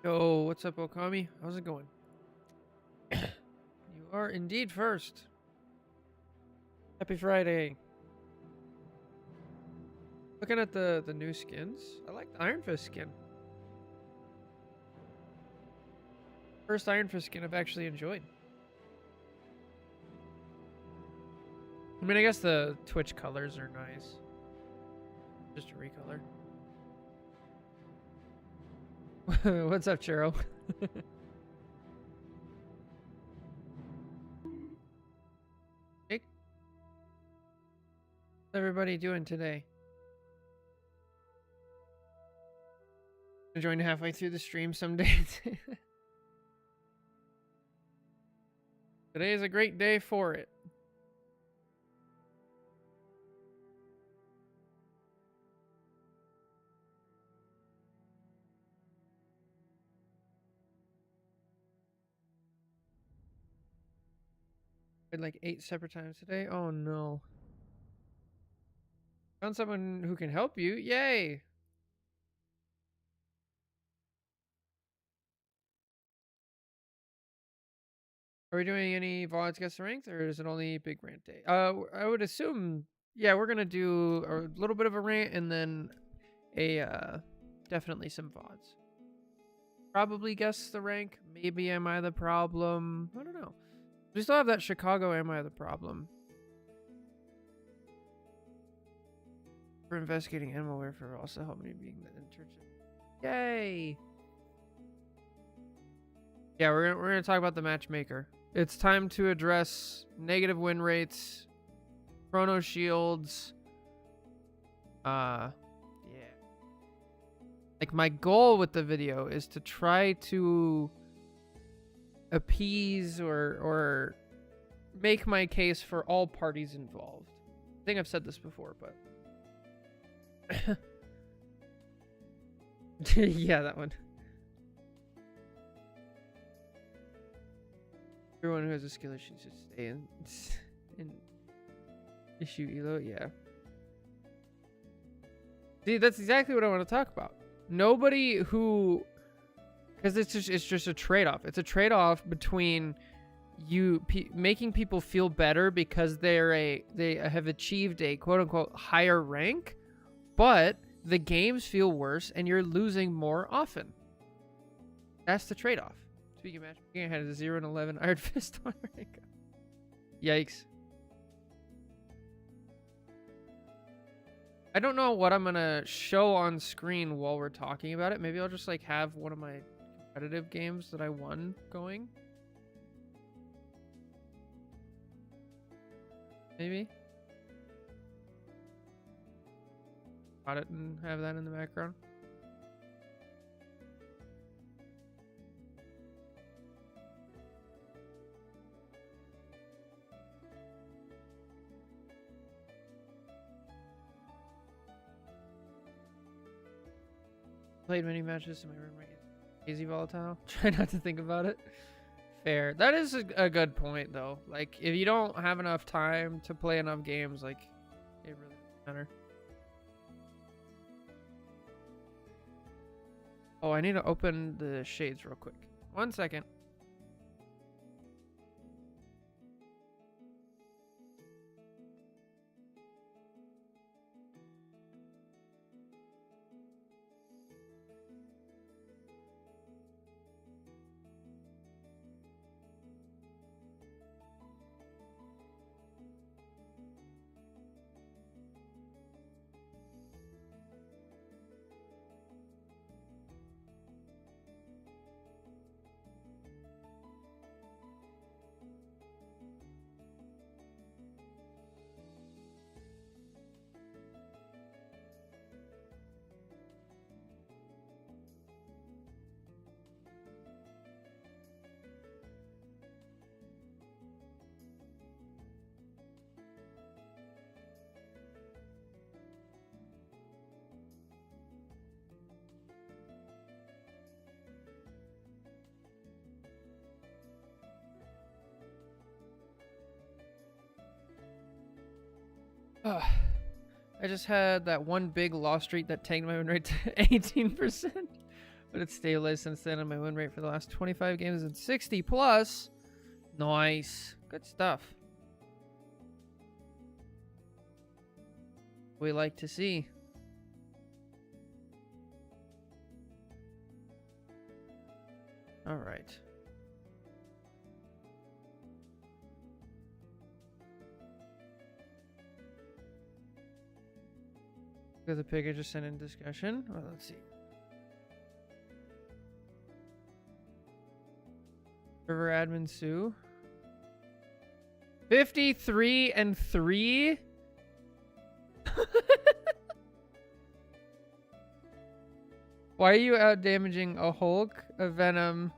Yo, what's up, Okami? How's it going? You are indeed first. Happy Friday. Looking at the new skins. I like the Iron Fist skin. First Iron Fist skin I've actually enjoyed. I mean, I guess the Twitch colors are nice. Just a recolor. What's up, Churro? Jake? What's everybody doing today? Join halfway through the stream someday. Today is a great day for it. Like 8 separate times today. Oh no. Found someone who can help you. Yay! Are we doing any VODs Guess the Ranked, or is it only Big Rant Day? I would assume, yeah, we're gonna do a little bit of a rant and then definitely some VODs. Probably Guess the Rank. Maybe Am I the Problem? I don't know. We still have that Chicago Am I the Problem. For investigating animal welfare also helped me being the internship. Yay! Yeah, we're gonna talk about the matchmaker. It's time to address negative win rates, chrono shields. Yeah. Like, my goal with the video is to try to appease or make my case for all parties involved. I think I've said this before, but yeah, that one. Everyone who has a skill issue should stay in issue elo. Yeah. See, that's exactly what I want to talk about. Nobody who, because it's just a trade-off. It's a trade-off between you making people feel better because they have achieved a quote unquote higher rank, but the games feel worse and you're losing more often. That's the trade-off. Speaking of matchmaking, I had a 0 and 11 Iron Fist on rank. Yikes. I don't know what I'm gonna show on screen while we're talking about it. Maybe I'll just like have one of my competitive games that I won going. Maybe. Got it and have that in the background. Played many matches in my room, right? Easy volatile. Try not to think about it. Fair. That is a good point, though. Like, if you don't have enough time to play enough games, like, it really doesn't matter. Oh, I need to open the shades real quick. 1 second. I just had that one big loss streak that tanked my win rate to 18%. But it's stabilized since then, and my win rate for the last 25 games is 60 plus. Nice. Good stuff. We like to see. All right. Got the pick I just sent in discussion. Well, let's see. Server admin Sue. 53 and 3. Why are you out damaging a Hulk, a Venom,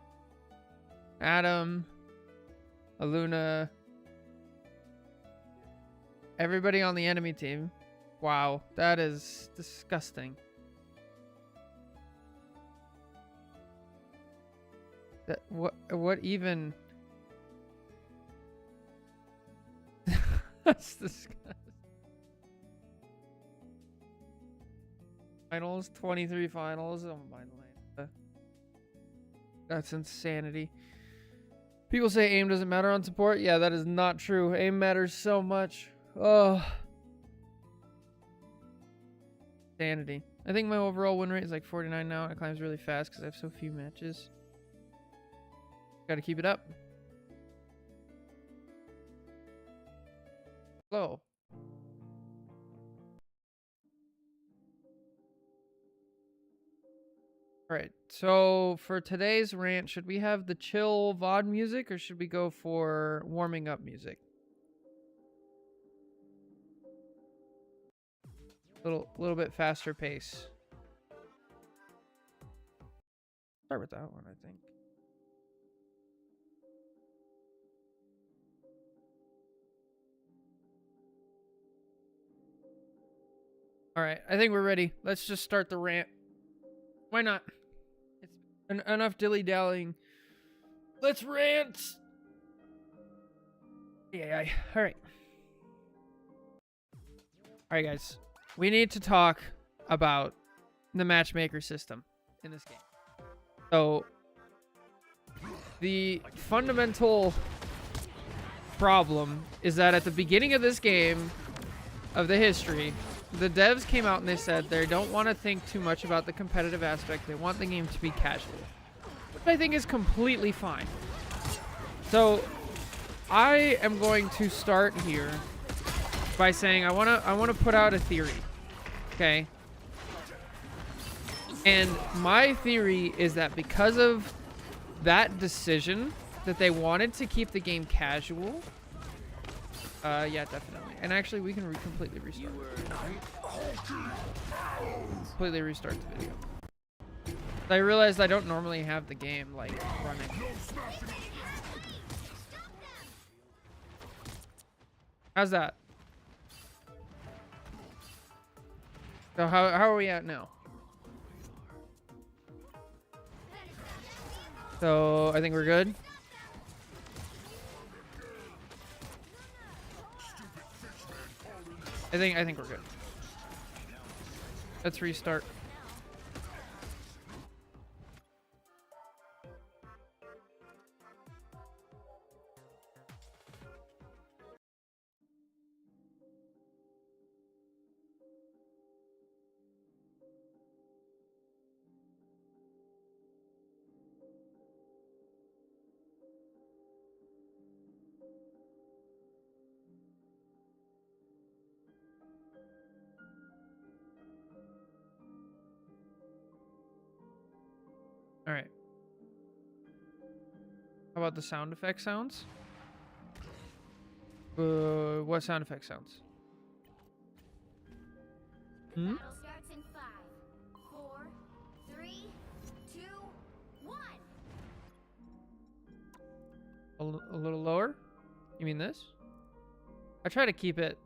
Adam, a Luna, everybody on the enemy team? Wow, that is disgusting. That what even? That's disgusting. Finals, 23 finals. Oh my land. That's insanity. People say aim doesn't matter on support. Yeah, that is not true. Aim matters so much. Oh. Insanity. I think my overall win rate is like 49 now. It climbs really fast because I have so few matches. Gotta keep it up. Slow. Alright, so for today's rant, should we have the chill VOD music or should we go for warming up music? Little bit faster pace. Start with that one, I think. Alright, I think we're ready. Let's just start the rant. Why not? It's enough dilly-dallying. Let's rant! Yeah, alright. Alright, guys. We need to talk about the matchmaker system in this game. So, the fundamental problem is that at the beginning of this game, of the history, the devs came out and they said they don't want to think too much about the competitive aspect. They want the game to be casual, which I think is completely fine. So I am going to start here by saying I want to put out a theory, okay? And my theory is that because of that decision that they wanted to keep the game casual. Yeah, definitely. And actually, we can completely restart. Completely restart the video. I realized I don't normally have the game, like, running. How's that? So how are we at now? So I think we're good. I think we're good. Let's restart. All right. How about the sound effect sounds? What sound effect sounds? Hmm? Battle starts in 5, 4, 3, 2, 1. A little lower? You mean this? I try to keep it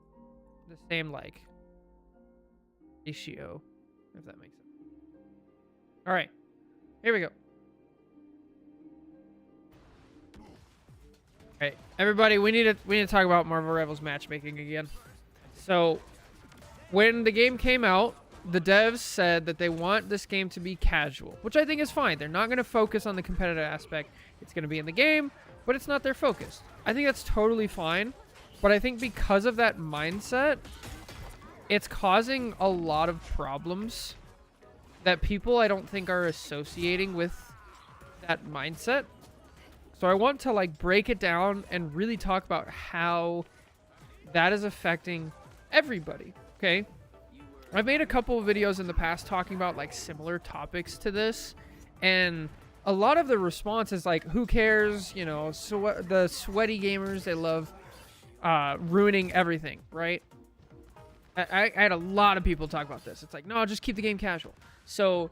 the same, like, ratio, if that makes sense. All right. Here we go. Alright, everybody, we need to talk about Marvel Rivals matchmaking again. So, when the game came out, the devs said that they want this game to be casual, which I think is fine. They're not going to focus on the competitive aspect. It's going to be in the game, but it's not their focus. I think that's totally fine. But I think because of that mindset, it's causing a lot of problems that people I don't think are associating with that mindset. So I want to like break it down and really talk about how that is affecting everybody. Okay. I've made a couple of videos in the past talking about like similar topics to this, and a lot of the response is like, who cares? You know, so the sweaty gamers, they love ruining everything, right? I had a lot of people talk about this. It's like, no, just keep the game casual. So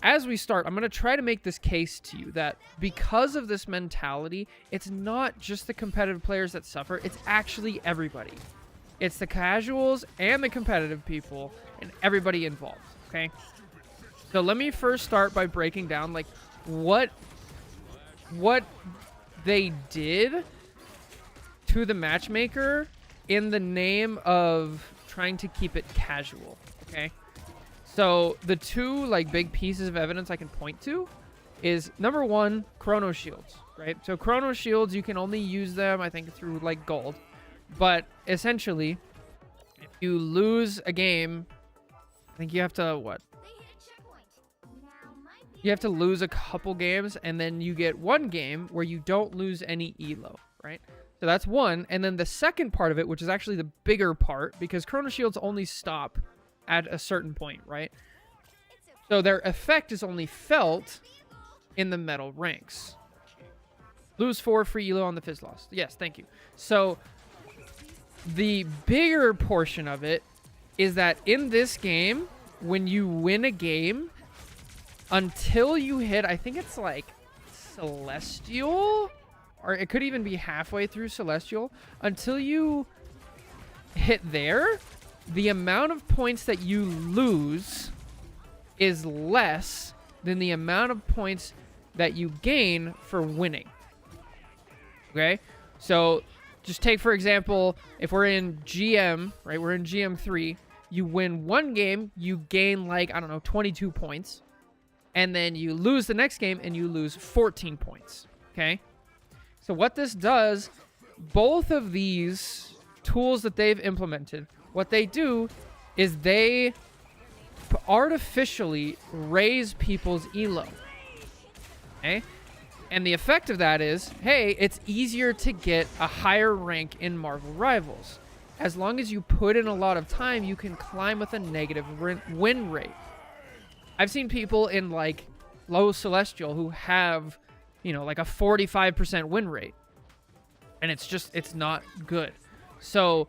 as we start, I'm going to try to make this case to you that because of this mentality, it's not just the competitive players that suffer. It's actually everybody. It's the casuals and the competitive people and everybody involved, okay? So let me first start by breaking down like what they did to the matchmaker in the name of trying to keep it casual, okay? So the two like big pieces of evidence I can point to is number one, chrono shields, right? So chrono shields, you can only use them, I think, through like gold. But essentially, if you lose a game, I think you have to, what? You have to lose a couple games, and then you get one game where you don't lose any elo, right? So that's one. And then the second part of it, which is actually the bigger part, because chrono shields only stop at a certain point, right? So their effect is only felt in the metal ranks. Lose 4 free elo on the fizz loss. Yes, thank you. So the bigger portion of it is that in this game, when you win a game, until you hit, I think it's like Celestial, or it could even be halfway through Celestial, until you hit there, the amount of points that you lose is less than the amount of points that you gain for winning. Okay? So just take, for example, if we're in GM, right? We're in GM3. You win one game, you gain like, I don't know, 22 points. And then you lose the next game and you lose 14 points. Okay? So what this does, both of these tools that they've implemented, what they do is they artificially raise people's elo. Okay? And the effect of that is, hey, it's easier to get a higher rank in Marvel Rivals. As long as you put in a lot of time, you can climb with a negative win rate. I've seen people in like low Celestial who have, you know, like a 45% win rate. And it's not good. So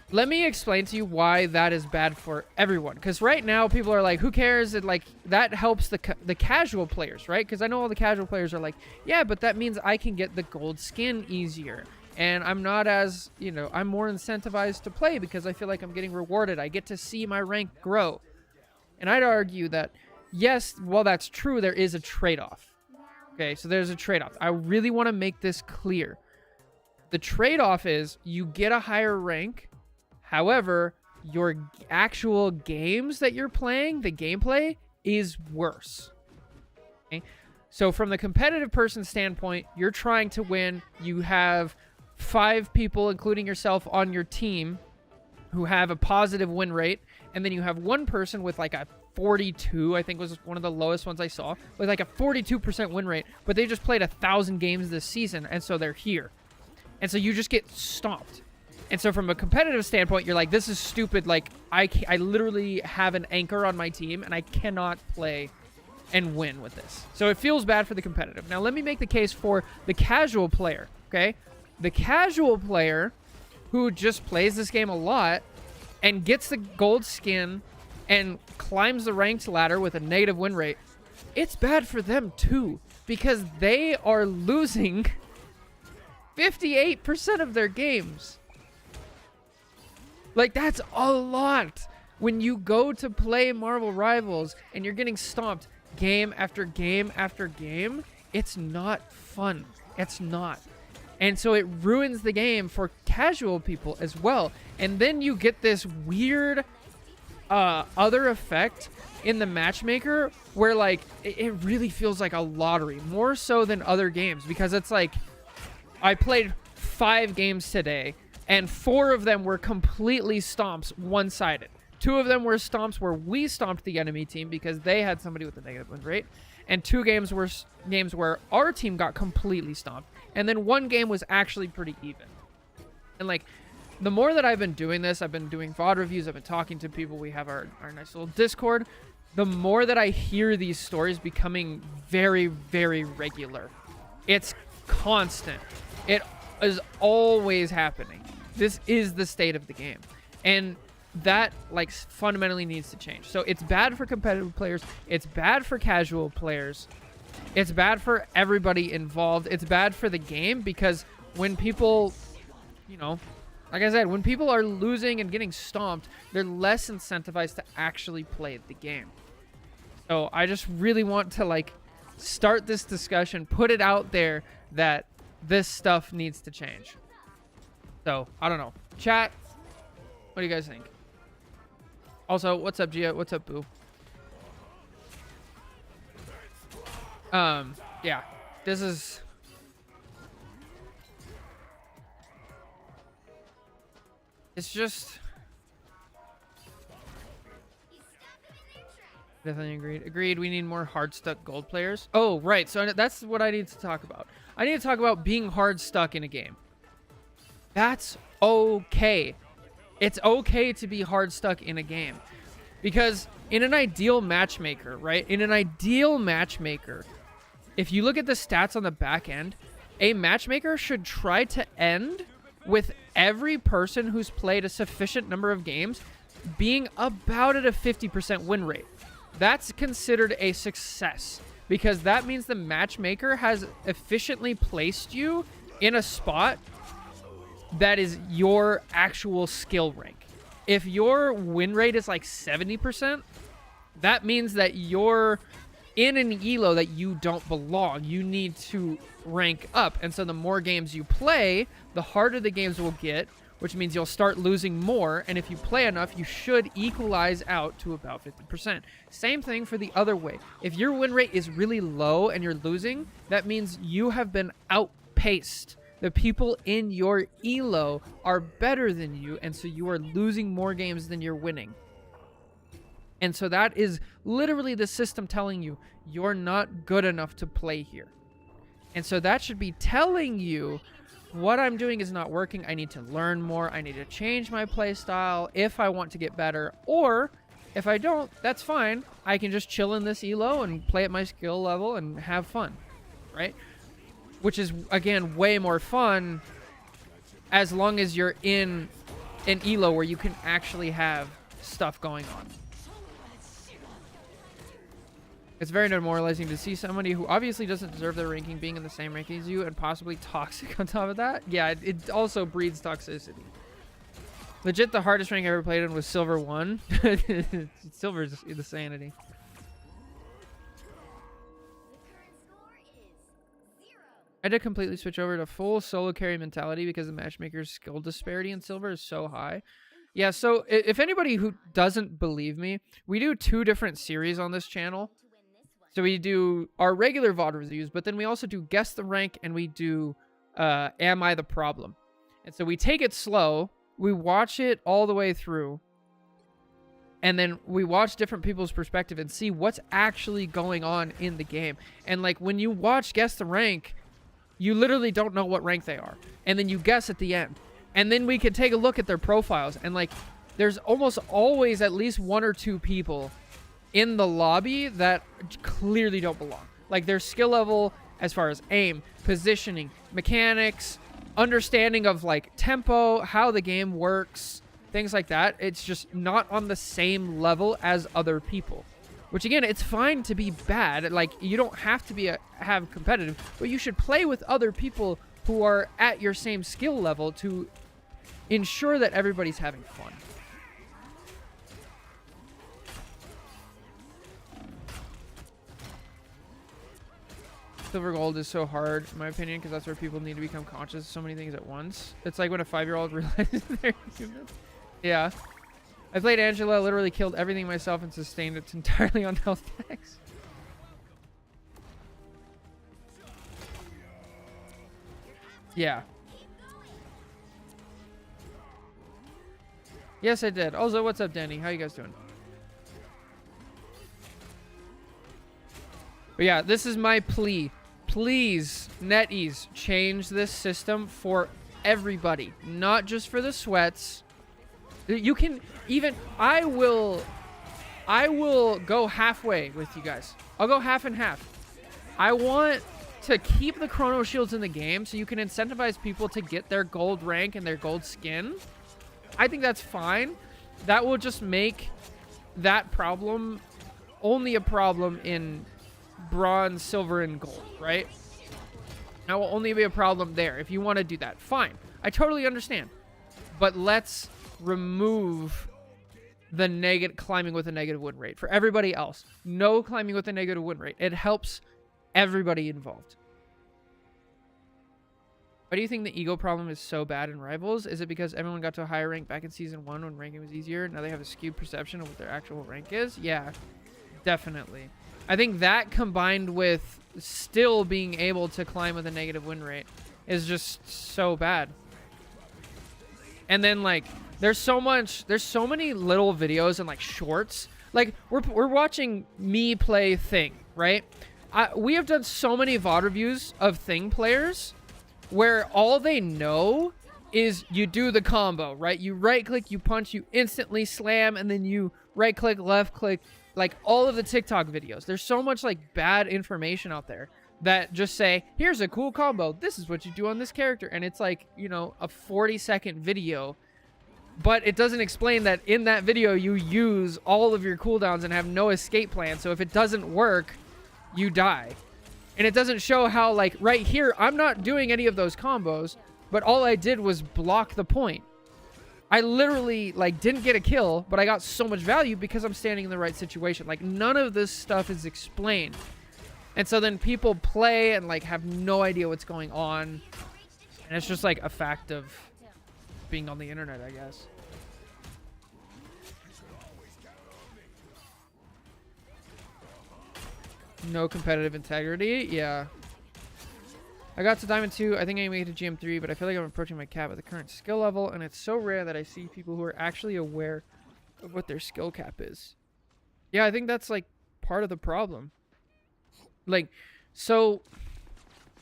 let me explain to you why that is bad for everyone. Because right now people are like, who cares? It like that helps the casual players, right? Because I know all the casual players are like, yeah, but that means I can get the gold skin easier. And I'm not as, you know, I'm more incentivized to play because I feel like I'm getting rewarded. I get to see my rank grow. And I'd argue that, yes, while that's true, there is a trade-off. Okay, so there's a trade-off. I really want to make this clear. The trade-off is you get a higher rank. However, your actual games that you're playing, the gameplay, is worse. Okay? So from the competitive person's standpoint, you're trying to win. You have 5 people, including yourself, on your team who have a positive win rate. And then you have one person with like a 42, I think was one of the lowest ones I saw, with like a 42% win rate. But they just played 1,000 games this season, and so they're here. And so you just get stomped. And so from a competitive standpoint, you're like, this is stupid. Like, I literally have an anchor on my team, and I cannot play and win with this. So it feels bad for the competitive. Now, let me make the case for the casual player, okay? The casual player who just plays this game a lot and gets the gold skin and climbs the ranked ladder with a negative win rate, it's bad for them too, because they are losing 58% of their games. Like, that's a lot. When you go to play Marvel Rivals and you're getting stomped game after game after game, it's not fun. It's not. And so it ruins the game for casual people as well. And then you get this weird other effect in the matchmaker where like it really feels like a lottery, more so than other games, because it's like I played 5 games today and 4 of them were completely stomps, one-sided. 2 of them were stomps where we stomped the enemy team because they had somebody with a negative win rate, and 2 games were games where our team got completely stomped, and then 1 game was actually pretty even. And like, the more that I've been doing this, I've been doing VOD reviews, I've been talking to people, we have our nice little Discord, the more that I hear these stories becoming very, very regular. It's constant. It is always happening. This is the state of the game. And that like fundamentally needs to change. So it's bad for competitive players. It's bad for casual players. It's bad for everybody involved. It's bad for the game because when people, you know, like I said, when people are losing and getting stomped, they're less incentivized to actually play the game. So I just really want to like start this discussion, put it out there that this stuff needs to change. So I don't know. Chat, what do you guys think? Also, what's up, Gia? What's up, Boo? Yeah, this is... It's just... Definitely agreed. We need more hard stuck gold players. Oh, right. So that's what I need to talk about. I need to talk about being hard stuck in a game. That's okay. It's okay to be hard stuck in a game. Because in an ideal matchmaker, right? In an ideal matchmaker, if you look at the stats on the back end, a matchmaker should try to end with every person who's played a sufficient number of games being about at a 50% win rate. That's considered a success because that means the matchmaker has efficiently placed you in a spot that is your actual skill rank. If your win rate is like 70%, that means that you're in an elo that you don't belong. You need to rank up. And so the more games you play, the harder the games will get, which means you'll start losing more. And if you play enough, you should equalize out to about 50%. Same thing for the other way. If your win rate is really low and you're losing, that means you have been outpaced. The people in your elo are better than you, and so you are losing more games than you're winning. And so that is literally the system telling you you're not good enough to play here. And so that should be telling you what I'm doing is not working. I need to learn more. I need to change my play style if I want to get better. Or if I don't, that's fine. I can just chill in this elo and play at my skill level and have fun, right? Which is, again, way more fun as long as you're in an elo where you can actually have stuff going on. It's very demoralizing to see somebody who obviously doesn't deserve their ranking being in the same ranking as you and possibly toxic on top of that. Yeah, it also breeds toxicity. Legit, the hardest rank I ever played in was Silver 1. Silver's the sanity. I did completely switch over to full solo carry mentality because the matchmaker's skill disparity in Silver is so high. Yeah, so if anybody who doesn't believe me, we do 2 different series on this channel. So we do our regular VOD reviews, but then we also do Guess the Rank and we do Am I the Problem? And so we take it slow, we watch it all the way through, and then we watch different people's perspective and see what's actually going on in the game. And like when you watch Guess the Rank, you literally don't know what rank they are. And then you guess at the end. And then we can take a look at their profiles. And like, there's almost always at least 1 or 2 people in the lobby that clearly don't belong. Like their skill level as far as aim, positioning, mechanics, understanding of like tempo, how the game works, things like that. It's just not on the same level as other people. Which again, it's fine to be bad. Like you don't have to be have competitive, but you should play with other people who are at your same skill level to ensure that everybody's having fun. Silver gold is so hard, in my opinion, because that's where people need to become conscious of so many things at once. It's like when a 5-year-old realizes they're human. Yeah. I played Angela, literally killed everything myself and sustained it entirely on health packs. Yeah. Yes, I did. Also, what's up, Danny? How you guys doing? But yeah, this is my plea. Please, NetEase, change this system for everybody, not just for the sweats. You can even, I will go halfway with you guys. I'll go half and half. I want to keep the chrono shields in the game so you can incentivize people to get their gold rank and their gold skin. I think that's fine. That will just make that problem only a problem in bronze, silver, and gold, right? That will only be a problem there. If you want to do that, fine. I totally understand. But let's remove the climbing with a negative win rate for everybody else. No climbing with a negative win rate. It helps everybody involved. Why do you think the ego problem is so bad in Rivals? Is it because everyone got to a higher rank back in Season 1 when ranking was easier? Now they have a skewed perception of what their actual rank is? Yeah, definitely. I think that combined with still being able to climb with a negative win rate is just so bad. And then, like, there's so many little videos and, like, shorts. Like, we're watching me play Thing, right? We have done so many VOD reviews of Thing players where all they know is you do the combo, right? You right-click, you punch, you instantly slam, and then you right-click, left-click, like all of the TikTok videos. There's so much, like, bad information out there that just say, here's a cool combo. This is what you do on this character. And it's like, you know, a 40-second video. But it doesn't explain that in that video, you use all of your cooldowns and have no escape plan. So if it doesn't work, you die. And it doesn't show how, like, right here, I'm not doing any of those combos, but all I did was block the point. I literally, like, didn't get a kill, but I got so much value because I'm standing in the right situation. Like, none of this stuff is explained. And so then people play and, like, have no idea what's going on. And it's just, like, a fact of being on the internet, I guess. No competitive integrity. Yeah. I got to Diamond 2. I think I made it to GM3, but I feel like I'm approaching my cap at the current skill level, and it's so rare that I see people who are actually aware of what their skill cap is. Yeah, I think that's, like, part of the problem. Like, so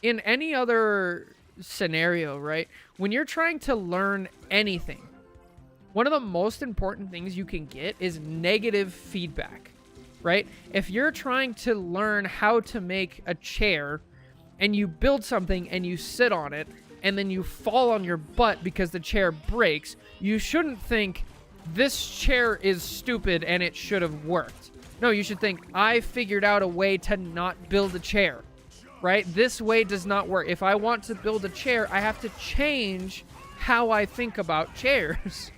in any other scenario, right, when you're trying to learn anything, one of the most important things you can get is negative feedback, right? If you're trying to learn how to make a chair and you build something and you sit on it and then you fall on your butt because the chair breaks, you shouldn't think this chair is stupid and it should have worked. No, you should think, I figured out a way to not build a chair, right? This way does not work. If I want to build a chair, I have to change how I think about chairs,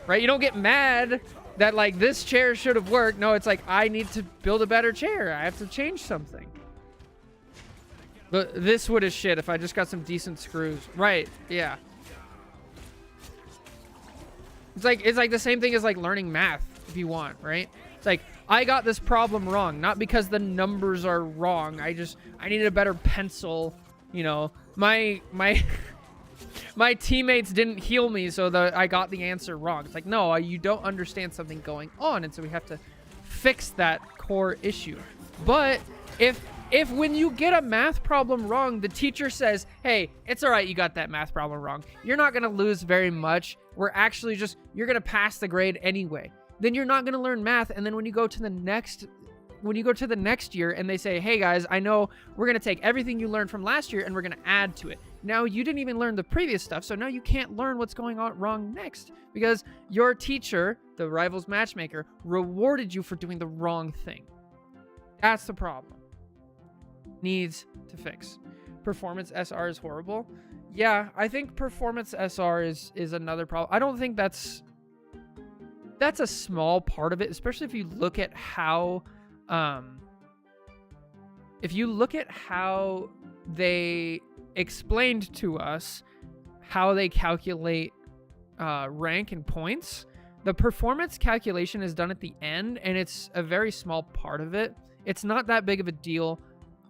right? You don't get mad that, like, this chair should have worked. No, it's like, I need to build a better chair. I have to change something. But this wood is shit if I just got some decent screws. Right, yeah. It's like the same thing as, like, learning math if you want, right? It's like, I got this problem wrong, not because the numbers are wrong. I needed a better pencil, you know. My my teammates didn't heal me, so I got the answer wrong. It's like, no, you don't understand something going on, and so we have to fix that core issue. But if when you get a math problem wrong, the teacher says, hey, it's all right, you got that math problem wrong. You're not going to lose very much. We're actually just, you're going to pass the grade anyway. Then you're not going to learn math. And then when you go to the next year and they say, hey guys, I know we're going to take everything you learned from last year and we're going to add to it. Now you didn't even learn the previous stuff. So now you can't learn what's going on wrong next because your teacher, the Rivals matchmaker, rewarded you for doing the wrong thing. That's the problem. Needs to fix. Performance SR is horrible. Yeah, I think performance SR is another problem. I don't think that's a small part of it, especially if you look at how they explained to us how they calculate rank and points. The performance calculation is done at the end, and it's a very small part of it. It's not that big of a deal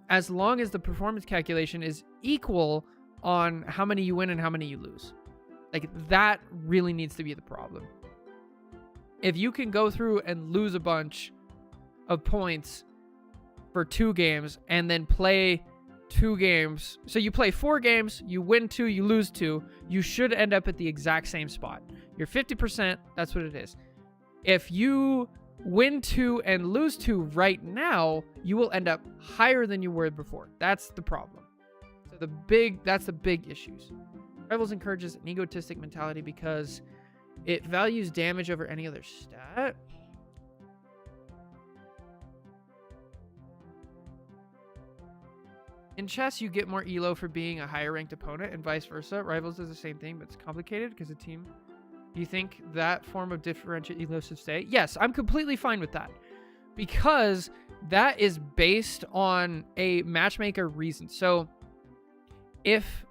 as long as the performance calculation is equal on how many you win and how many you lose. Like, that really needs to be the problem. If you can go through and lose a bunch of points for 2 games and then play 2 games, so you play 4 games, you win 2, you lose 2, you should end up at the exact same spot. You're 50%, that's what it is. If you win 2 and lose 2 right now, you will end up higher than you were before. That's the problem. So that's the big issues. Rivals encourages an egotistic mentality because it values damage over any other stat. In chess, you get more elo for being a higher ranked opponent and vice versa. Rivals does the same thing, but it's complicated because a team. Do you think that form of differentiate elo should stay? Yes, I'm completely fine with that because that is based on a matchmaker reason. So if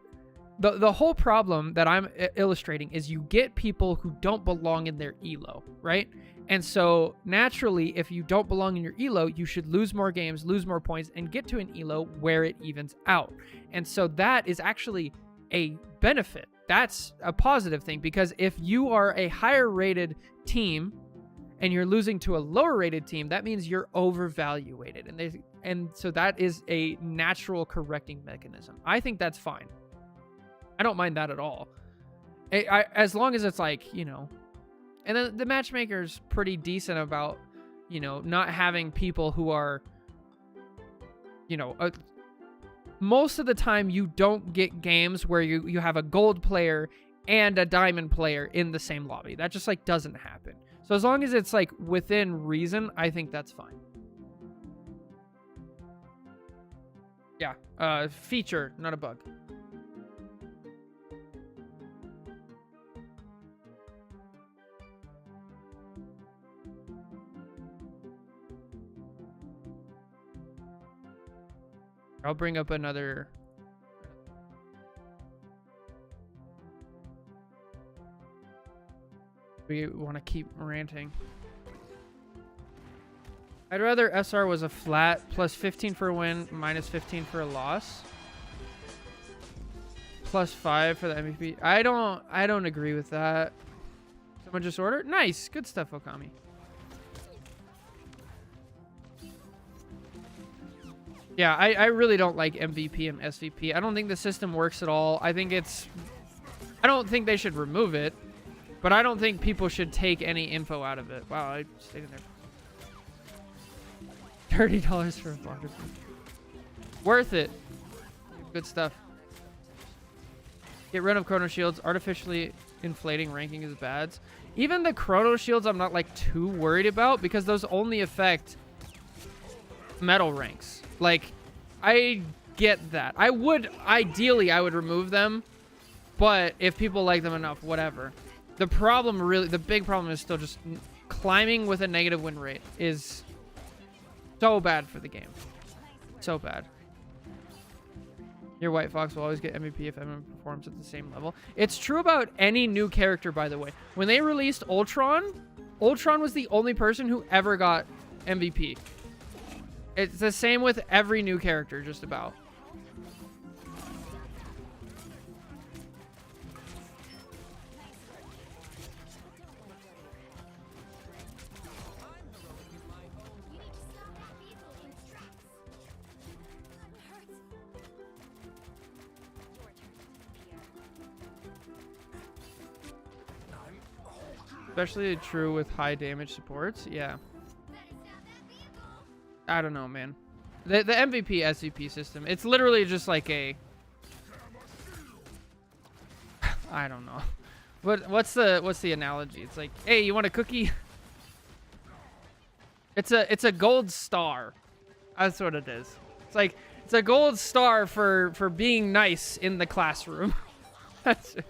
the whole problem that I'm illustrating is you get people who don't belong in their elo, right? And so naturally, if you don't belong in your elo, you should lose more games, lose more points, and get to an elo where it evens out. And so that is actually a benefit. That's a positive thing because if you are a higher rated team and you're losing to a lower rated team, that means you're overvaluated. And so that is a natural correcting mechanism. I think that's fine. I don't mind that at all. As long as it's like, you know, and then the matchmaker's pretty decent about, you know, not having people who are, you know, most of the time you don't get games where you have a gold player and a diamond player in the same lobby. That just like doesn't happen. So as long as it's like within reason, I think that's fine. Yeah, feature, not a bug. I'll bring up another. We want to keep ranting. I'd rather SR was a flat plus 15 for a win, minus 15 for a loss. Plus 5 for the MVP. I don't agree with that. Someone just ordered? Nice. Good stuff, Okami. Yeah, I really don't like MVP and SVP. I don't think the system works at all. I don't think they should remove it, but I don't think people should take any info out of it. Wow, I stayed in there. $30 for a blocker. Worth it. Good stuff. Get rid of Chrono Shields. Artificially inflating ranking is bad. Even the Chrono Shields I'm not like too worried about because those only affect medal ranks. Like, I get that. Ideally, I would remove them, but if people like them enough, whatever. The big problem is still just climbing with a negative win rate is so bad for the game. So bad. Your White Fox will always get MVP if everyone performs at the same level. It's true about any new character, by the way. When they released Ultron was the only person who ever got MVP. It's the same with every new character, just about. Especially true with high damage supports. Yeah. I don't know, man. The MVP SVP system, it's literally just like a I don't know. What's the analogy? It's like, hey, you want a cookie? It's a gold star. That's what it is. It's like it's a gold star for being nice in the classroom. That's it.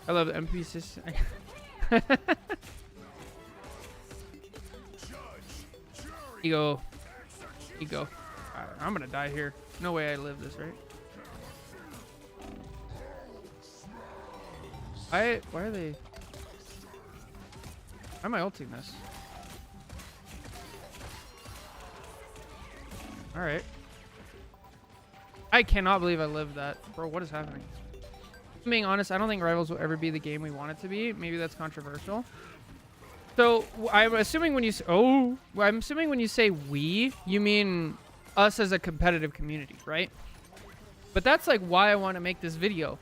I love the MP system. Ego. I'm gonna die here. No way I live this, right? Why are they... Why am I ulting this? Alright. I cannot believe I lived that. Bro, what is happening? Being honest, I don't think Rivals will ever be the game we want it to be. Maybe that's controversial. So I'm assuming when you I'm assuming when you say we, you mean us as a competitive community, right? But that's like why I want to make this video.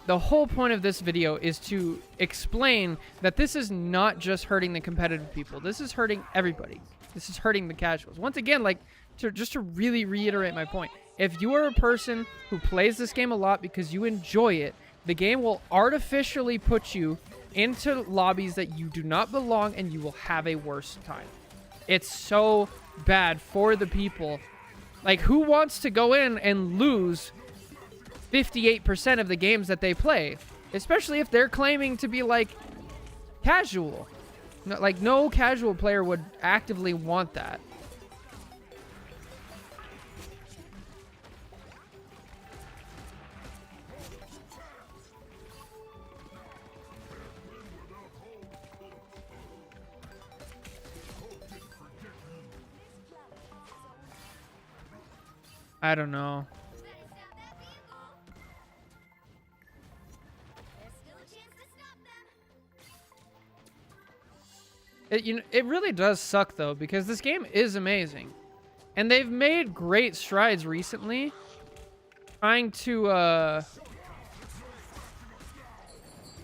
The whole point of this video is to explain that this is not just hurting the competitive people. This is hurting everybody. This is hurting the casuals. Once again, like just to really reiterate my point. If you are a person who plays this game a lot because you enjoy it, the game will artificially put you into lobbies that you do not belong and you will have a worse time. It's so bad for the people. Like, who wants to go in and lose 58% of the games that they play? Especially if they're claiming to be, like, casual. Like, no casual player would actively want that. I don't know. It really does suck though, because this game is amazing, and they've made great strides recently, trying to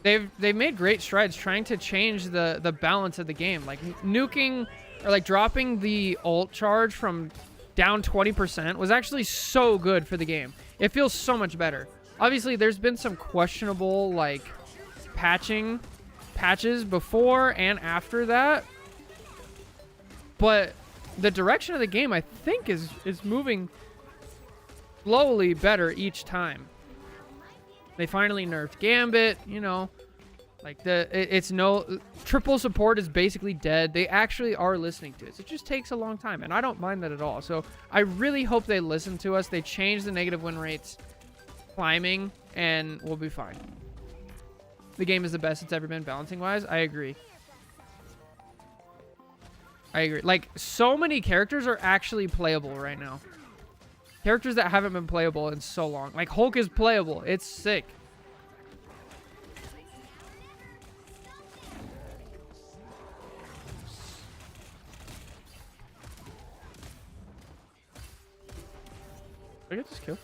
they've made great strides trying to change the balance of the game, like nuking or like dropping the ult charge from down 20% was actually so good for the game. It feels so much better. Obviously, there's been some questionable like patches before and after that, but the direction of the game I think is moving slowly better each time. They finally nerfed Gambit, you know, like it's no triple support is basically dead. They actually are listening to us. It just takes a long time, and I don't mind that at all. So I really hope they listen to us. They change the negative win rates climbing, and we'll be fine. The game is the best it's ever been balancing wise. I agree. Like, so many characters are actually playable right now. Characters that haven't been playable in so long. Like, Hulk is playable. It's sick. Did I get this kill?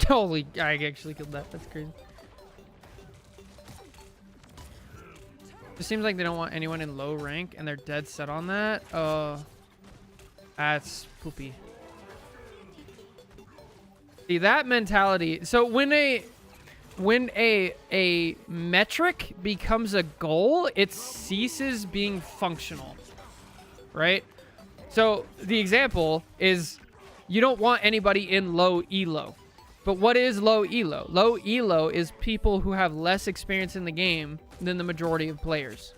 Holy, I actually killed that. That's crazy. It seems like they don't want anyone in low rank, and they're dead set on that. That's poopy. See, that mentality. So when a metric becomes a goal, it ceases being functional, right? So the example is you don't want anybody in low elo. But what is low elo? Low elo is people who have less experience in the game than the majority of players.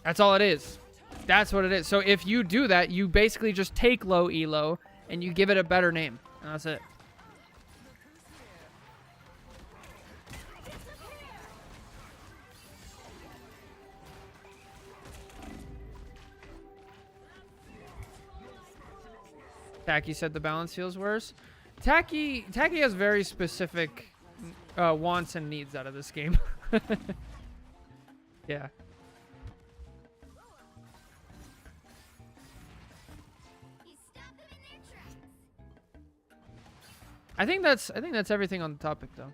That's all it is. That's what it is. So if you do that, you basically just take low elo and you give it a better name. And that's it. Tacky said the balance feels worse. Tacky has very specific wants and needs out of this game. Yeah. I think that's everything on the topic though.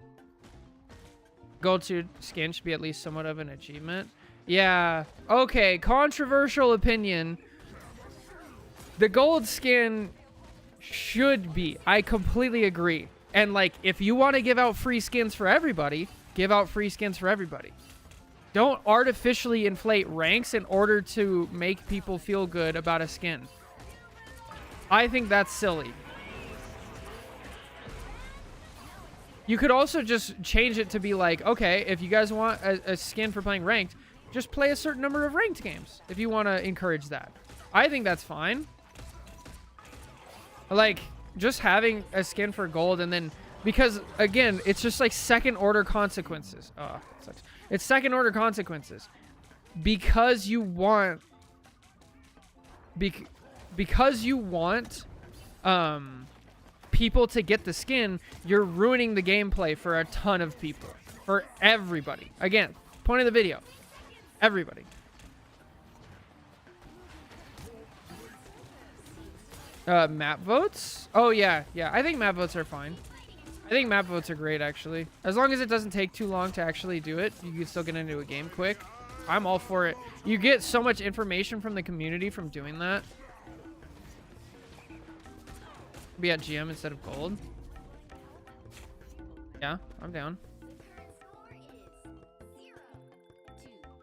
Gold tier skin should be at least somewhat of an achievement. Yeah. Okay, controversial opinion. The gold skin should be. I completely agree. And like, if you want to give out free skins for everybody, give out free skins for everybody. Don't artificially inflate ranks in order to make people feel good about a skin. I think that's silly. You could also just change it to be like, okay, if you guys want a skin for playing ranked, just play a certain number of ranked games if you want to encourage that. I think that's fine. Like, just having a skin for gold and then Because again, it's just like second order consequences. Oh, it sucks. It's second order consequences. Because you want because you want people to get the skin, you're ruining the gameplay for a ton of people. For everybody. Again, point of the video. Everybody. Map votes? Oh, yeah. Yeah, I think map votes are fine. I think map votes are great, actually. As long as it doesn't take too long to actually do it, you can still get into a game quick. I'm all for it. You get so much information from the community from doing that. Be at GM instead of gold. Yeah, I'm down.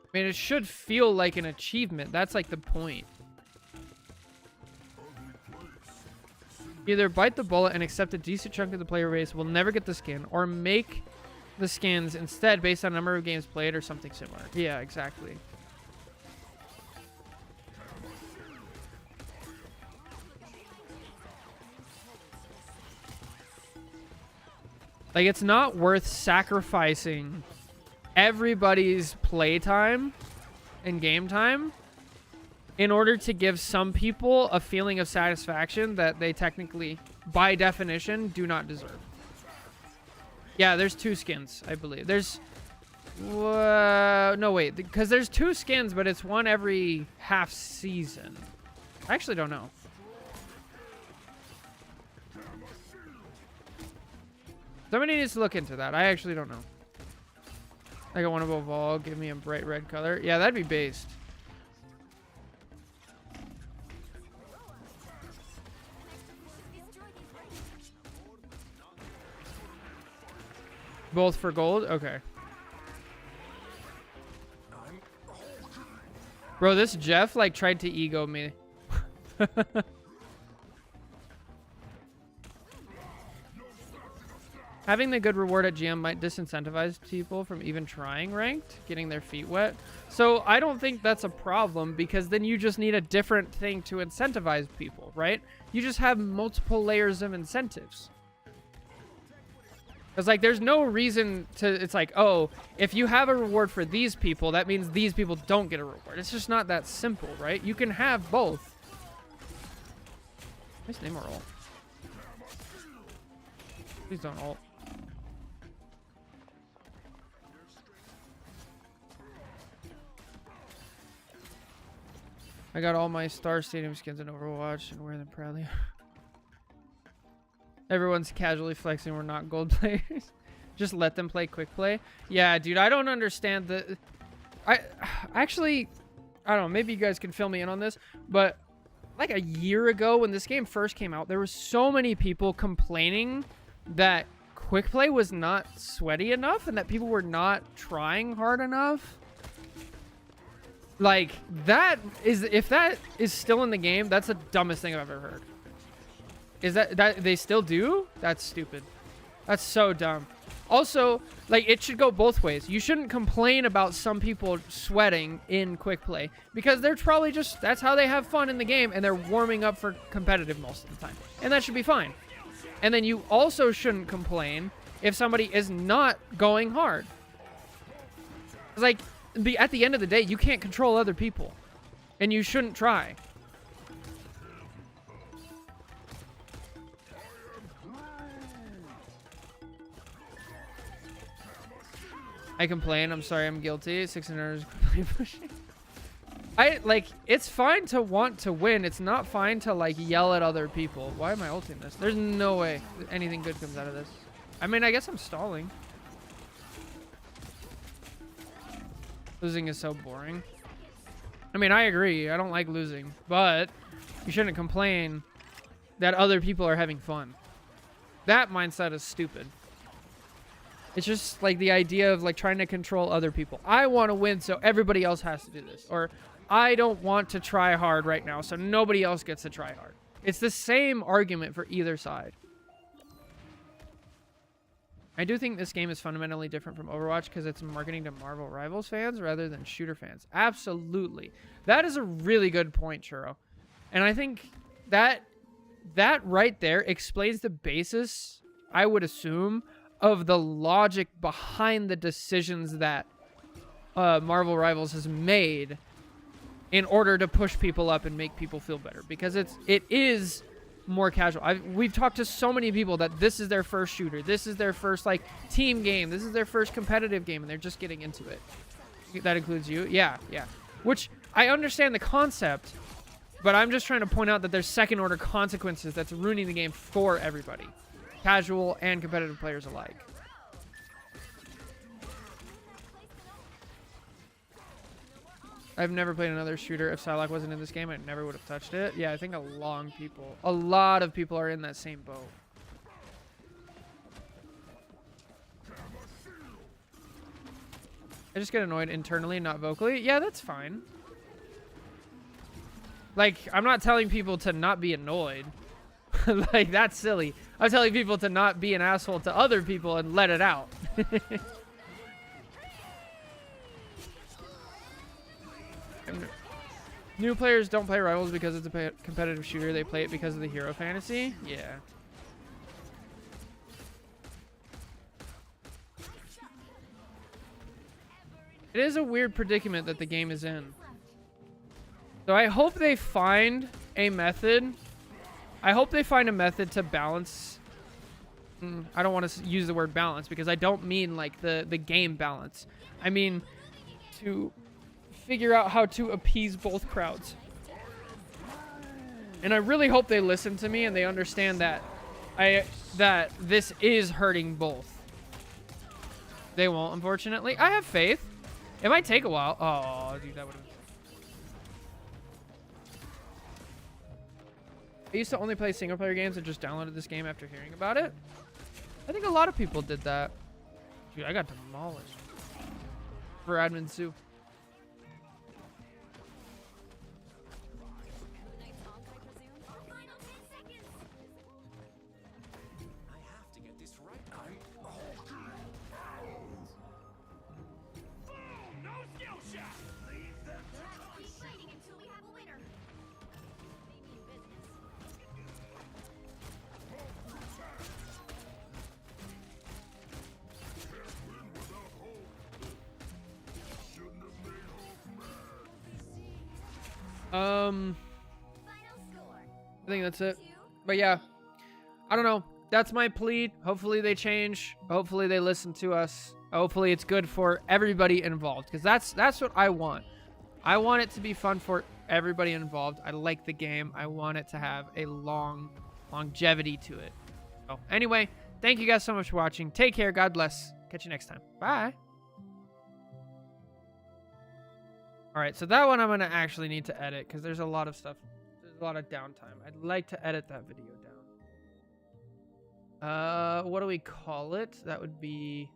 I mean, it should feel like an achievement. That's like the point. Either bite the bullet and accept a decent chunk of the player base will never get the skin, or make the skins instead based on number of games played or something similar. Yeah, exactly. Like, it's not worth sacrificing everybody's playtime and game time in order to give some people a feeling of satisfaction that they technically, by definition, do not deserve. Yeah, there's 2 skins, I believe. There's... no, wait. Because there's 2 skins, but it's one every half season. I actually don't know. Somebody needs to look into that. I actually don't know. I got one above all. Give me a bright red color. Yeah, that'd be based. Both for gold? Okay. Bro, this Jeff, like, tried to ego me. Having the good reward at GM might disincentivize people from even trying ranked, getting their feet wet. So I don't think that's a problem, because then you just need a different thing to incentivize people, right? You just have multiple layers of incentives. It's like, there's no reason to, it's like, oh, if you have a reward for these people, that means these people don't get a reward. It's just not that simple, right? You can have both. Nice name or ult. Please don't ult. I got all my Star Stadium skins in Overwatch and wear them proudly. Everyone's casually flexing we're not gold players. Just let them play quick play. Yeah, dude, I don't understand the... I don't know, maybe you guys can fill me in on this, but like a year ago when this game first came out, there were so many people complaining that quick play was not sweaty enough and that people were not trying hard enough. Like, that is, if that is still in the game, that's the dumbest thing I've ever heard. Is that they still do? That's stupid. That's so dumb. Also, like, it should go both ways. You shouldn't complain about some people sweating in quick play, because they're probably just, that's how they have fun in the game, and they're warming up for competitive most of the time. And that should be fine. And then you also shouldn't complain if somebody is not going hard. It's like, at the end of the day, you can't control other people, and you shouldn't try. I complain. I'm sorry. I'm guilty. 600 is complete pushing. It's fine to want to win. It's not fine to, like, yell at other people. Why am I ulting this? There's no way anything good comes out of this. I mean, I guess I'm stalling. Losing is so boring. I mean, I agree. I don't like losing. But you shouldn't complain that other people are having fun. That mindset is stupid. It's just like the idea of like trying to control other people. I want to win, so everybody else has to do this. Or I don't want to try hard right now, so nobody else gets to try hard. It's the same argument for either side. I do think this game is fundamentally different from Overwatch because it's marketing to Marvel Rivals fans rather than shooter fans. Absolutely. That is a really good point, Churro. And I think that right there explains the basis I would assume, of the logic behind the decisions that Marvel Rivals has made in order to push people up and make people feel better, because it is more casual. We've talked to so many people that this is their first shooter, this is their first like team game, this is their first competitive game, and they're just getting into it. That includes you. Yeah. Which I understand the concept, but I'm just trying to point out that there's second order consequences that's ruining the game for everybody, casual and competitive players alike. I've never played another shooter. If Psylocke wasn't in this game, I never would have touched it. Yeah, I think a lot of people are in that same boat. I just get annoyed internally, not vocally. Yeah, that's fine. Like, I'm not telling people to not be annoyed. Like, that's silly. I'm telling people to not be an asshole to other people and let it out. New players don't play Rivals because it's a competitive shooter. They play it because of the hero fantasy. Yeah. It is a weird predicament that the game is in. So I hope they find a method. I hope they find a method to balance. I don't want to use the word balance because I don't mean like the game balance. I mean to figure out how to appease both crowds. And I really hope they listen to me and they understand that that this is hurting both. They won't, unfortunately. I have faith. It might take a while. Oh, dude, that would have. I used to only play single player games and just downloaded this game after hearing about it. I think a lot of people did that. Dude, I got demolished. For Admin Sue. I think that's it. But yeah, I don't know. That's my plea. Hopefully they change. Hopefully they listen to us. Hopefully it's good for everybody involved, because that's what I want. I want it to be fun for everybody involved. I like the game. I want it to have a longevity to it. So anyway, thank you guys so much for watching. Take care. God bless. Catch you next time. Bye. All right, so that one I'm going to actually need to edit because there's a lot of stuff. There's a lot of downtime. I'd like to edit that video down. What do we call it? That would be,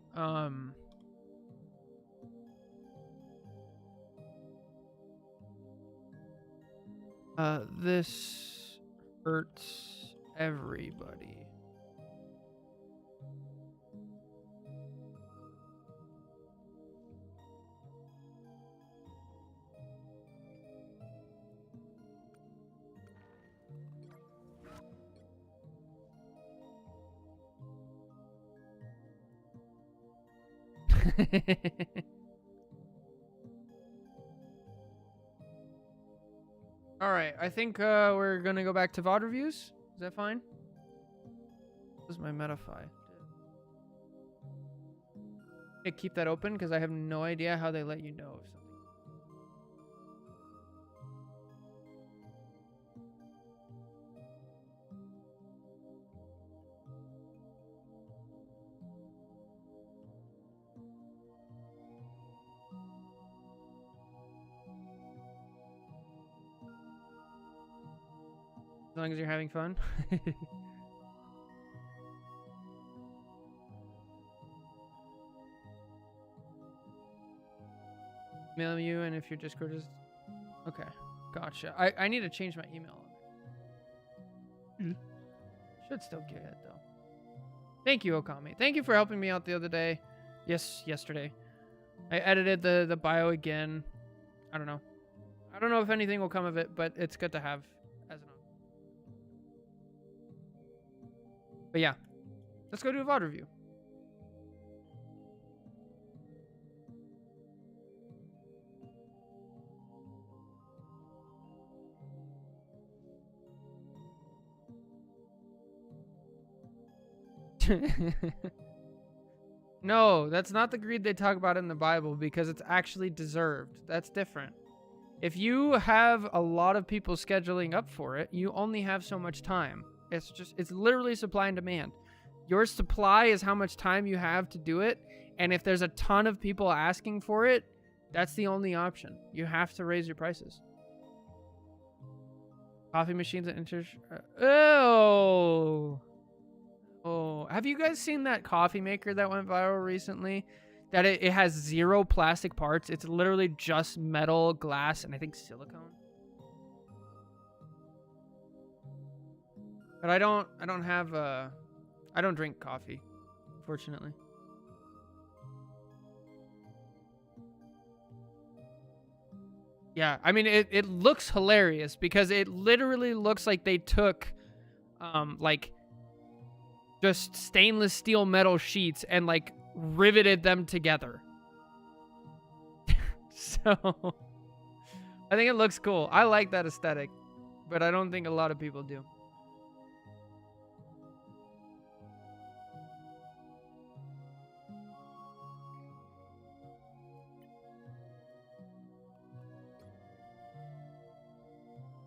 this hurts everybody. All right, I think we're gonna go back to VOD reviews. Is that fine? This is my Metafy. Okay, keep that open because I have no idea how they let you know if something. As long as you're having fun. Mail you, and if your Discord is... Okay, gotcha. I need to change my email. Should still get it, though. Thank you, Okami. Thank you for helping me out the other day. Yesterday. I edited the bio again. I don't know. I don't know if anything will come of it, but it's good to have as an option. But yeah, Let's go do a VOD review. No, that's not the greed they talk about in the Bible because it's actually deserved. That's different. If you have a lot of people scheduling up for it, you only have so much time. It's literally supply and demand. Your supply is how much time you have to do it. And if there's a ton of people asking for it, that's the only option. You have to raise your prices. Coffee machines at oh. Oh, have you guys seen that coffee maker that went viral recently? That it has 0 plastic parts. It's literally just metal, glass, and I think silicone. But I don't drink coffee, fortunately. Yeah, I mean, it looks hilarious because it literally looks like they took, like, just stainless steel metal sheets and like riveted them together. So I think it looks cool. I like that aesthetic, but I don't think a lot of people do.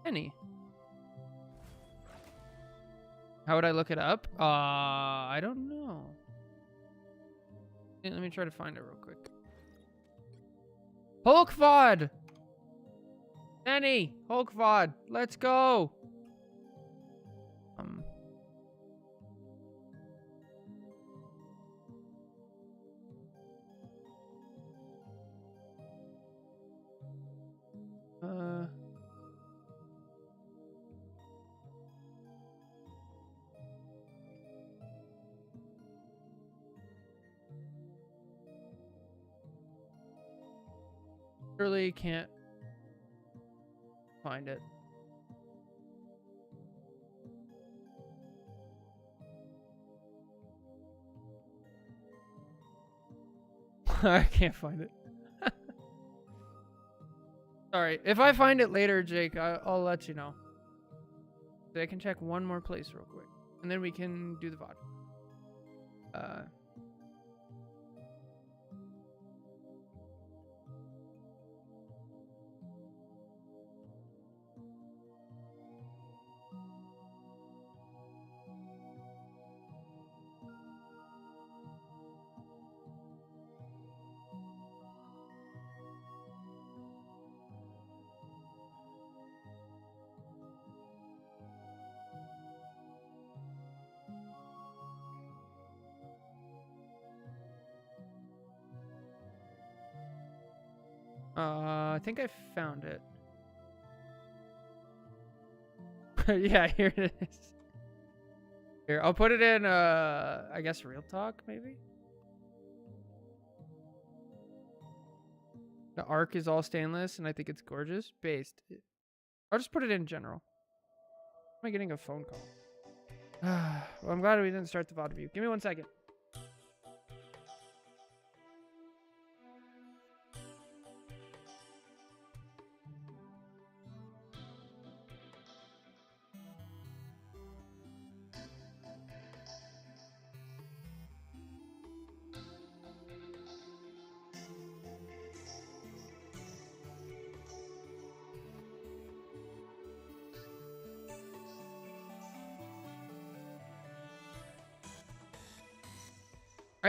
Penny. How would I look it up? I don't know. Let me try to find it real quick. Hulk VOD! Penny! Hulk VOD! Let's go! Literally can't find it. I can't find it. Sorry. If I find it later, Jake, I'll let you know. So I can check one more place real quick. And then we can do the VOD. I think I found it. Yeah, here it is. Here, I'll put it in, I guess Real Talk, maybe? The arc is all stainless, and I think it's gorgeous. Based. I'll just put it in general. Am I getting a phone call? Well, I'm glad we didn't start the VOD review. Give me 1 second.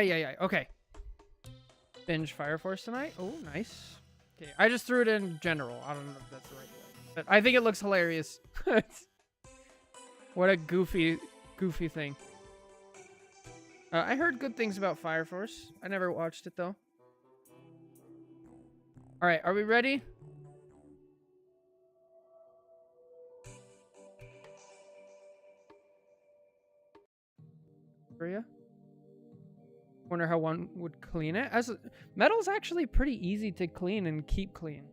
Yeah. Okay. Binge Fire Force tonight. Oh, nice. Okay, I just threw it in general. I don't know if that's the right way, but I think it looks hilarious. What a goofy thing. I heard good things about Fire Force. I never watched it though. All right, are we ready? Maria? Wonder how one would clean it. Metal's actually pretty easy to clean and keep clean.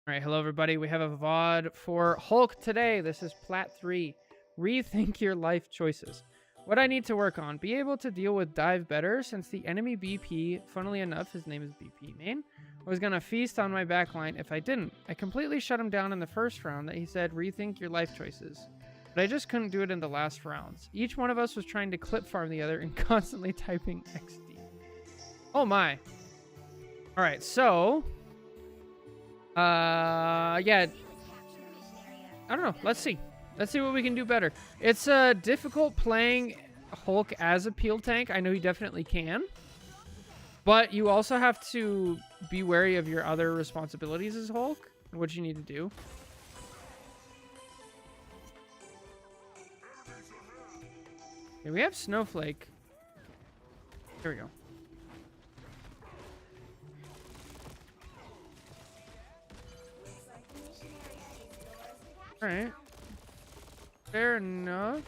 All right, hello everybody. We have a VOD for Hulk today. This is Plat 3. Rethink your life choices. What I need to work on. Be able to deal with dive better since the enemy BP, funnily enough, his name is BP main, was going to feast on my backline if I didn't. I completely shut him down in the first round that he said rethink your life choices. But I just couldn't do it in the last rounds. Each one of us was trying to clip farm the other and constantly typing XD. Oh my. All right, so... yeah, I don't know. Let's see what we can do better. It's difficult playing Hulk as a peel tank. I know you definitely can, but you also have to be wary of your other responsibilities as Hulk and what you need to do. Okay, we have Snowflake. Here we go. Alright. Fair enough.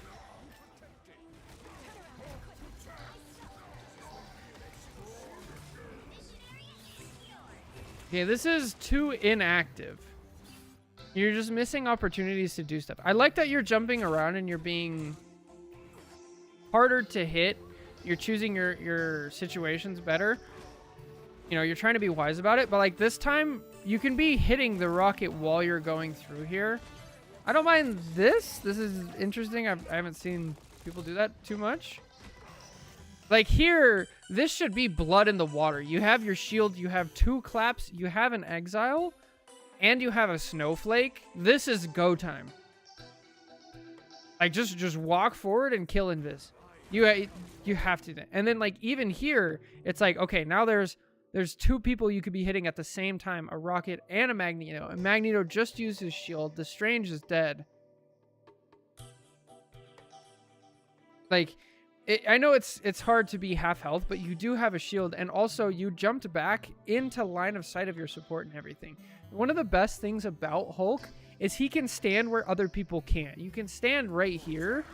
Okay, this is too inactive. You're just missing opportunities to do stuff. I like that you're jumping around and you're being harder to hit. You're choosing your situations better. You know, you're trying to be wise about it. But like this time, you can be hitting the rocket while you're going through here. I don't mind this. This is interesting. I haven't seen people do that too much. Like here, this should be blood in the water. You have your shield. You have 2 claps. You have an exile. And you have a snowflake. This is go time. Like just walk forward and kill invis. You have to. And then like even here, it's like, okay, now there's 2 people you could be hitting at the same time, a rocket and a Magneto. And Magneto just used his shield. The Strange is dead. Like, I know it's hard to be half health, but you do have a shield. And also, you jumped back into line of sight of your support and everything. One of the best things about Hulk is he can stand where other people can't. You can stand right here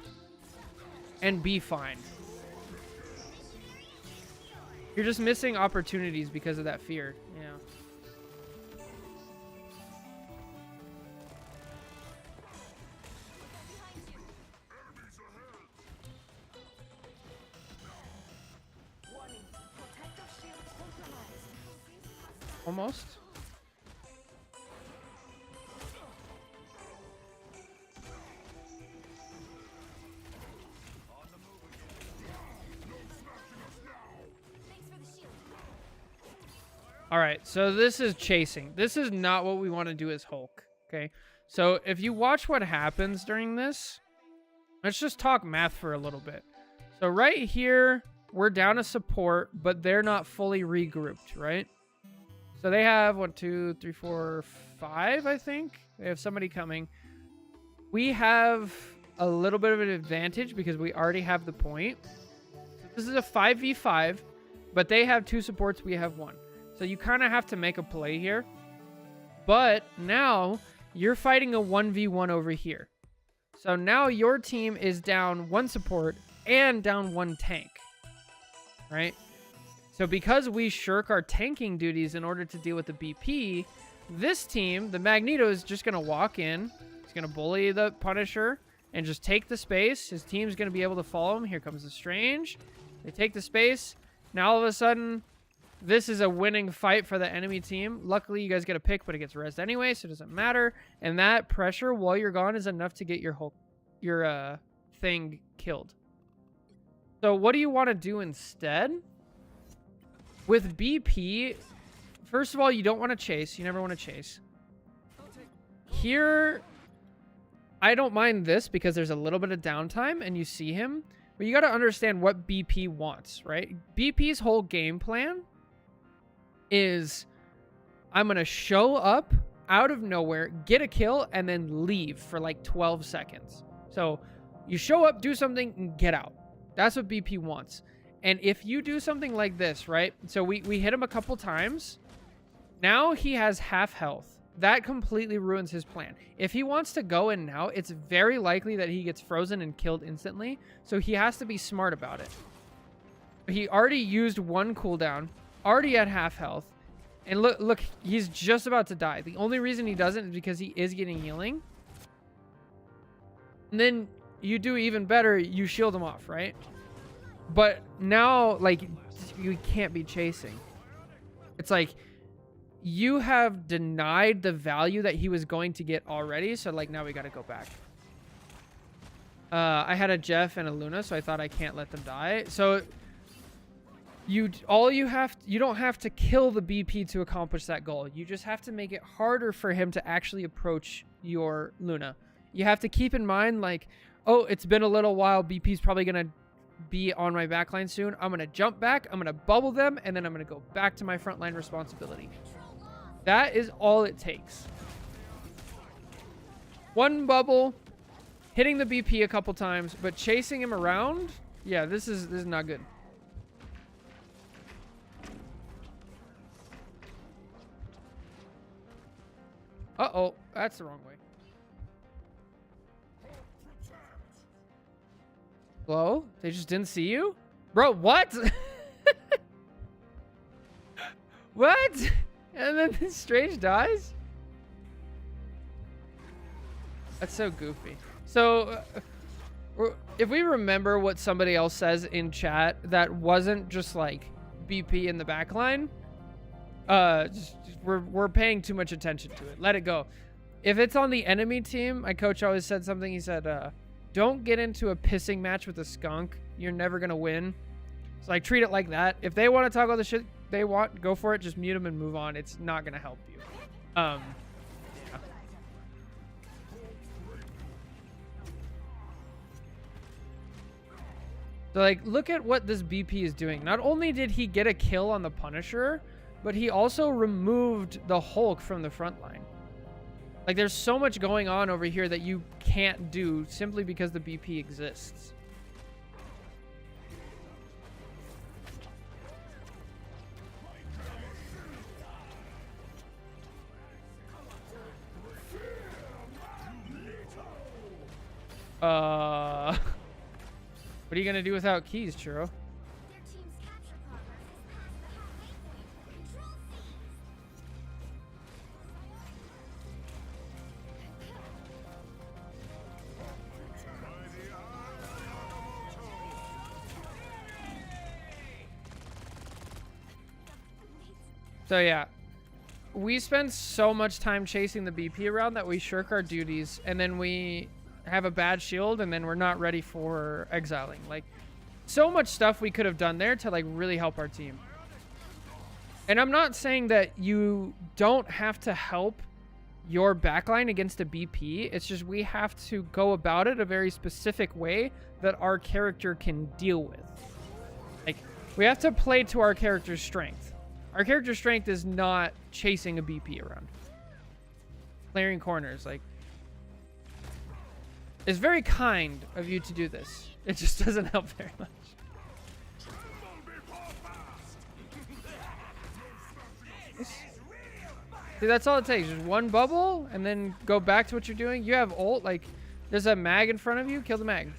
and be fine. You're just missing opportunities because of that fear. Yeah. Almost. All right, so this is chasing. This is not what we want to do as Hulk, okay? So if you watch what happens during this, let's just talk math for a little bit. So right here, we're down a support, but they're not fully regrouped, right? So they have 1, 2, 3, 4, 5, I think. They have somebody coming. We have a little bit of an advantage because we already have the point. So this is a 5v5, but they have 2 supports, we have 1. So you kind of have to make a play here. But now you're fighting a 1v1 over here. So now your team is down 1 support and down 1 tank. Right? So because we shirk our tanking duties in order to deal with the BP, this team, the Magneto, is just going to walk in. He's going to bully the Punisher and just take the space. His team's going to be able to follow him. Here comes the Strange. They take the space. Now all of a sudden, this is a winning fight for the enemy team. Luckily, you guys get a pick, but it gets rezzed anyway, so it doesn't matter. And that pressure while you're gone is enough to get your thing killed. So what do you want to do instead? With BP, first of all, you don't want to chase. You never want to chase. Here, I don't mind this because there's a little bit of downtime and you see him. But you got to understand what BP wants, right? BP's whole game plan is I'm going to show up out of nowhere, get a kill, and then leave for like 12 seconds. So you show up, do something, and get out. That's what BP wants. And if you do something like this, right? So we hit him a couple times. Now he has half health. That completely ruins his plan. If he wants to go in now, it's very likely that he gets frozen and killed instantly. So he has to be smart about it. He already used 1 cooldown, already at half health. And look, he's just about to die. The only reason he doesn't is because he is getting healing. And then you do even better, you shield him off, right? But now, like, you can't be chasing. It's like, you have denied the value that he was going to get already, so, like, now we gotta go back. I had a Jeff and a Luna, so I thought I can't let them die. So, you don't have to kill the BP to accomplish that goal. You just have to make it harder for him to actually approach your Luna. You have to keep in mind, like, oh, it's been a little while. BP's probably going to be on my backline soon. I'm going to jump back. I'm going to bubble them. And then I'm going to go back to my frontline responsibility. That is all it takes. One bubble, hitting the BP a couple times, but chasing him around. Yeah, this is not good. Uh-oh, that's the wrong way. Hello? They just didn't see you? Bro, what? What? And then this Strange dies? That's so goofy. So, if we remember what somebody else says in chat that wasn't just like BP in the backline, we're paying too much attention to it. Let it go. If it's on the enemy team, my coach always said something. He said, don't get into a pissing match with a skunk. You're never going to win. So, like, treat it like that. If they want to talk all the shit they want, go for it. Just mute them and move on. It's not going to help you. Yeah. So, like, look at what this BP is doing. Not only did he get a kill on the Punisher, but he also removed the Hulk from the front line. Like, there's so much going on over here that you can't do simply because the BP exists. What are you gonna do without keys, Churro? So yeah, we spend so much time chasing the BP around that we shirk our duties, and then we have a bad shield, and then we're not ready for exiling. Like, so much stuff we could have done there to, like, really help our team. And I'm not saying that you don't have to help your backline against a BP. It's just we have to go about it a very specific way that our character can deal with. Like, we have to play to our character's strength. Our character's strength is not chasing a BP around. Clearing corners, like, it's very kind of you to do this. It just doesn't help very much. See, that's all it takes. Just one bubble, and then go back to what you're doing. You have ult, like, there's a mag in front of you. Kill the mag.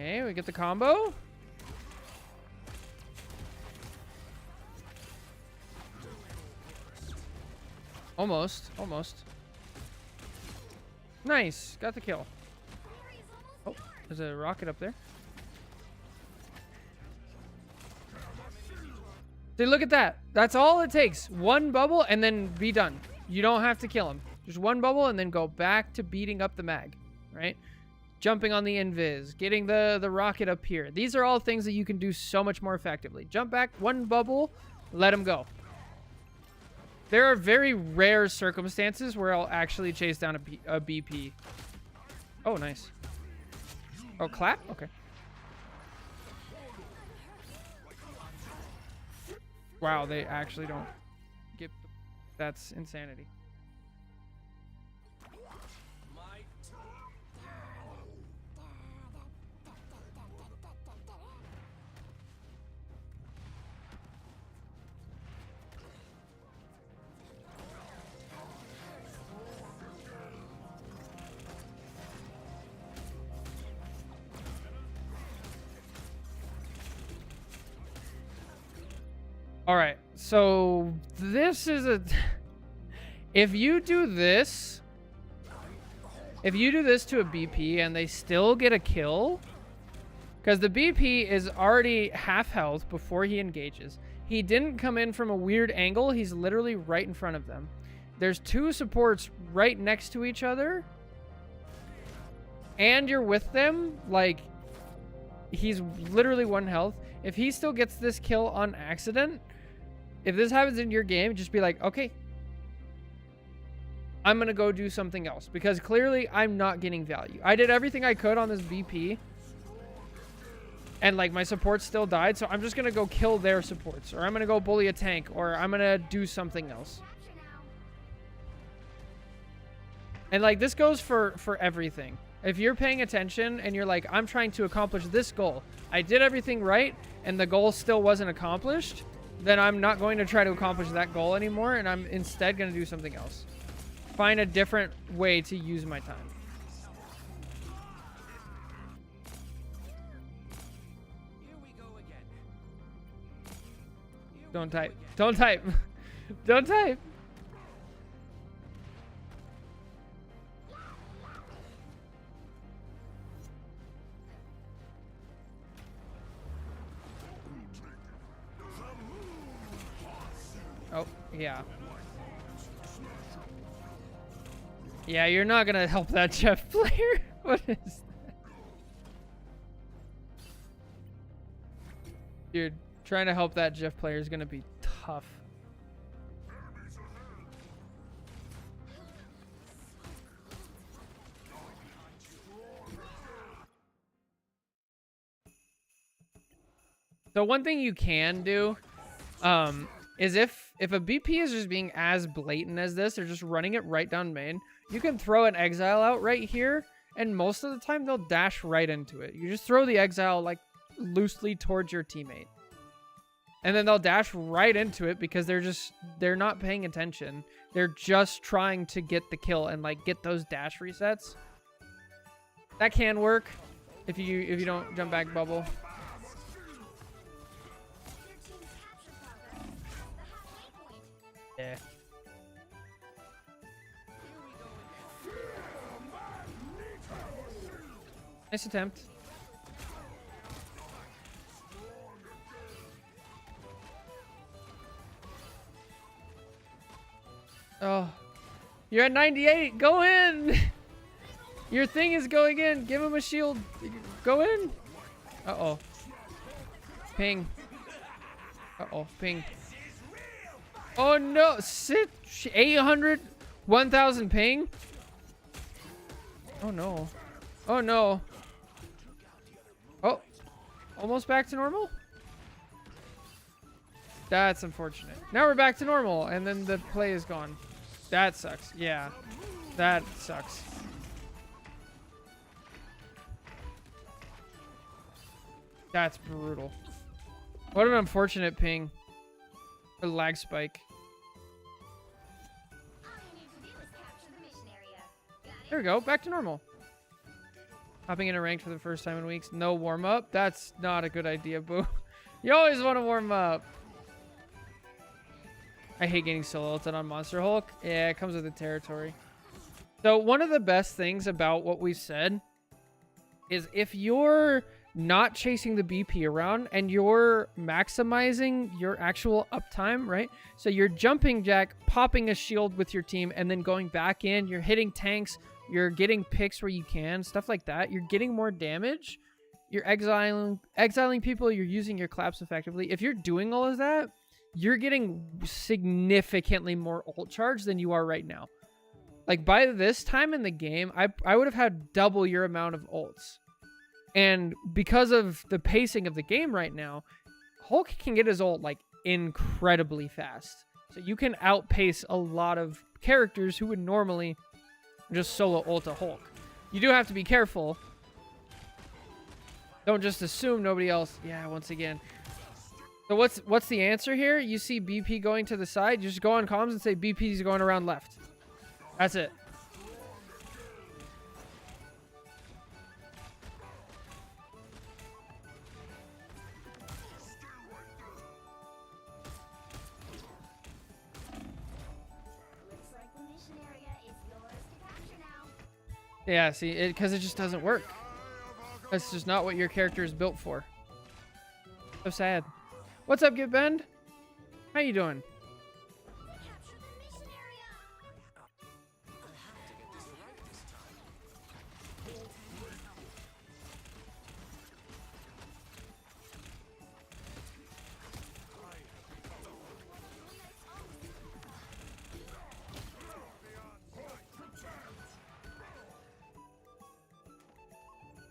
Okay, we get the combo. Almost. Nice. Got the kill. Oh, there's a rocket up there. See, look at that. That's all it takes. One bubble and then be done. You don't have to kill him. Just one bubble and then go back to beating up the mag, right? Jumping on the invis, getting the rocket up here. These are all things that you can do so much more effectively. Jump back, one bubble, let him go. There are very rare circumstances where I'll actually chase down a BP. Oh, nice. Oh, clap? Okay. Wow, they actually don't get... That's insanity. All right, so this is a... If you do this to a BP and they still get a kill, because the BP is already half health before he engages. He didn't come in from a weird angle. He's literally right in front of them. There's two supports right next to each other. And you're with them. Like, he's literally 1 health. If he still gets this kill on accident, if this happens in your game, just be like, okay, I'm going to go do something else. Because clearly I'm not getting value. I did everything I could on this BP. And, like, my supports still died. So I'm just going to go kill their supports. Or I'm going to go bully a tank. Or I'm going to do something else. And, like, this goes for everything. If you're paying attention and you're like, I'm trying to accomplish this goal. I did everything right. And the goal still wasn't accomplished. Then I'm not going to try to accomplish that goal anymore. And I'm instead going to do something else. Find a different way to use my time. Don't type. Don't type. Don't type. Oh, yeah. Yeah, you're not gonna help that Jeff player. What is that? Dude, trying to help that Jeff player is gonna be tough. So one thing you can do, is if a BP is just being as blatant as this, they're just running it right down main, you can throw an exile out right here, and most of the time they'll dash right into it. You just throw the exile like loosely towards your teammate. And then they'll dash right into it because they're not paying attention. They're just trying to get the kill and like get those dash resets. That can work if you don't jump back bubble. Yeah. Nice attempt. Oh, you're at 98. Go in. Your thing is going in. Give him a shield. Go in. Uh-oh. Ping. Uh-oh. Ping. Oh, no. Sit. 800. 1,000 ping. Oh, no. Oh, no. Oh. Almost back to normal? That's unfortunate. Now we're back to normal, and then the play is gone. That sucks. Yeah. That sucks. That's brutal. What an unfortunate ping. A lag spike. There we go. Back to normal. Hopping into ranked for the first time in weeks. No warm-up. That's not a good idea, boo. You always want to warm up. I hate getting solo ulted on Monster Hulk. Yeah, it comes with the territory. So one of the best things about what we said is if you're not chasing the BP around and you're maximizing your actual uptime, right? So you're jumping jack, popping a shield with your team, and then going back in. You're hitting tanks. You're getting picks where you can, stuff like that. You're getting more damage. You're exiling people. You're using your claps effectively. If you're doing all of that, you're getting significantly more ult charge than you are right now. Like by this time in the game, I would have had double your amount of ults. And because of the pacing of the game right now, Hulk can get his ult like incredibly fast. So you can outpace a lot of characters who would normally just solo ult a Hulk. You do have to be careful. Don't just assume nobody else. Yeah, once again. So what's the answer here? You see BP going to the side, you just go on comms and say BP's going around left. That's it. Yeah, see, because it just doesn't work. That's just not what your character is built for. So sad. What's up, Get Bend? How you doing?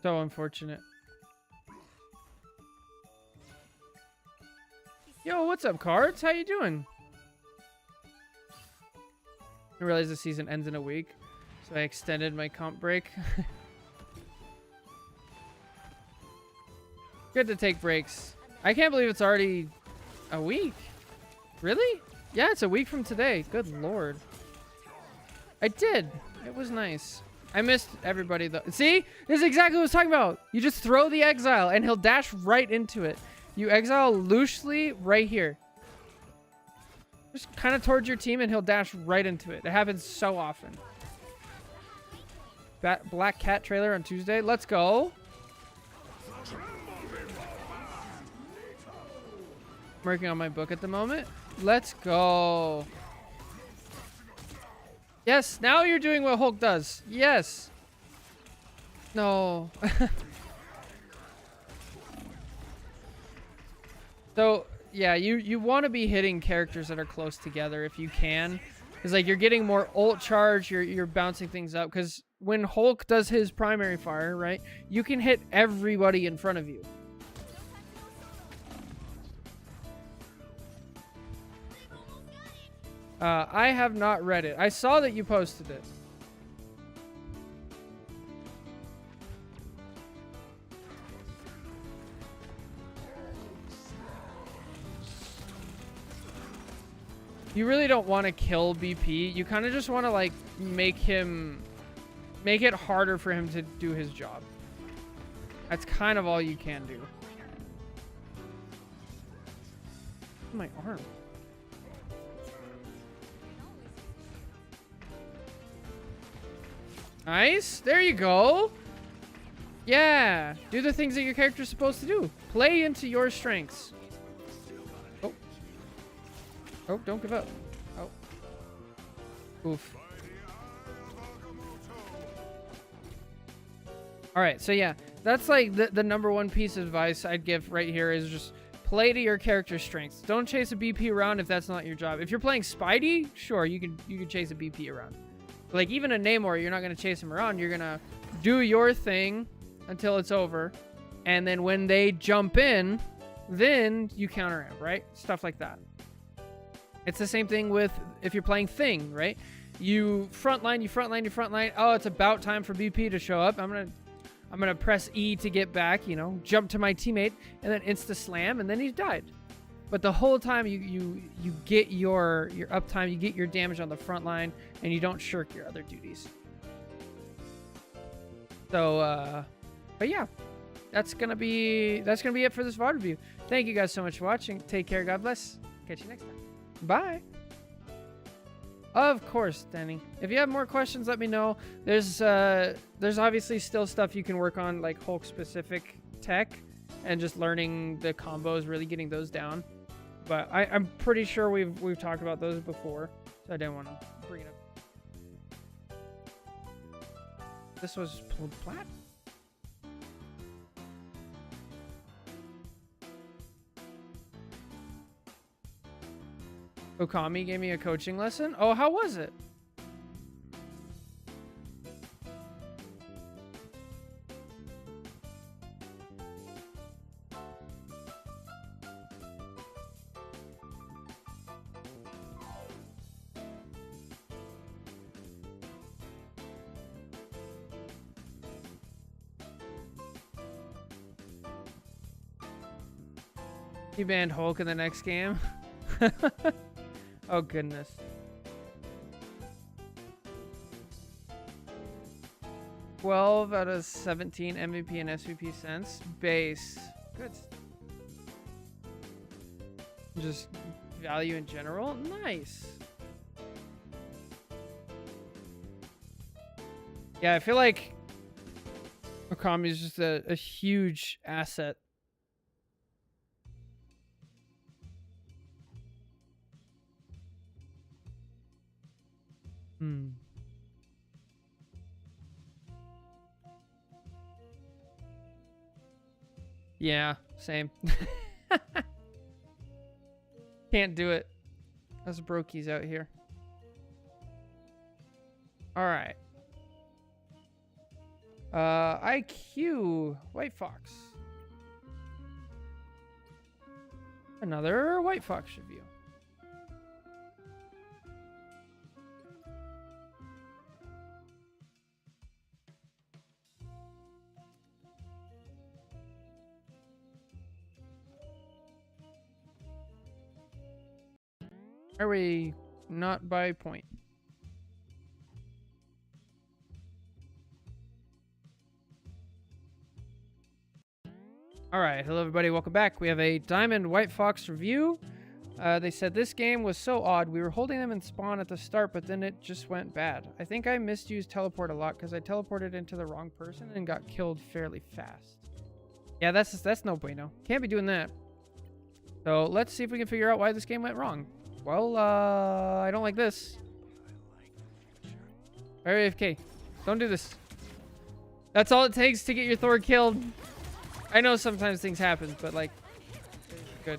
So unfortunate. Yo, what's up, Cards? How you doing? I realize the season ends in a week, so I extended my comp break. Good to take breaks. I can't believe it's already a week. Really? Yeah, it's a week from today. Good lord. I did. It was nice. I missed everybody though. See? This is exactly what I was talking about. You just throw the exile and he'll dash right into it. You exile loosely right here. Just kind of towards your team and he'll dash right into it. It happens so often. Black Cat trailer on Tuesday. Let's go. I'm working on my book at the moment. Let's go. Yes, now you're doing what Hulk does. Yes. No. So, yeah, you want to be hitting characters that are close together if you can. Because, like, you're getting more ult charge, you're bouncing things up. Because when Hulk does his primary fire, right, you can hit everybody in front of you. I have not read it. I saw that you posted it. You really don't want to kill BP. You kind of just want to, like, make it harder for him to do his job. That's kind of all you can do. My arm. Nice. There you go. Yeah. Do the things that your character's supposed to do. Play into your strengths. Oh. Oh, don't give up. Oh. Oof. All right. So, yeah. That's like the number one piece of advice I'd give right here is just play to your character's strengths. Don't chase a BP around if that's not your job. If you're playing Spidey, sure, you can chase a BP around. Like, even a Namor, you're not going to chase him around. You're going to do your thing until it's over. And then when they jump in, then you counter him, right? Stuff like that. It's the same thing with if you're playing Thing, right? You frontline, you frontline, you frontline. Oh, it's about time for BP to show up. I'm gonna press E to get back, you know, jump to my teammate, and then insta-slam, and then he's died. But the whole time you get your uptime, you get your damage on the front line, and you don't shirk your other duties. So, but yeah, that's gonna be it for this VOD review. Thank you guys so much for watching. Take care. God bless. Catch you next time. Bye. Of course, Denny. If you have more questions, let me know. There's obviously still stuff you can work on, like Hulk specific tech, and just learning the combos, really getting those down. But I'm pretty sure we've talked about those before, so I didn't want to bring it up. This was plat. Okami gave me a coaching lesson. Oh, how was it? He banned Hulk in the next game. Oh, goodness. $12 out of 17 MVP and SVP cents. Base. Good. Just value in general. Nice. Yeah, I feel like Okami is just a huge asset. Hmm. Yeah, same. Can't do it. Us brokies out here. All right. IQ, White Fox. Another White Fox review. Are we not by point? All right, hello everybody, welcome back. We have a Diamond White Fox review. They said this game was so odd. We were holding them in spawn at the start, but then it just went bad. I think I misused teleport a lot because I teleported into the wrong person and got killed fairly fast. Yeah, that's no bueno. Can't be doing that. So let's see if we can figure out why this game went wrong. Well, I don't like this. AFK. Don't do this. That's all it takes to get your Thor killed. I know sometimes things happen, but like, good.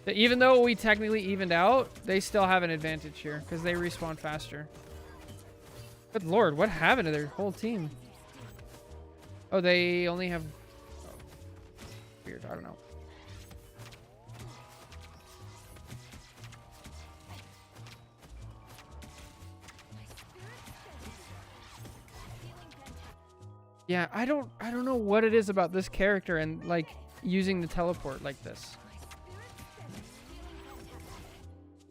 Even though we technically evened out, they still have an advantage here because they respawn faster. Good lord, what happened to their whole team? Oh, they only have... Oh, weird, I don't know. Yeah, I don't know what it is about this character and like using the teleport like this.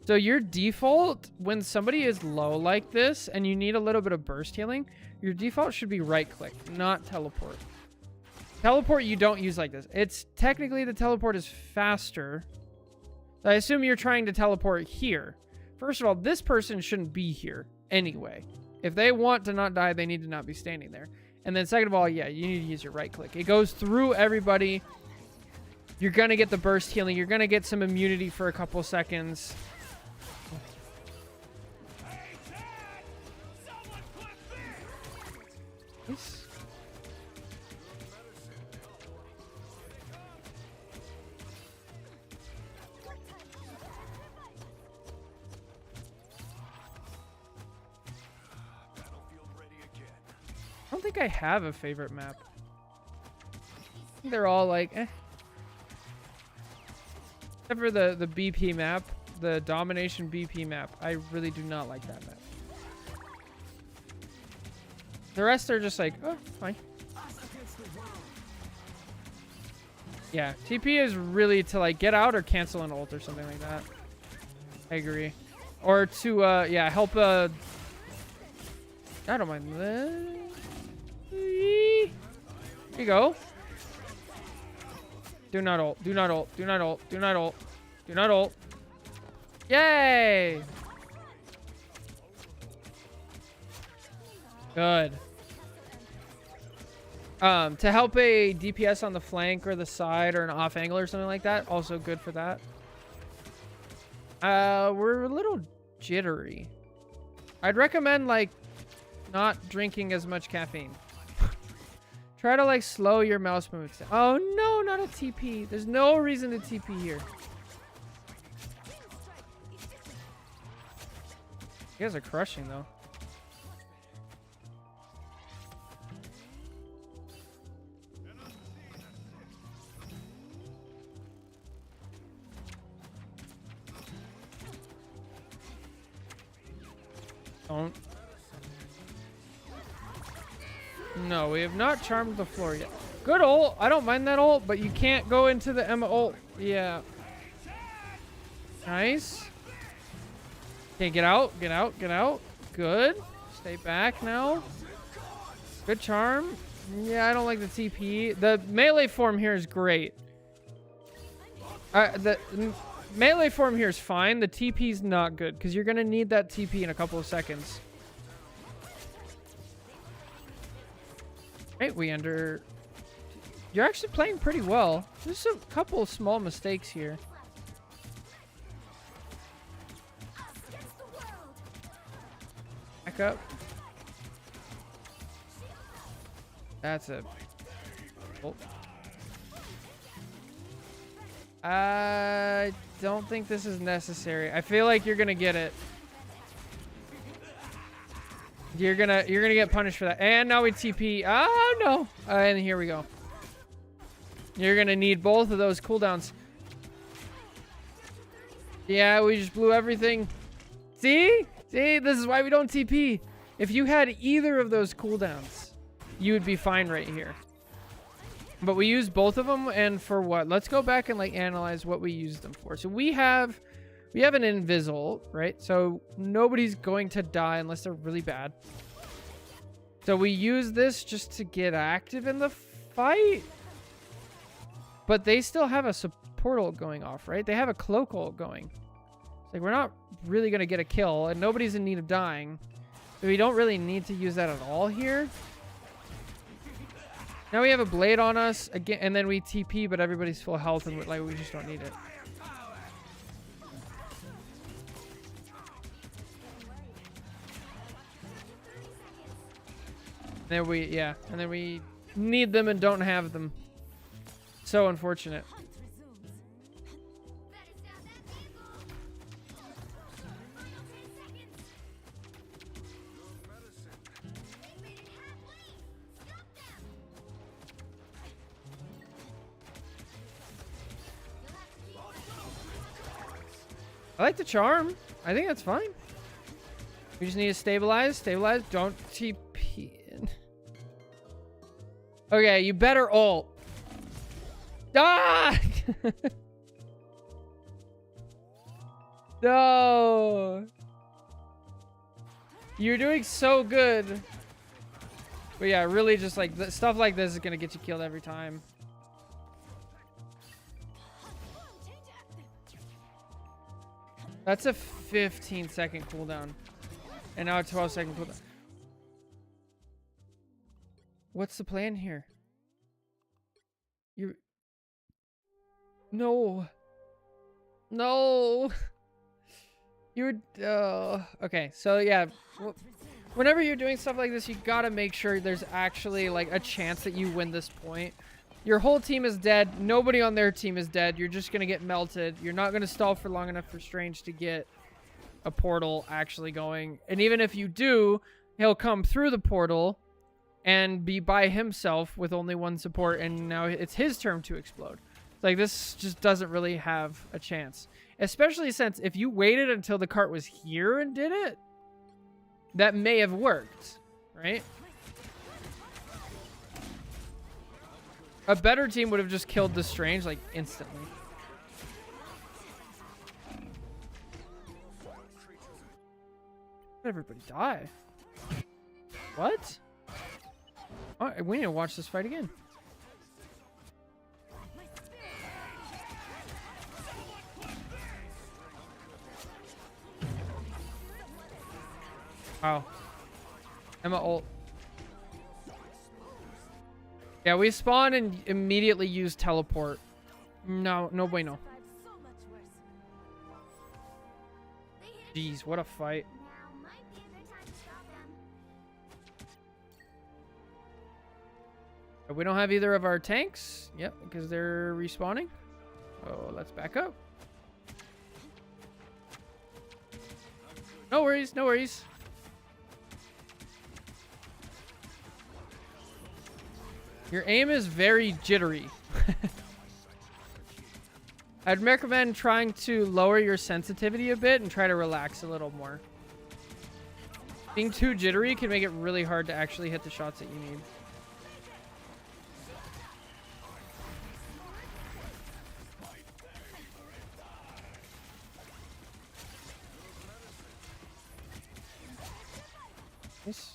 So your default, when somebody is low like this and you need a little bit of burst healing, your default should be right click, not teleport. Teleport you don't use like this. It's technically the teleport is faster. I assume you're trying to teleport here. First of all, this person shouldn't be here anyway. If they want to not die, they need to not be standing there. And then second of all, yeah, you need to use your right click. It goes through everybody. You're going to get the burst healing. You're going to get some immunity for a couple seconds. Nice. I don't think I have a favorite map. I think they're all like, eh. Except for the BP map, the Domination BP map. I really do not like that map. The rest are just like, oh, fine. Yeah, TP is really to like get out or cancel an ult or something like that. I agree. Or to, yeah, help, I don't mind that. There you go. Do not ult. Do not ult. Do not ult. Do not ult. Do not ult. Yay! Good. To help a DPS on the flank or the side or an off angle or something like that. Also good for that. We're a little jittery. I'd recommend like not drinking as much caffeine. Try to like slow your mouse movements down. Oh no, not a TP. There's no reason to TP here. You guys are crushing though. Don't. No, we have not charmed the floor yet. Good ult. I don't mind that ult, but you can't go into the Emma ult. Yeah. Nice. Okay, get out. Get out. Get out. Good. Stay back now. Good charm. Yeah, I don't like the TP. The melee form here is great. The melee form here is fine. The TP is not good because you're going to need that TP in a couple of seconds. Right, we under... You're actually playing pretty well. There's a couple of small mistakes here. Back up. That's a... Oh. I don't think this is necessary. I feel like you're gonna get it. You're gonna get punished for that. And now we TP. Oh no! And here we go. You're gonna need both of those cooldowns. Yeah, we just blew everything. See? See? This is why we don't TP. If you had either of those cooldowns, you would be fine right here. But we used both of them, and for what? Let's go back and like analyze what we used them for. So we have an Invisible, right? So nobody's going to die unless they're really bad. So we use this just to get active in the fight. But they still have a support ult going off, right? They have a cloak ult going. It's like we're not really going to get a kill, and nobody's in need of dying. So we don't really need to use that at all here. Now we have a blade on us again, and then we TP, but everybody's full health, and like we just don't need it. And then we need them and don't have them. So unfortunate. I like the charm. I think that's fine. We just need to stabilize. Stabilize. Don't TP in. Okay, you better ult. Ah! No. You're doing so good. But yeah, really just like stuff like this is going to get you killed every time. That's a 15-second cooldown. And now a 12-second cooldown. What's the plan here? You... No. No. You're... okay, so yeah. Whenever you're doing stuff like this, you gotta make sure there's actually like a chance that you win this point. Your whole team is dead. Nobody on their team is dead. You're just gonna get melted. You're not gonna stall for long enough for Strange to get a portal actually going. And even if you do, he'll come through the portal and be by himself with only one support, and now it's his turn to explode. Like, this just doesn't really have a chance. Especially since if you waited until the cart was here and did it, that may have worked, right? A better team would have just killed the Strange, like, instantly. Let everybody die. What? Oh, we need to watch this fight again. Wow. Emma ult. Yeah, we spawn and immediately use teleport. No, no bueno. Jeez, what a fight. We don't have either of our tanks. Yep, because they're respawning. Oh, let's back up. No worries, no worries. Your aim is very jittery. I'd recommend trying to lower your sensitivity a bit and try to relax a little more. Being too jittery can make it really hard to actually hit the shots that you need. Nice.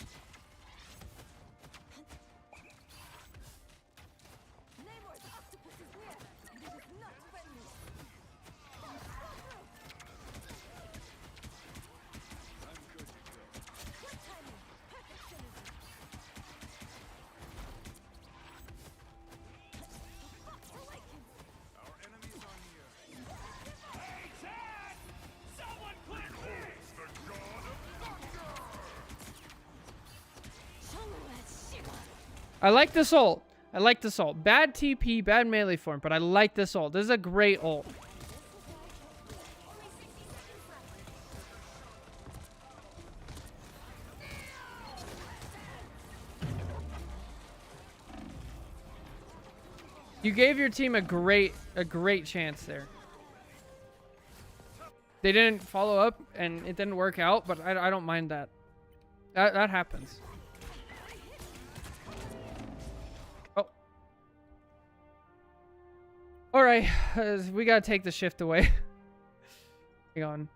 I like this ult. I like this ult. Bad TP, bad melee form, but I like this ult. This is a great ult. You gave your team a great chance there. They didn't follow up and it didn't work out, but I don't mind that. That happens. Oh. All right, we gotta take the shift away. Hang on.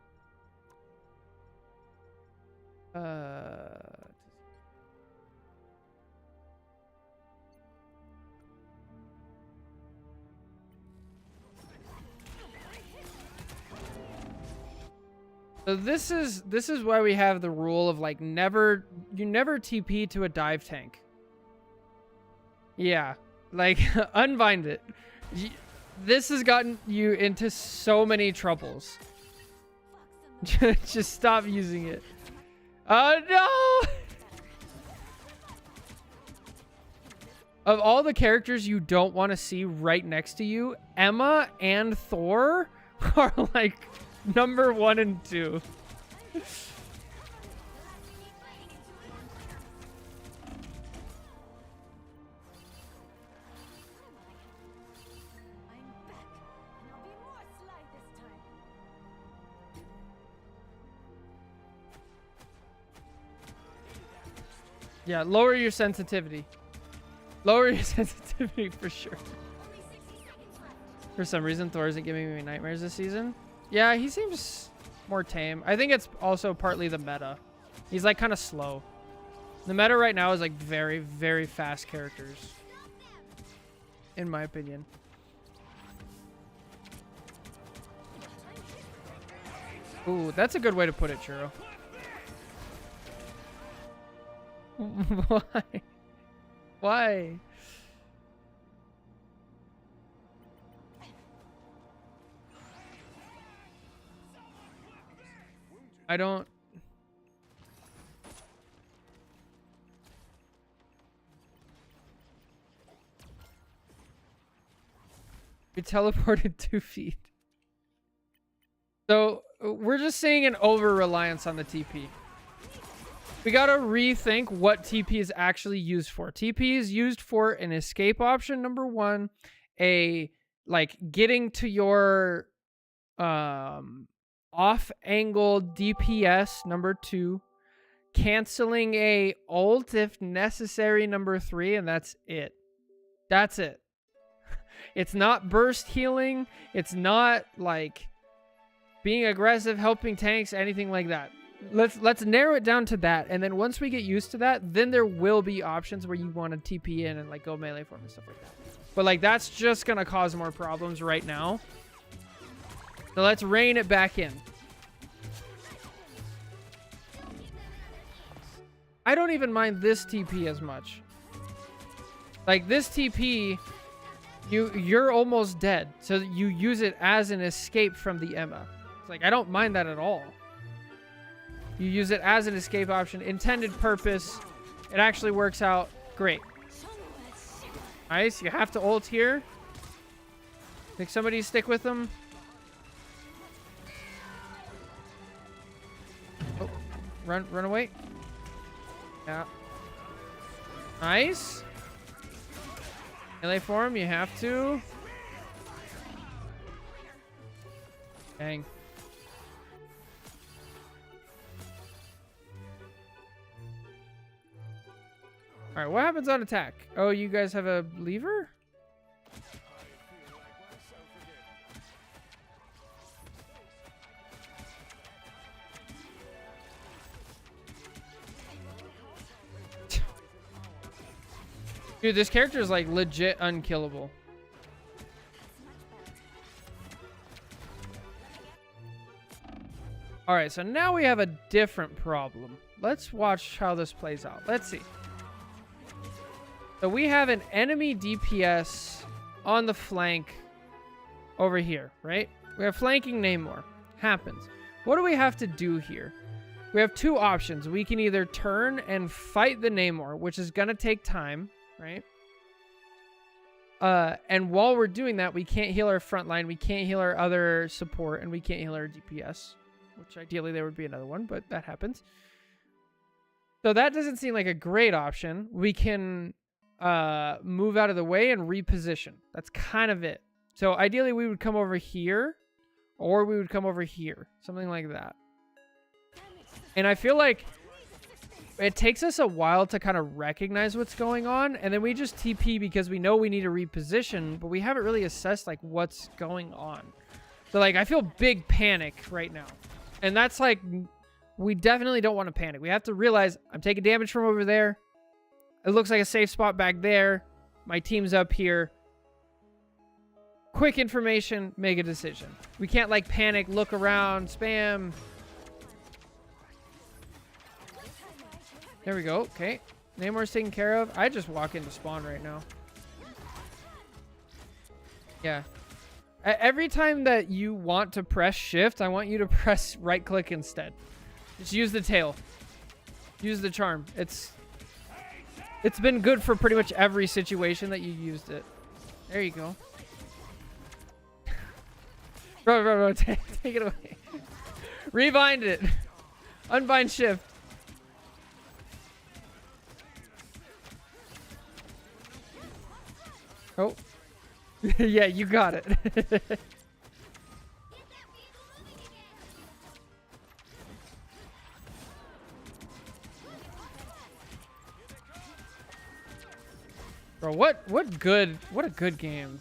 So this is why we have the rule of like you never TP to a dive tank. Yeah, like unbind it. This has gotten you into so many troubles. Just stop using it. Oh no! Of all the characters you don't want to see right next to you, Emma and Thor are like number 1 and 2. Yeah, lower your sensitivity. Lower your sensitivity for sure. For some reason, Thor isn't giving me nightmares this season. Yeah, he seems more tame. I think it's also partly the meta. He's like kind of slow. The meta right now is like very, very fast characters. In my opinion. Ooh, that's a good way to put it, Churro. Why? Why? I don't... We teleported 2 feet. So, we're just seeing an over-reliance on the TP. We gotta rethink what TP is actually used for. TP is used for an escape option, number 1. A, like, getting to your off-angle DPS, number 2. Canceling a ult if necessary, number 3. And that's it. That's it. It's not burst healing. It's not, like, being aggressive, helping tanks, anything like that. Let's narrow it down to that, and then once we get used to that, then there will be options where you want to TP in and like go melee form and stuff like that. But like that's just gonna cause more problems right now. So let's rein it back in. I don't even mind this TP as much. Like this TP, you're almost dead, so you use it as an escape from the Emma. It's like I don't mind that at all. You use it as an escape option. Intended purpose. It actually works out great. Nice. You have to ult here. Think somebody stick with them. Oh, run away. Yeah. Nice. Melee form, you have to. Dang. All right, what happens on attack? Oh, you guys have a lever? Dude, this character is like legit unkillable. All right, so now we have a different problem. Let's watch how this plays out. Let's see. So we have an enemy DPS on the flank over here, right? We have flanking Namor. Happens. What do we have to do here? We have 2 options. We can either turn and fight the Namor, which is going to take time. right? And while we're doing that, we can't heal our front line, we can't heal our other support, and we can't heal our DPS, which ideally there would be another one, but that happens. So that doesn't seem like a great option. We can move out of the way and reposition. That's kind of it. So ideally we would come over here, or we would come over here, something like that. And I feel like it takes us a while to kind of recognize what's going on, and then we just TP because we know we need to reposition, but we haven't really assessed like what's going on. So like I feel big panic right now. And that's like, we definitely don't want to panic. We have to realize I'm taking damage from over there. It looks like a safe spot back there. My team's up here. Quick information, make a decision. We can't like panic, look around, spam. There we go. Okay. Namor's taken care of. I just walk into spawn right now. Yeah. Every time that you want to press shift, I want you to press right click instead. Just use the tail. Use the charm. It's been good for pretty much every situation that you used it. There you go. Bro, take it away. Rebind it. Unbind shift. Oh. Yeah, you got it. Bro, what a good game.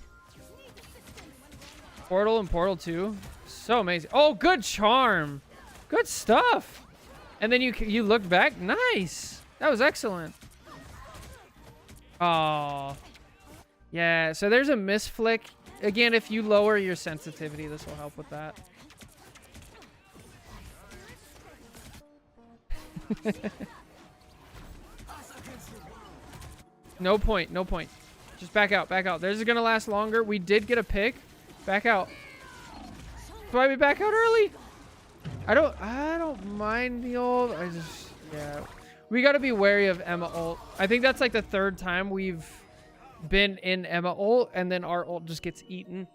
Portal and Portal 2. So amazing. Oh, good charm. Good stuff. And then you looked back. Nice. That was excellent. Oh. Yeah, so there's a misflick. Again, if you lower your sensitivity, this will help with that. No point. Just back out. This is gonna last longer. We did get a pick. Back out. Why we back out early? I don't mind the ult. Yeah. We gotta be wary of Emma ult. I think that's like the third time we've been in Emma ult, and then our ult just gets eaten.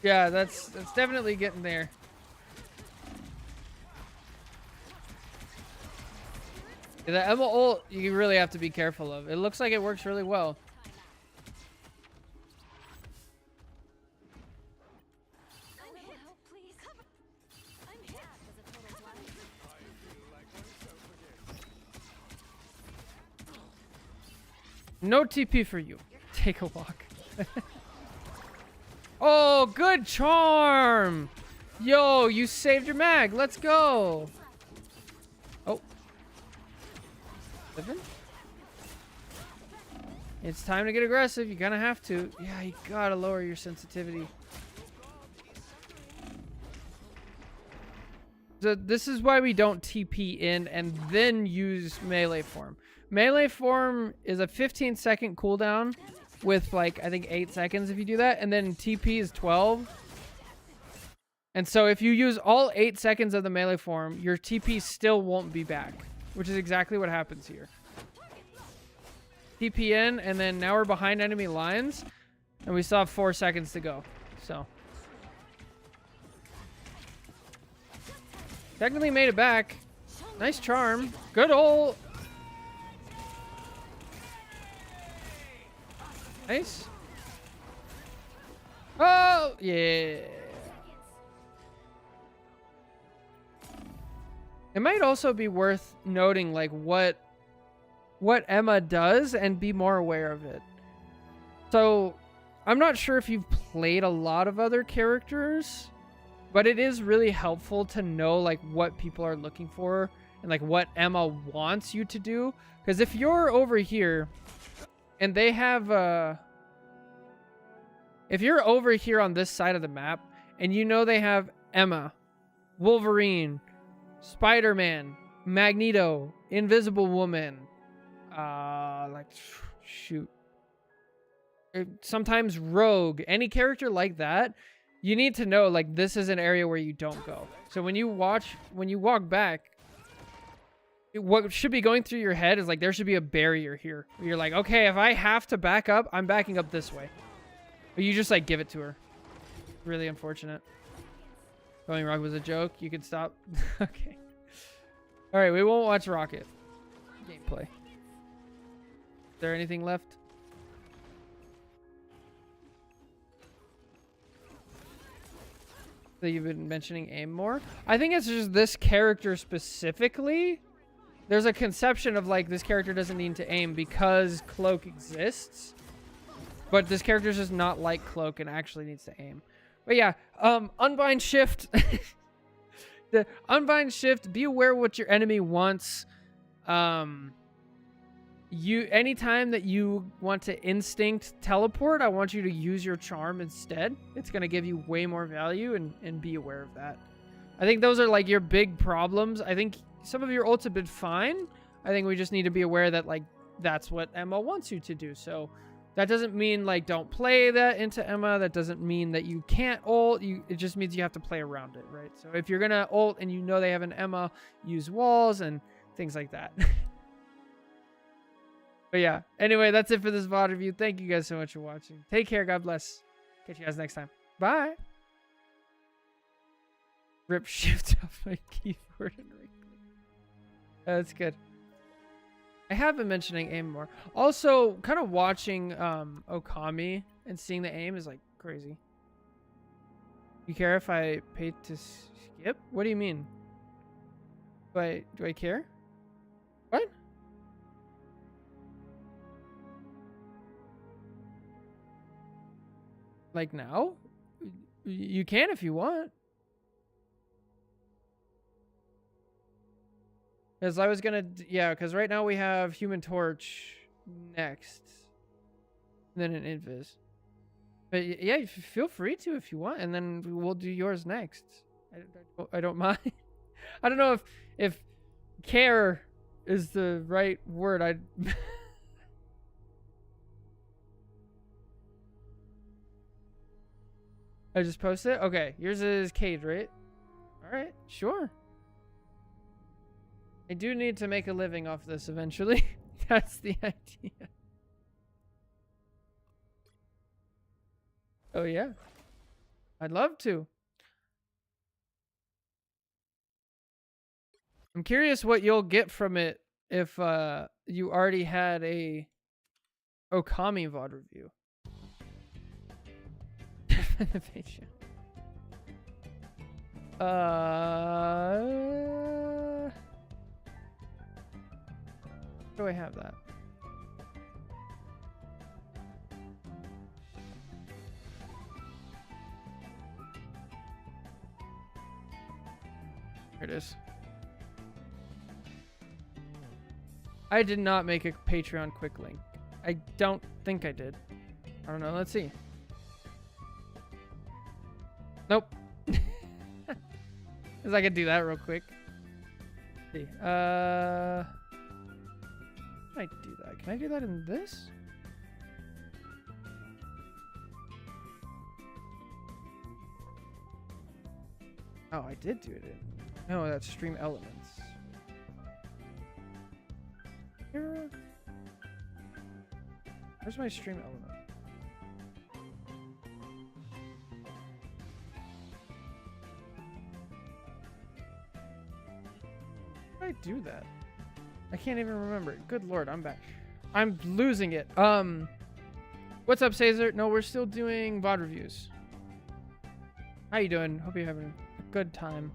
Yeah, that's definitely getting there. Yeah, the Emma ult, you really have to be careful of. It looks like it works really well. No TP for you. Take a walk. Oh, good charm. Yo, you saved your mag. Let's go. Oh. Living? It's time to get aggressive. You're gonna have to. Yeah, you gotta lower your sensitivity. So this is why we don't TP in and then use melee form. Melee form is a 15-second cooldown with like, I think 8 seconds if you do that. And then TP is 12. And so if you use all 8 seconds of the melee form, your TP still won't be back, which is exactly what happens here. TP in, and then now we're behind enemy lines, and we still have 4 seconds to go. So technically made it back. Nice charm. Good ult. Nice. Oh, yeah. It might also be worth noting like what Emma does and be more aware of it. So I'm not sure if you've played a lot of other characters, but it is really helpful to know like what people are looking for and like what Emma wants you to do. Because if you're over here and they have if you're over here on this side of the map and you know they have Emma, Wolverine, Spider-Man, Magneto, Invisible Woman, shoot. Sometimes Rogue, any character like that, you need to know like this is an area where you don't go. So when you walk back, what should be going through your head is like there should be a barrier here. Where you're like, okay, if I have to back up, I'm backing up this way. But you just like give it to her. Really unfortunate. Going Rock was a joke. You can stop. Okay. All right, we won't watch Rocket gameplay. Is there anything left? That you've been mentioning aim more? I think it's just this character specifically. There's a conception of like this character doesn't need to aim because Cloak exists. But this character's just not like Cloak and actually needs to aim. But yeah, Unbind Shift. The Unbind Shift, be aware what your enemy wants. Anytime that you want to instinct teleport, I want you to use your charm instead. It's going to give you way more value, and be aware of that. I think those are like your big problems. I think some of your ults have been fine. I think we just need to be aware that like that's what Emma wants you to do. So that doesn't mean like don't play that into Emma. That doesn't mean that you can't ult. It just means you have to play around it, right? So if you're going to ult and you know they have an Emma, use walls and things like that. But yeah, anyway, that's it for this VOD review. Thank you guys so much for watching. Take care. God bless. Catch you guys next time. Bye. Rip shift off my keyboard and right click. That's good. I have been mentioning aim more. Also, kind of watching Okami and seeing the aim is like crazy. You care if I pay to skip? What do you mean? Do I care? What? Like now? You can if you want. Because I was gonna, yeah, because right now we have Human Torch next. And then an Invis. But yeah, feel free to if you want, and then we'll do yours next. I don't mind. I don't know if care is the right word. I just posted it? Okay, yours is Cade, right? Alright, sure. I do need to make a living off this eventually. That's the idea. Oh yeah. I'd love to. I'm curious what you'll get from it if you already had a Okami VOD review. Innovation. Do I have that? Here it is. I did not make a Patreon quick link. I don't think I did. I don't know. Let's see. Nope. Cause I could do that real quick. Let's see. Can I do that? Can I do that in this? Oh, I did do it in. No, that's Stream Elements. Here. Where's my Stream Element? I do that? I can't even remember it. Good lord, I'm back. I'm losing it. What's up, Caesar? No, we're still doing VOD reviews. How you doing? Hope you're having a good time.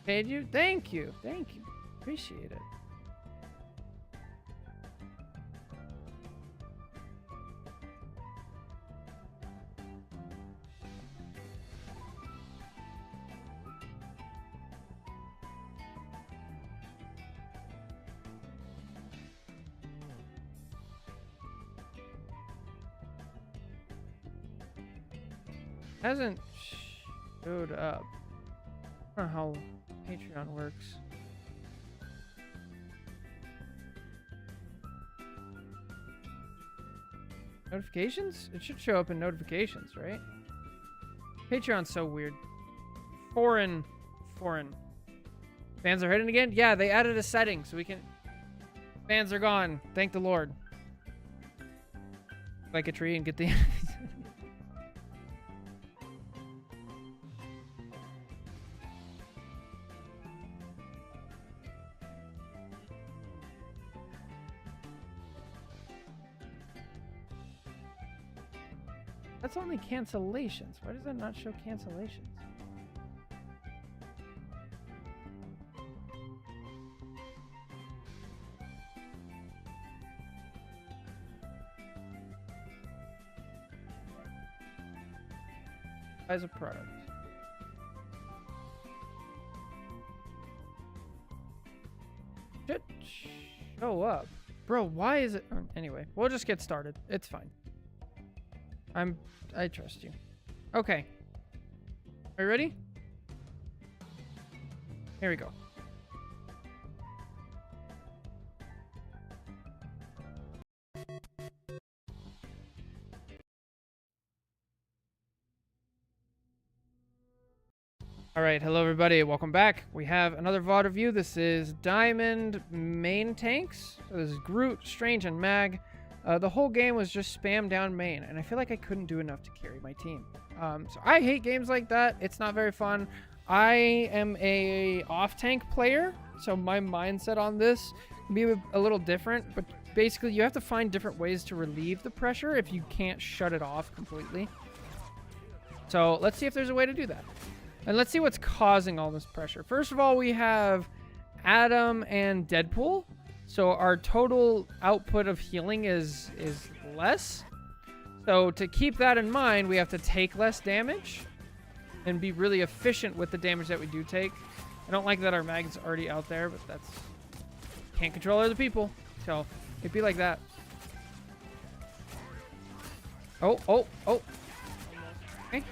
Paid you? Thank you. Thank you. Appreciate it. Hasn't showed up. I don't know how Patreon works. Notifications? It should show up in notifications, right? Patreon's so weird. Foreign. Fans are hidden again? Yeah, they added a setting so we can... Fans are gone. Thank the Lord. Like a tree and get the... That's only cancellations. Why does that not show cancellations? As a product. Should show up. Bro, why is it... Anyway, we'll just get started. It's fine. I trust you. Okay. Are you ready? Here we go. All right, hello everybody, welcome back. We have another VOD review. This is Diamond main tanks. So this is Groot, Strange, and Mag. The whole game was just spam down main, and I feel like I couldn't do enough to carry my team. So I hate games like that. It's not very fun. I am a off-tank player, so my mindset on this can be a little different, but basically you have to find different ways to relieve the pressure if you can't shut it off completely. So let's see if there's a way to do that. And let's see what's causing all this pressure. First of all, we have Adam and Deadpool. So our total output of healing is less. So to keep that in mind, we have to take less damage and be really efficient with the damage that we do take. I don't like that our mag's already out there, but that's... Can't control other people. So it'd be like that. Oh. Okay.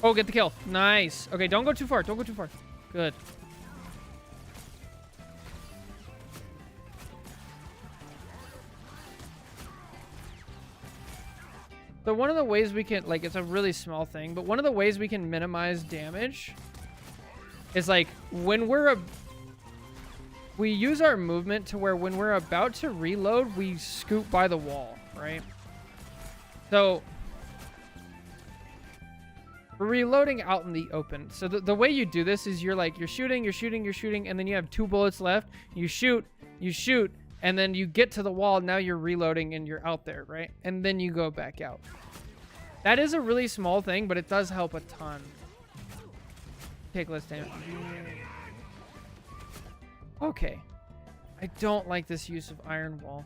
Oh, get the kill. Nice. Okay, don't go too far. Don't go too far. Good. So one of the ways we can, like, it's a really small thing, but one of the ways we can minimize damage is, like, when we use our movement to where when we're about to reload, we scoot by the wall, right? So we're reloading out in the open. So the way you do this is you're shooting, and then you have 2 bullets left. You shoot, and then you get to the wall. Now you're reloading and you're out there, right? And then you go back out. That is a really small thing, but it does help a ton. Take less damage. Okay. I don't like this use of Iron Wall.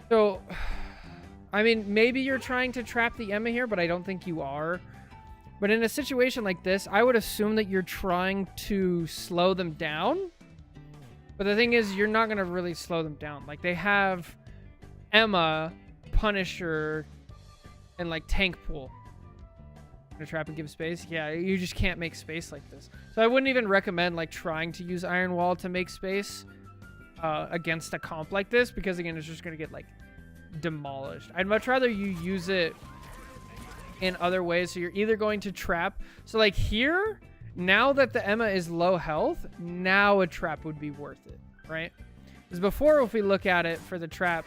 So, I mean, maybe you're trying to trap the Emma here, but I don't think you are. But in a situation like this, I would assume that you're trying to slow them down. But the thing is, you're not going to really slow them down. Like, they have Emma, Punisher, and, like, Tank Pool. Gonna trap and give space? Yeah, you just can't make space like this. So I wouldn't even recommend, like, trying to use Iron Wall to make space against a comp like this, because, again, it's just going to get, like, demolished. I'd much rather you use it in other ways. So you're either going to trap. So, like, here... Now that the Emma is low health, now a trap would be worth it, right? Because before, if we look at it for the trap,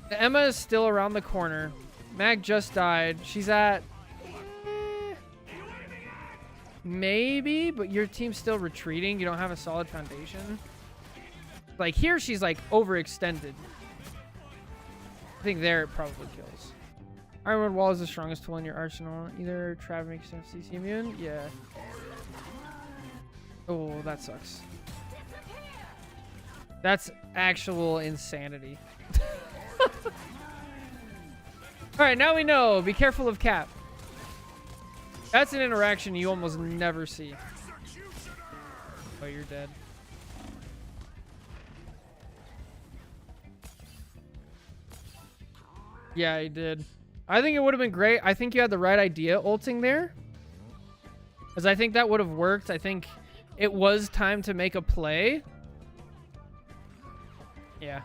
the Emma is still around the corner. Mag just died. She's at... maybe, but your team's still retreating. You don't have a solid foundation. Like, here, she's, like, overextended. I think there it probably kills. Ironwood Wall is the strongest tool in your arsenal. Either Trav makes CC immune. Yeah. Oh, that sucks. That's actual insanity. Alright, now we know. Be careful of Cap. That's an interaction you almost never see. Oh, you're dead. Yeah, he did. I think it would have been great. I think you had the right idea ulting there. Because I think that would have worked. I think it was time to make a play. Yeah.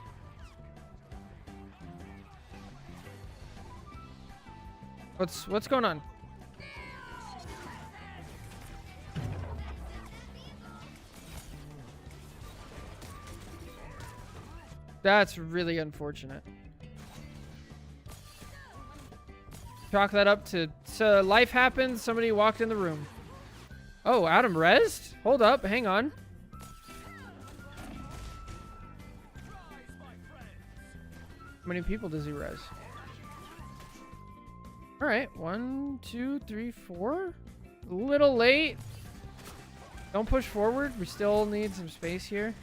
What's going on? That's really unfortunate. Chalk that up to life happens. Somebody walked in the room. Oh, Adam rezzed? Hold up, hang on. How many people does he res? All right, 1, 2, 3, 4. A little late. Don't push forward. We still need some space here.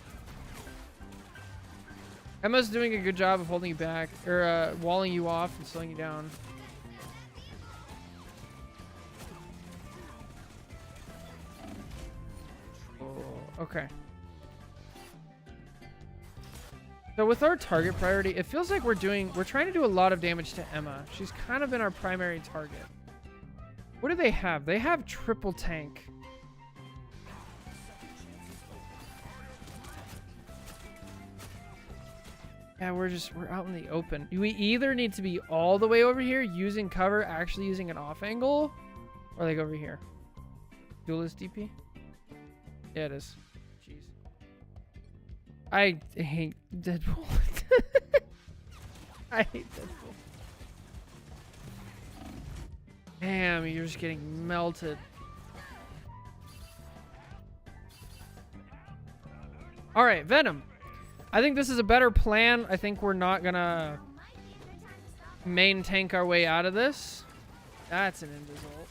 Emma's doing a good job of holding you back, or walling you off and slowing you down. Oh, okay. So with our target priority, it feels like we're trying to do a lot of damage to Emma. She's kind of been our primary target. What do they have? They have triple tank. Yeah, we're out in the open. We either need to be all the way over here using cover, actually using an off angle, or like over here. Duelist DP? Yeah, it is. Jeez. I hate Deadpool. I hate Deadpool. Damn, you're just getting melted. All right, Venom. I think this is a better plan. I think we're not gonna main tank our way out of this. That's an end result.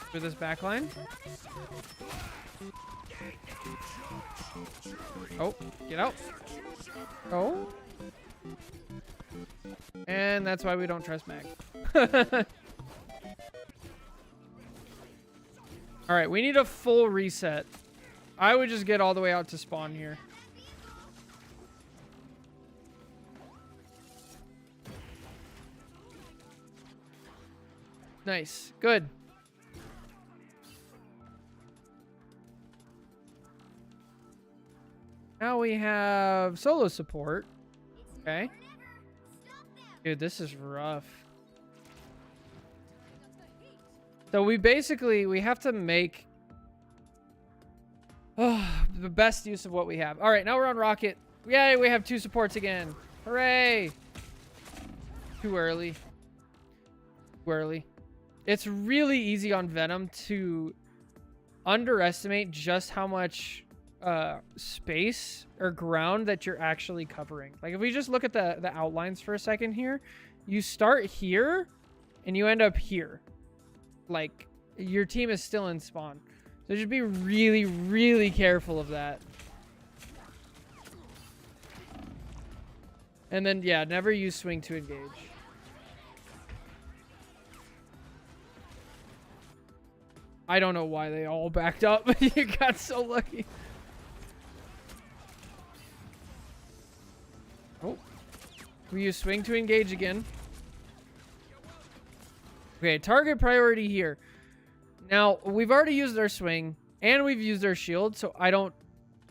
Through this backline. Oh, get out. Oh. And that's why we don't trust Mag. All right, we need a full reset. I would just get all the way out to spawn here. Nice. Good. Now we have solo support. Okay. Dude, this is rough. So we have to make the best use of what we have. All right, now we're on Rocket. Yay, we have 2 supports again. Hooray. Too early. Too early. It's really easy on Venom to underestimate just how much space or ground that you're actually covering. Like if we just look at the outlines for a second here, you start here and you end up here. Like your team is still in spawn. So just be really, really careful of that. And then, yeah, never use swing to engage. I don't know why they all backed up. You got so lucky. Oh. We use swing to engage again. Okay, target priority here. Now, we've already used our swing, and we've used our shield, so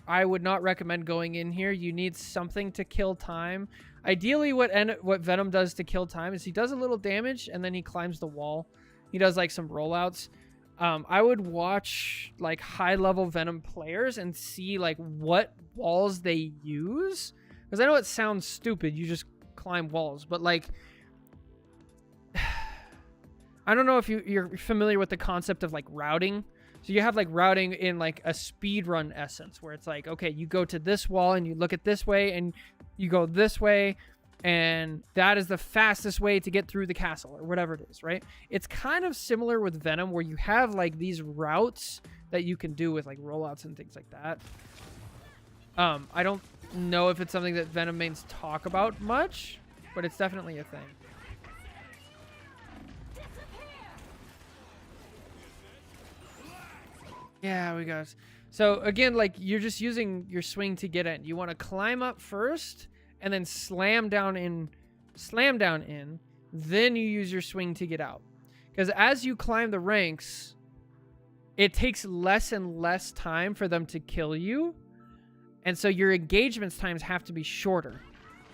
I would not recommend going in here. You need something to kill time. Ideally, what Venom does to kill time is he does a little damage, and then he climbs the wall. He does, like, some rollouts. I would watch like high-level Venom players and see like what walls they use, because I know it sounds stupid, you just climb walls, but like I don't know if you're familiar with the concept of like routing. So you have like routing in like a speed run essence, where it's like, okay, you go to this wall and you look at this way and you go this way, and that is the fastest way to get through the castle or whatever it is, right? It's kind of similar with Venom, where you have like these routes that you can do with like rollouts and things like that. I don't know if it's something that Venom mains talk about much, but it's definitely a thing. Yeah, we got. So again, like, you're just using your swing to get in. You want to climb up first and then slam down in, then you use your swing to get out. Because as you climb the ranks, it takes less and less time for them to kill you. And so your engagements times have to be shorter.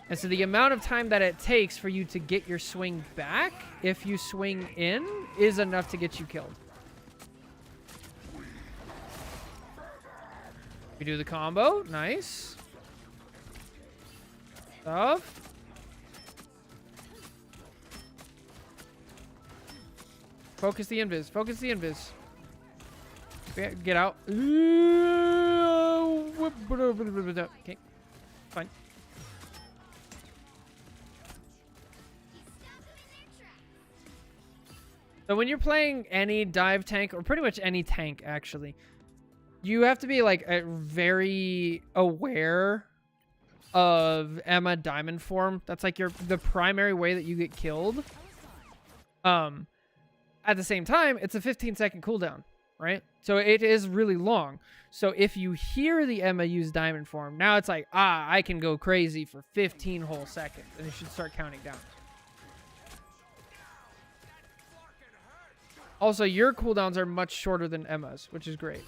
And so the amount of time that it takes for you to get your swing back, if you swing in, is enough to get you killed. We do the combo. Nice. Stuff. Focus the invis. Focus the invis. Get out. Okay. Fine. So when you're playing any dive tank, or pretty much any tank, actually, you have to be like very aware of Emma diamond form. That's like the primary way that you get killed. At the same time, it's a 15-second cooldown, right? So it is really long. So if you hear the Emma use diamond form, now it's like, I can go crazy for 15 whole seconds, and it should start counting down. Also, your cooldowns are much shorter than Emma's, which is great.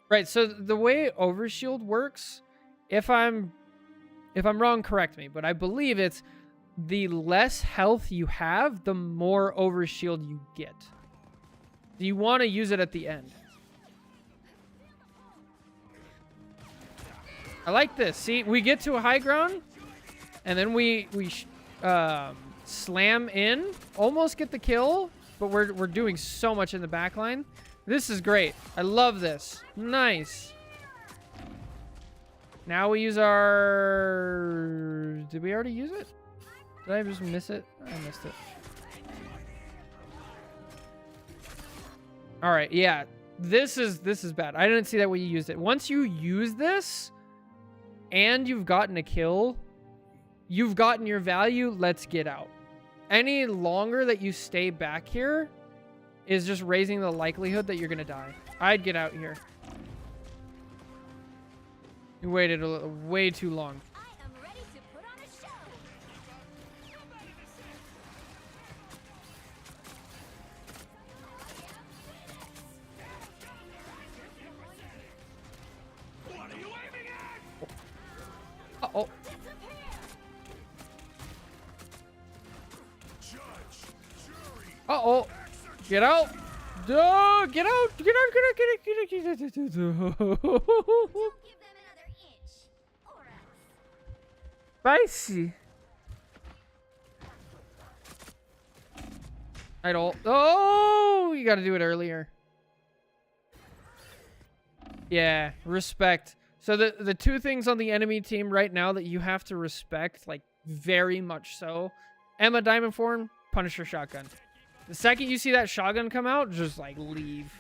Right, so the way Overshield works, if I'm wrong, correct me, but I believe it's the less health you have, the more Overshield you get. You want to use it at the end. I like this. See, we get to a high ground, and then we slam in, almost get the kill, but we're doing so much in the back line. This is great. I love this. Nice. Now we use our... Did we already use it? Did I just miss it? I missed it. All right, yeah. This is bad. I didn't see that when you used it. Once you use this and you've gotten a kill, you've gotten your value. Let's get out. Any longer that you stay back here is just raising the likelihood that you're going to die. I'd get out here. You waited way too long. I am ready to put on a show. What are you aiming at? Uh-oh. Judge, jury. Uh-oh. Get out. Duh, get out. Get out. Get out. Get out. Get out. Get out. Don't give them another inch, or else. Spicy. I don't. Oh, you got to do it earlier. Yeah, respect. So the two things on the enemy team right now that you have to respect, like very much so. Emma diamond form, Punisher shotgun. The second you see that shotgun come out, just like leave.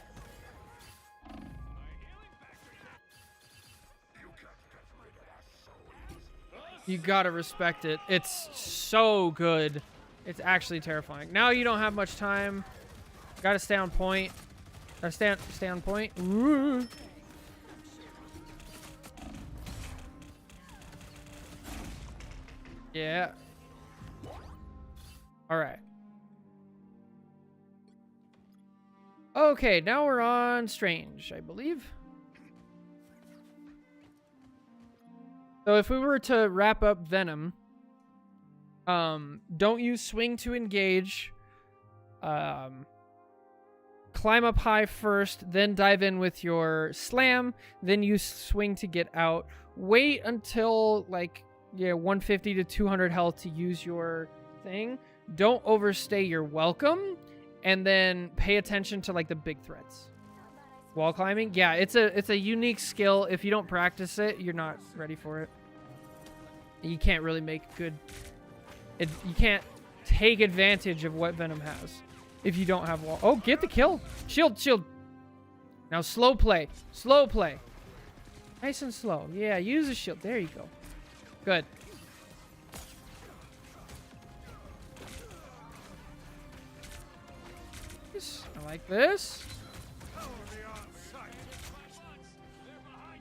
You gotta respect it. It's so good. It's actually terrifying. Now you don't have much time. Gotta stay on point. Gotta stay on point. Ooh. Yeah. All right. Okay, now we're on Strange, I believe. So if we were to wrap up Venom, don't use swing to engage. Climb up high first, then dive in with your slam, then use swing to get out. Wait until like 150 to 200 health to use your thing. Don't overstay your welcome, and then pay attention to like the big threats. Wall climbing? Yeah, it's a unique skill. If you don't practice it, you're not ready for it. You can't really make good... you can't take advantage of what Venom has if you don't have wall. Oh, get the kill. Shield, shield. Now slow play. Slow play. Nice and slow. Yeah, use a shield. There you go. Good. I like this.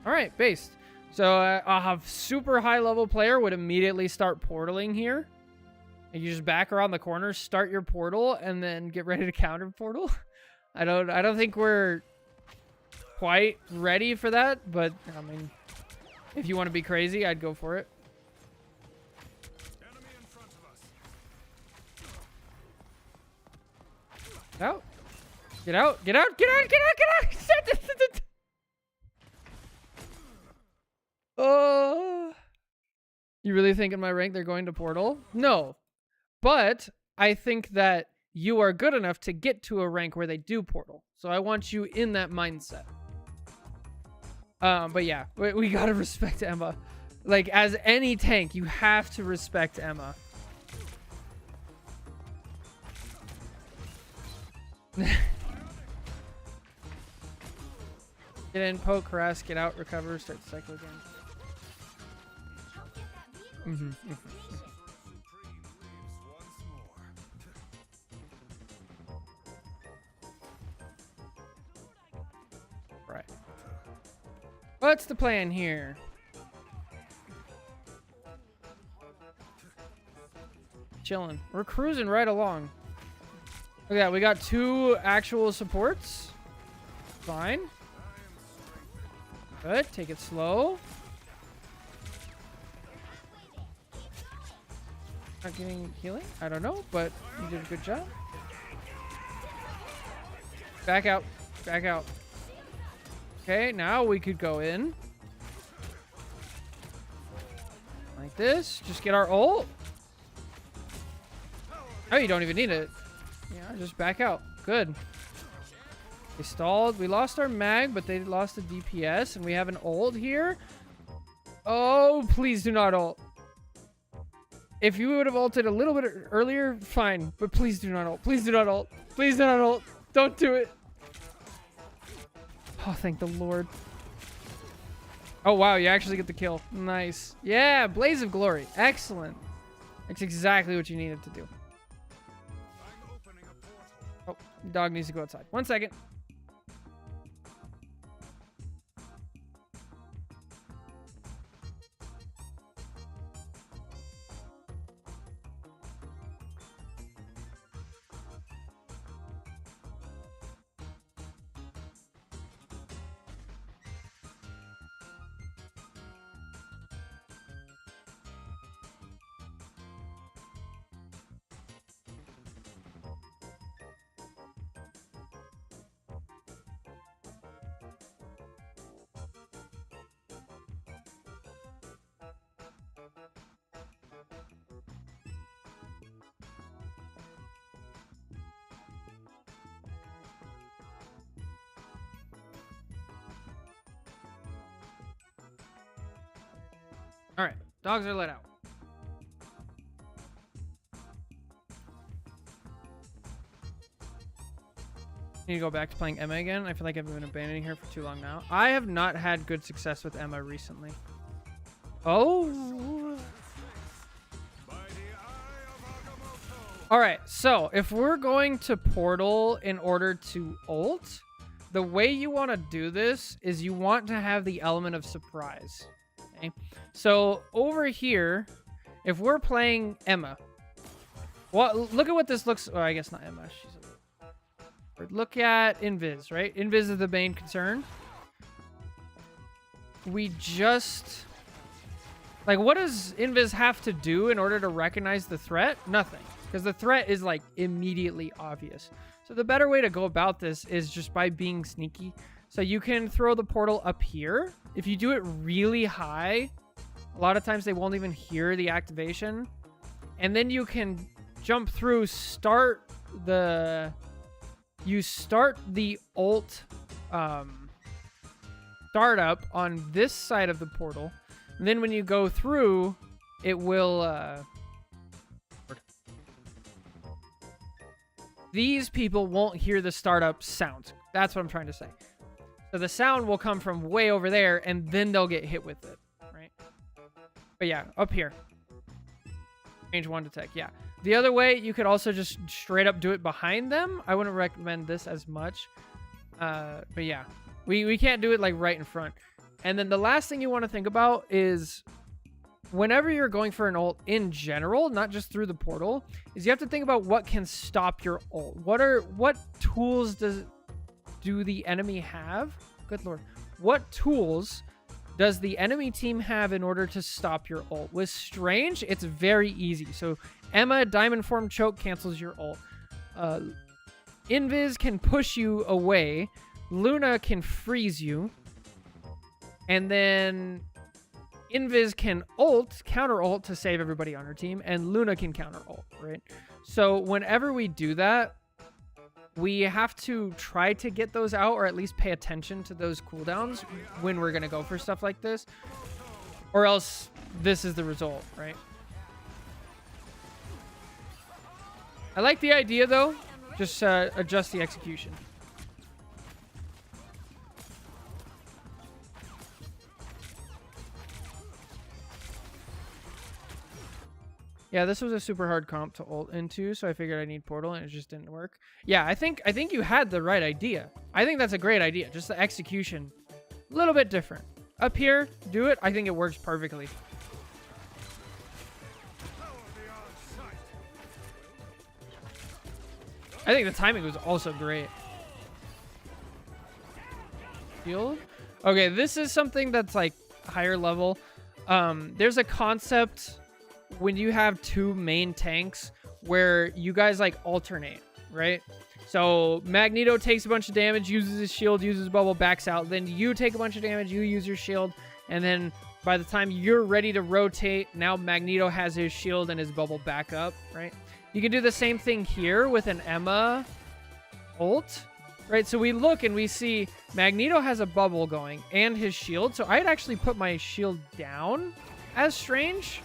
All right, based. So a super high level player would immediately start portaling here. And you just back around the corner, start your portal, and then get ready to counter portal. I don't think we're quite ready for that, but I mean, if you want to be crazy, I'd go for it. Enemy in front of us. Get out. Get out. Get out. Get out. Get out. Get out. Oh. You really think in my rank they're going to portal? No. But I think that you are good enough to get to a rank where they do portal. So I want you in that mindset. But yeah, we gotta respect Emma. Like, as any tank, you have to respect Emma. Get in, poke, harass, get out, recover, start the cycle again. Right. What's the plan here? Chilling. We're cruising right along. Look at that. We got 2 actual supports. Fine. Good. Take it slow. Not getting healing? I don't know, but you did a good job. Back out. Back out. Okay, now we could go in. Like this. Just get our ult. Oh, you don't even need it. Yeah, just back out. Good. They stalled. We lost our mag, but they lost the DPS, and we have an ult here. Oh, please do not ult. If you would have ulted a little bit earlier, fine. But please do not ult. Please do not ult. Please do not ult. Don't do it. Oh, thank the Lord. Oh, wow. You actually get the kill. Nice. Yeah, Blaze of Glory. Excellent. That's exactly what you needed to do. Oh, dog needs to go outside. 1 second. All right, dogs are let out. Need to go back to playing Emma again. I feel like I've been abandoning her for too long now. I have not had good success with Emma recently. Oh. All right, so if we're going to portal in order to ult, the way you want to do this is you want to have the element of surprise. Okay? So over here, if we're playing Emma, well, look at what this looks. Oh, I guess not Emma. She's a... Look at Invis, right? Invis is the main concern. We just... Like, what does Invis have to do in order to recognize the threat? Nothing. Because the threat is, like, immediately obvious. So the better way to go about this is just by being sneaky. So you can throw the portal up here. If you do it really high, a lot of times they won't even hear the activation. And then you can jump through, start the ult startup on this side of the portal. And then when you go through, it will... these people won't hear the startup sound. That's what I'm trying to say. So the sound will come from way over there, and then they'll get hit with it, right? But yeah, up here. Range 1 detect, yeah. The other way, you could also just straight up do it behind them. I wouldn't recommend this as much. But yeah, we can't do it like right in front. And then the last thing you want to think about is whenever you're going for an ult in general, not just through the portal, is you have to think about what can stop your ult. What tools do the enemy have? Good lord. What tools does the enemy team have in order to stop your ult? With Strange, it's very easy. So Emma, Diamond Form Choke cancels your ult. Invis can push you away. Luna can freeze you. And then Invis can ult, counter ult to save everybody on her team. And Luna can counter ult, right? So whenever we do that, we have to try to get those out, or at least pay attention to those cooldowns when we're going to go for stuff like this. Or else this is the result, right? I like the idea, though. Just adjust the execution. Yeah, this was a super hard comp to ult into, so I figured I need portal, and it just didn't work. Yeah, I think you had the right idea. I think that's a great idea. Just the execution, a little bit different. Up here, do it. I think it works perfectly. I think the timing was also great. Shield. Okay, this is something that's like higher level. There's a concept when you have two main tanks where you guys like alternate, right? So Magneto takes a bunch of damage, uses his shield, uses bubble, backs out. Then you take a bunch of damage, you use your shield, and then by the time you're ready to rotate, now Magneto has his shield and his bubble back up, right? You can do the same thing here with an Emma ult, right? So we look and we see Magneto has a bubble going and his shield. So I'd actually put my shield down as Strange.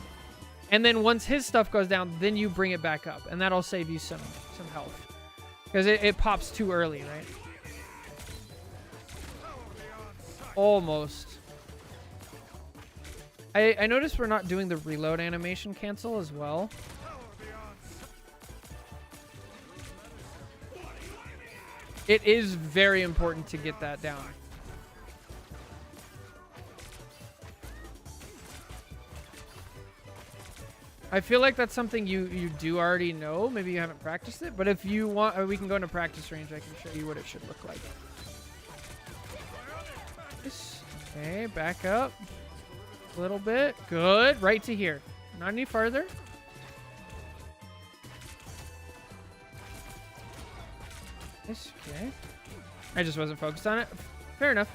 And then once his stuff goes down, then you bring it back up. And that'll save you some health. Because it pops too early, right? Almost. I noticed we're not doing the reload animation cancel as well. It is very important to get that down. I feel like that's something you do already know. Maybe you haven't practiced it, but if you want, we can go into practice range. I can show you what it should look like. Okay, back up a little bit. Good. Right to here. Not any farther. Okay. I just wasn't focused on it. Fair enough.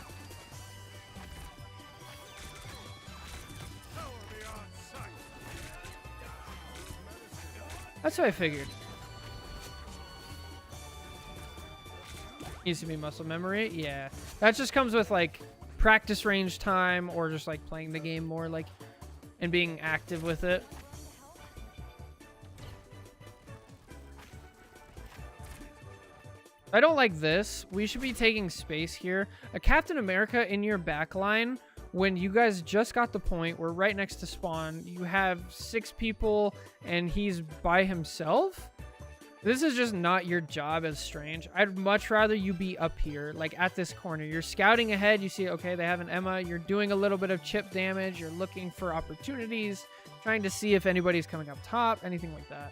That's what I figured. Needs to be muscle memory. Yeah. That just comes with like practice range time or just like playing the game more like and being active with it. I don't like this. We should be taking space here. A Captain America in your back line when you guys just got the point. We're right next to spawn. You have 6 people and he's by himself. This is just not your job as Strange. I'd much rather you be up here, like at this corner. You're scouting ahead. You see, okay, they have an Emma. You're doing a little bit of chip damage. You're looking for opportunities, trying to see if anybody's coming up top, anything like that.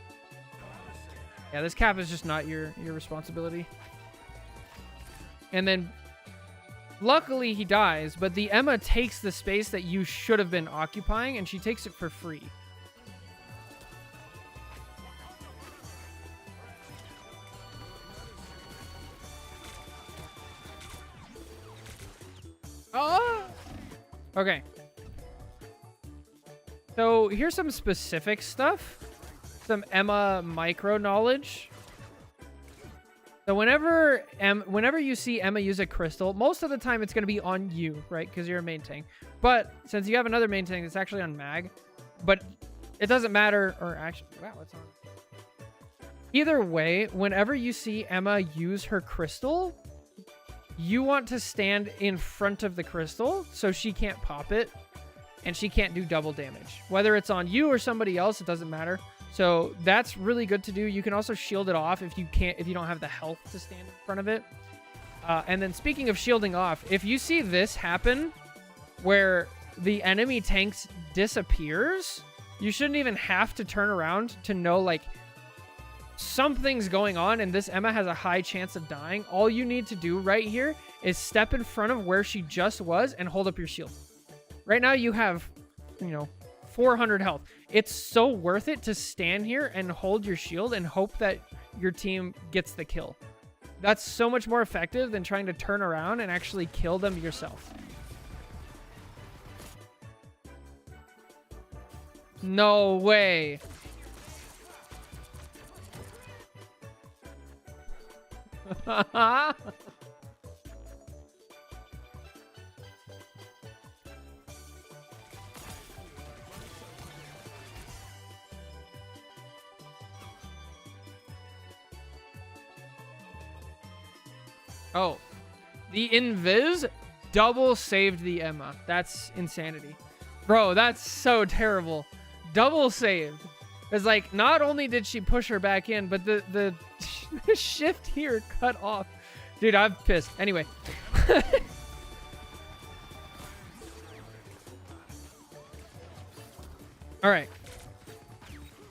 Yeah, this cap is just not your responsibility. And then luckily he dies, but the Emma takes the space that you should have been occupying and she takes it for free. Oh! Okay. So here's some specific stuff. Some Emma micro knowledge. So whenever you see Emma use a crystal, most of the time it's going to be on you, right? Because you're a main tank. But since you have another main tank, it's actually on Mag. But it doesn't matter. Or actually, wow, what's on? Either way, whenever you see Emma use her crystal, you want to stand in front of the crystal so she can't pop it and she can't do double damage. Whether it's on you or somebody else, it doesn't matter. So that's really good to do. You can also shield it off if you don't have the health to stand in front of it. And then speaking of shielding off, if you see this happen where the enemy tanks disappears, you shouldn't even have to turn around to know like something's going on and this Emma has a high chance of dying. All you need to do right here is step in front of where she just was and hold up your shield. Right now you have, 400 health. It's so worth it to stand here and hold your shield and hope that your team gets the kill. That's so much more effective than trying to turn around and actually kill them yourself. No way. Oh, the Invis double saved the Emma. That's insanity. Bro, that's so terrible. Double saved. It's like, not only did she push her back in, but the shift here cut off. Dude, I'm pissed. Anyway. All right.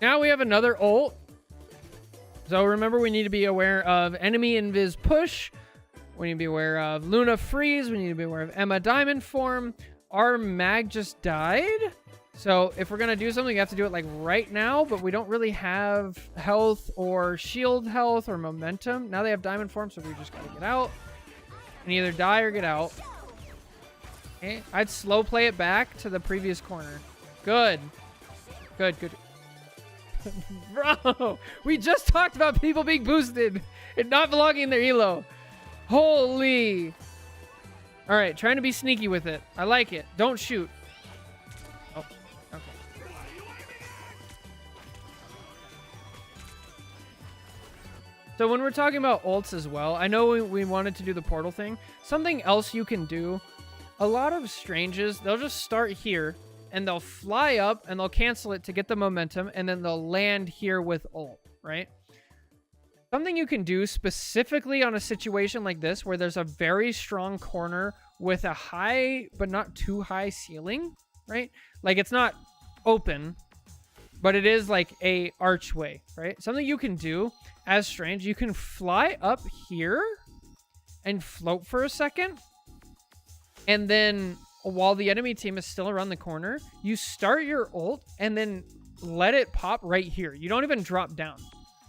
Now we have another ult. So remember, we need to be aware of enemy invis push. We need to be aware of Luna freeze. We need to be aware of Emma diamond form. Our mag just died. So if we're going to do something, we have to do it like right now, but we don't really have health or shield health or momentum. Now they have diamond form, so we just got to get out and either die or get out. Okay. I'd slow play it back to the previous corner. Good. Good, good. Bro, we just talked about people being boosted and not belonging in their elo. Holy. All right, trying to be sneaky with it. I like it. Don't shoot. Oh, okay. So when we're talking about ults as well, I know we wanted to do the portal thing. Something else you can do, a lot of Stranges, they'll just start here and they'll fly up and they'll cancel it to get the momentum and then they'll land here with ult, right? Something you can do specifically on a situation like this where there's a very strong corner with a high but not too high ceiling, right? Like it's not open, but it is like a archway, right? Something you can do as Strange, you can fly up here and float for a second. And then while the enemy team is still around the corner, you start your ult and then let it pop right here. You don't even drop down.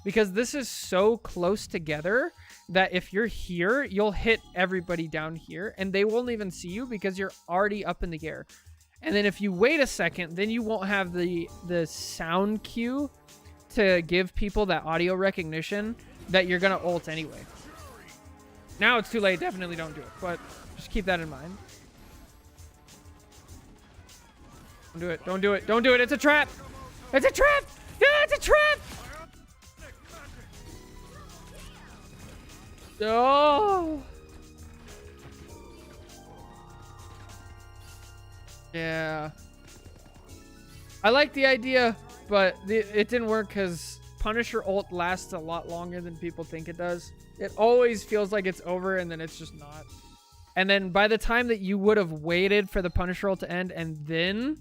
Because this is so close together that if you're here, you'll hit everybody down here and they won't even see you because you're already up in the air. And then if you wait a second, then you won't have the sound cue to give people that audio recognition that you're going to ult anyway. Now it's too late. Definitely don't do it. But just keep that in mind. Don't do it. Don't do it. Don't do it. It's a trap. It's a trap. Yeah, it's a trap. Oh. Yeah. I like the idea, but it didn't work because Punisher ult lasts a lot longer than people think it does. It always feels like it's over and then it's just not. And then by the time that you would have waited for the Punisher ult to end and then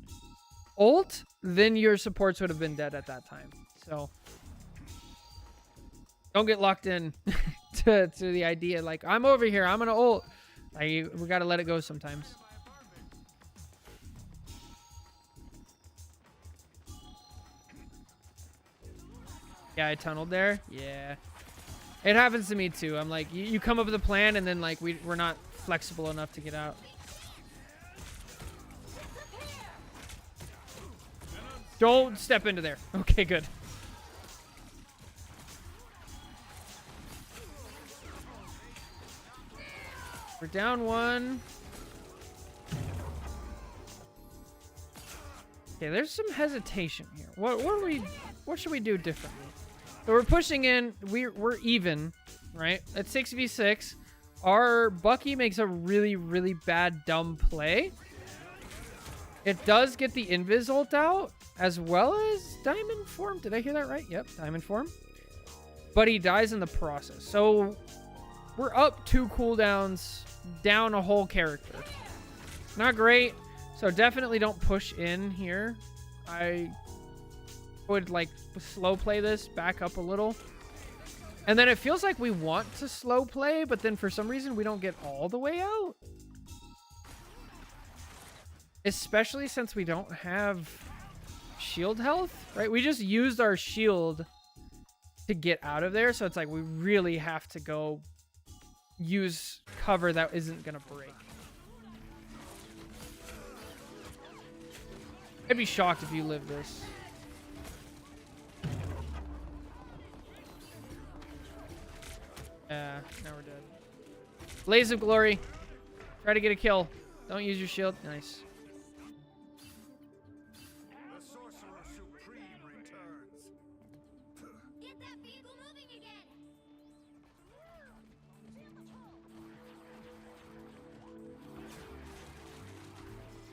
ult, then your supports would have been dead at that time. So don't get locked in to the idea like, I'm over here, I'm gonna ult. We gotta let it go sometimes. Yeah, I tunneled there. Yeah. It happens to me too. I'm like, you come up with a plan and then like we're not flexible enough to get out. Don't step into there. Okay, good. down one. Okay, there's some hesitation here. What should we do differently? So we're pushing in. We're even, right? At 6v6. Our Bucky makes a really, really bad dumb play. It does get the invis ult out, as well as diamond form. Did I hear that right? Yep, diamond form. But he dies in the process. So we're up 2 cooldowns, down a whole character. Not great. So definitely don't push in here. I would like slow play this, back up a little. And then it feels like we want to slow play, but then for some reason we don't get all the way out. Especially since we don't have shield health, right? We just used our shield to get out of there. So it's like we really have to go use cover that isn't going to break. I'd be shocked if you live this. Yeah, now we're dead. Blaze of Glory. Try to get a kill. Don't use your shield. Nice. The Sorcerer Supreme returns. Get that vehicle moving again.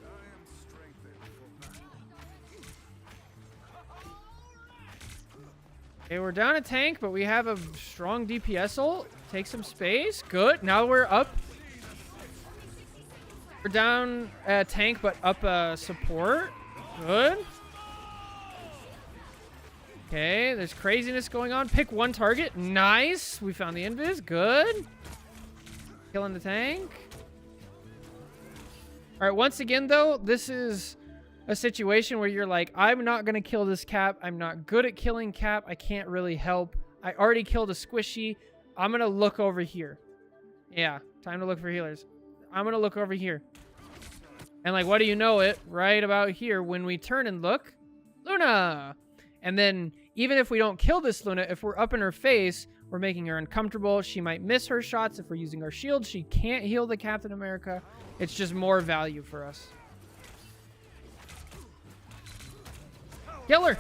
I am strengthened for battle. Okay, we're down a tank, but we have a strong DPS ult. Take some space. Good. Now we're up. We're down a tank, but up support. Good. Okay, there's craziness going on. Pick one target. Nice. We found the invis. Good. Killing the tank. All right, once again, though, this is a situation where you're like, I'm not going to kill this cap. I'm not good at killing cap. I can't really help. I already killed a squishy. I'm going to look over here. Yeah, time to look for healers. I'm going to look over here. And like, what do you know it? Right about here, when we turn and look, Luna. And then even if we don't kill this Luna, if we're up in her face, we're making her uncomfortable. She might miss her shots. If we're using our shield, she can't heal the Captain America. It's just more value for us. Kill her.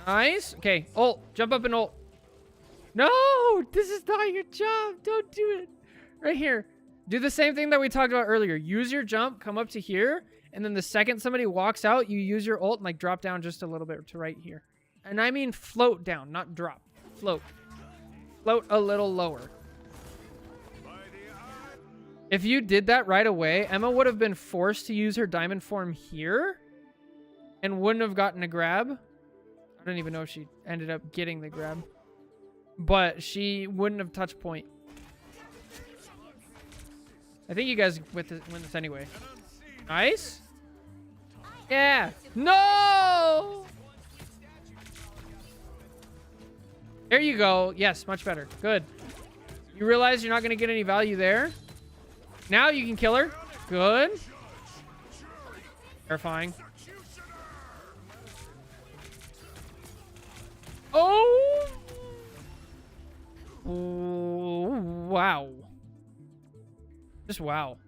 Nice. Okay, ult. Jump up and ult. No, this is not your job. Don't do it. Right here. Do the same thing that we talked about earlier. Use your jump, come up to here, and then the second somebody walks out, you use your ult and like drop down just a little bit to right here. And I mean float down, not drop. Float. Float a little lower. If you did that right away, Emma would have been forced to use her diamond form here and wouldn't have gotten a grab. I don't even know if she ended up getting the grab. But she wouldn't have touched point. I think you guys win this anyway. Nice. Yeah. No! There you go. Yes, much better. Good. You realize you're not going to get any value there. Now you can kill her. Good. Terrifying. Oh! Wow. Just wow.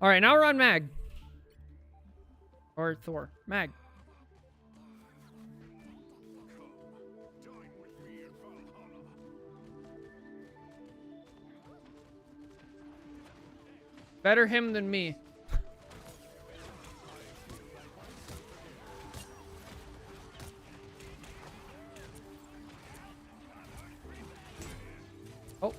All right, now we're on Mag. Or Thor. Mag. Better him than me. Oh.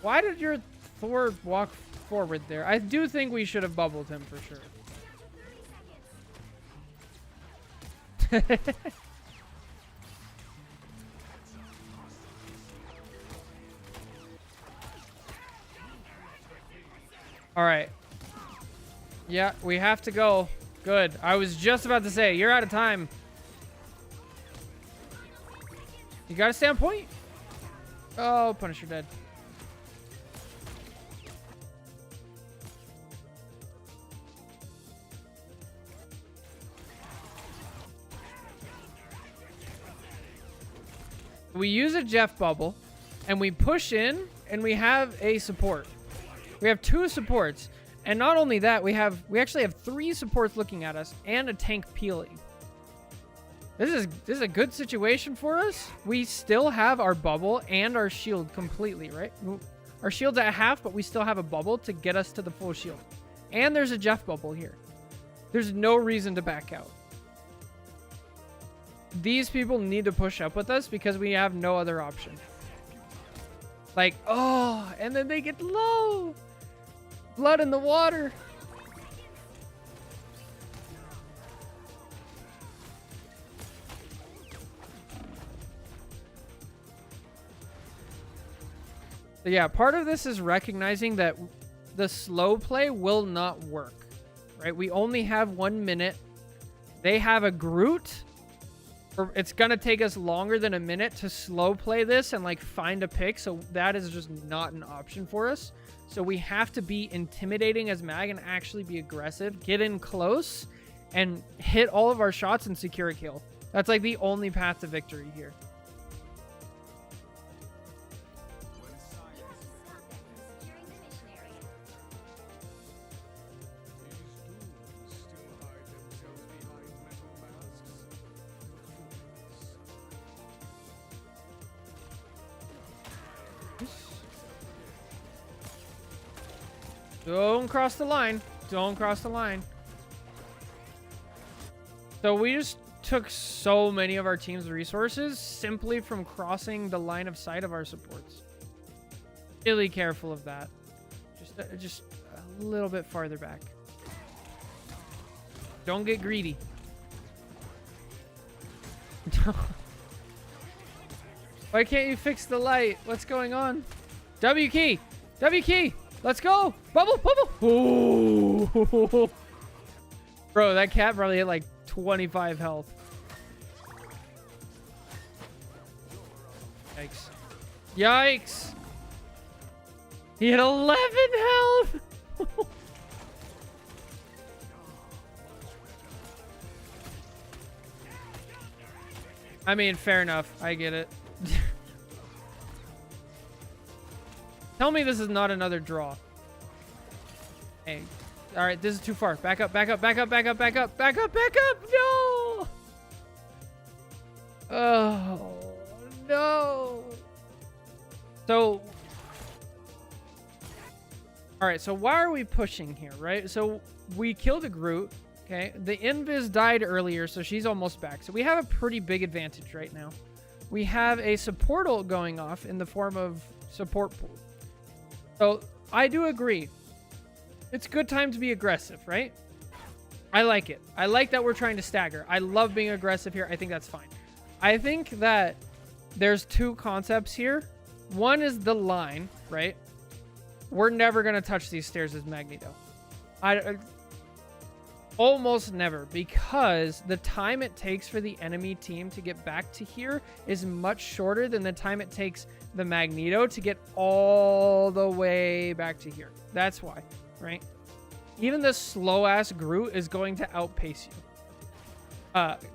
Why did your Thor walk forward there? I do think we should have bubbled him for sure. All right. Yeah, we have to go. Good. I was just about to say, you're out of time. You gotta stay on point. Oh, Punisher dead. We use a Jeff bubble, and we push in, and we have a support. We have 2 supports, and not only that, we actually have 3 supports looking at us and a tank peeling. This is a good situation for us. We still have our bubble and our shield completely, right? Our shield's at half, but we still have a bubble to get us to the full shield. And there's a Jeff bubble here. There's no reason to back out. These people need to push up with us because we have no other option. Like, oh, and then they get low. Blood in the water. So yeah, part of this is recognizing that the slow play will not work, right? We only have 1 minute. They have a Groot. It's going to take us longer than a minute to slow play this and like find a pick. So that is just not an option for us. So we have to be intimidating as mag and actually be aggressive, get in close and hit all of our shots and secure a kill. That's like the only path to victory here. Don't cross the line. Don't cross the line. So we just took so many of our team's resources simply from crossing the line of sight of our supports. Really careful of that. Just a little bit farther back. Don't get greedy. Why can't you fix the light? What's going on? W key. W key. Let's go. Bubble. Bubble. Ooh. Bro, that cat probably hit like 25 health. Yikes. Yikes. He had 11 health. I mean, fair enough. I get it. Tell me this is not another draw. Hey. All right, this is too far. Back up, back up, back up, back up, back up, back up, back up. No! Oh, no. So, all right, so why are we pushing here, right? So we killed a Groot, okay? The Invis died earlier, so she's almost back. So we have a pretty big advantage right now. We have a support ult going off in the form of support pool. So I do agree. It's a good time to be aggressive, right? I like it. I like that we're trying to stagger. I love being aggressive here. I think that's fine. I think that there's 2 concepts here. One is the line, right? We're never going to touch these stairs as Magneto. Almost never, because the time it takes for the enemy team to get back to here is much shorter than the time it takes the Magneto to get all the way back to here. That's why, right? Even the slow-ass Groot is going to outpace you.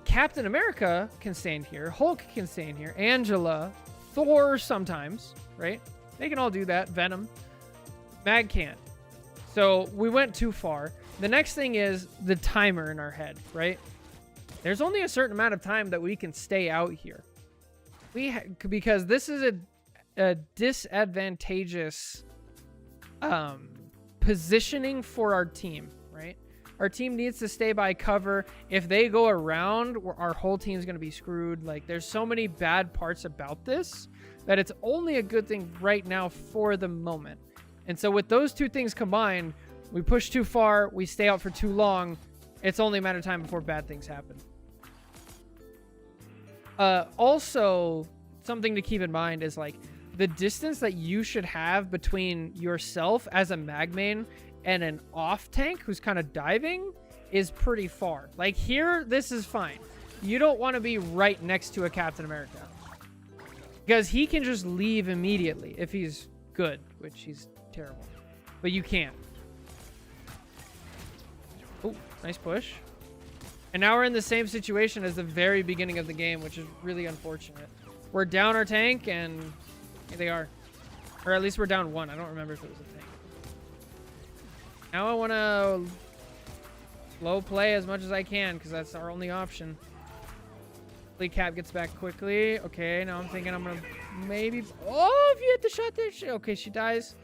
Captain America can stand here. Hulk can stand here. Angela. Thor sometimes, right? They can all do that. Venom. Mag can't. So we went too far. The next thing is the timer in our head, right? There's only a certain amount of time that we can stay out here. Because this is a disadvantageous positioning for our team, right? Our team needs to stay by cover. If they go around, our whole team's going to be screwed. Like, there's so many bad parts about this that it's only a good thing right now for the moment. And so with those 2 things combined, we push too far, we stay out for too long, it's only a matter of time before bad things happen. Also, something to keep in mind is like the distance that you should have between yourself as a mag main and an off tank who's kind of diving is pretty far. Like here, this is fine. You don't want to be right next to a Captain America because he can just leave immediately if he's good, which he's terrible, but you can't. Oh, nice push. And now we're in the same situation as the very beginning of the game, which is really unfortunate. we're down our tank, and here they are. Or at least we're down one. I don't remember if it was a tank. Now I want to low play as much as I can, because that's our only option. Hopefully Cap gets back quickly. Okay, now I'm thinking I'm going to maybe... Oh, if you hit the shot there. Okay, she dies.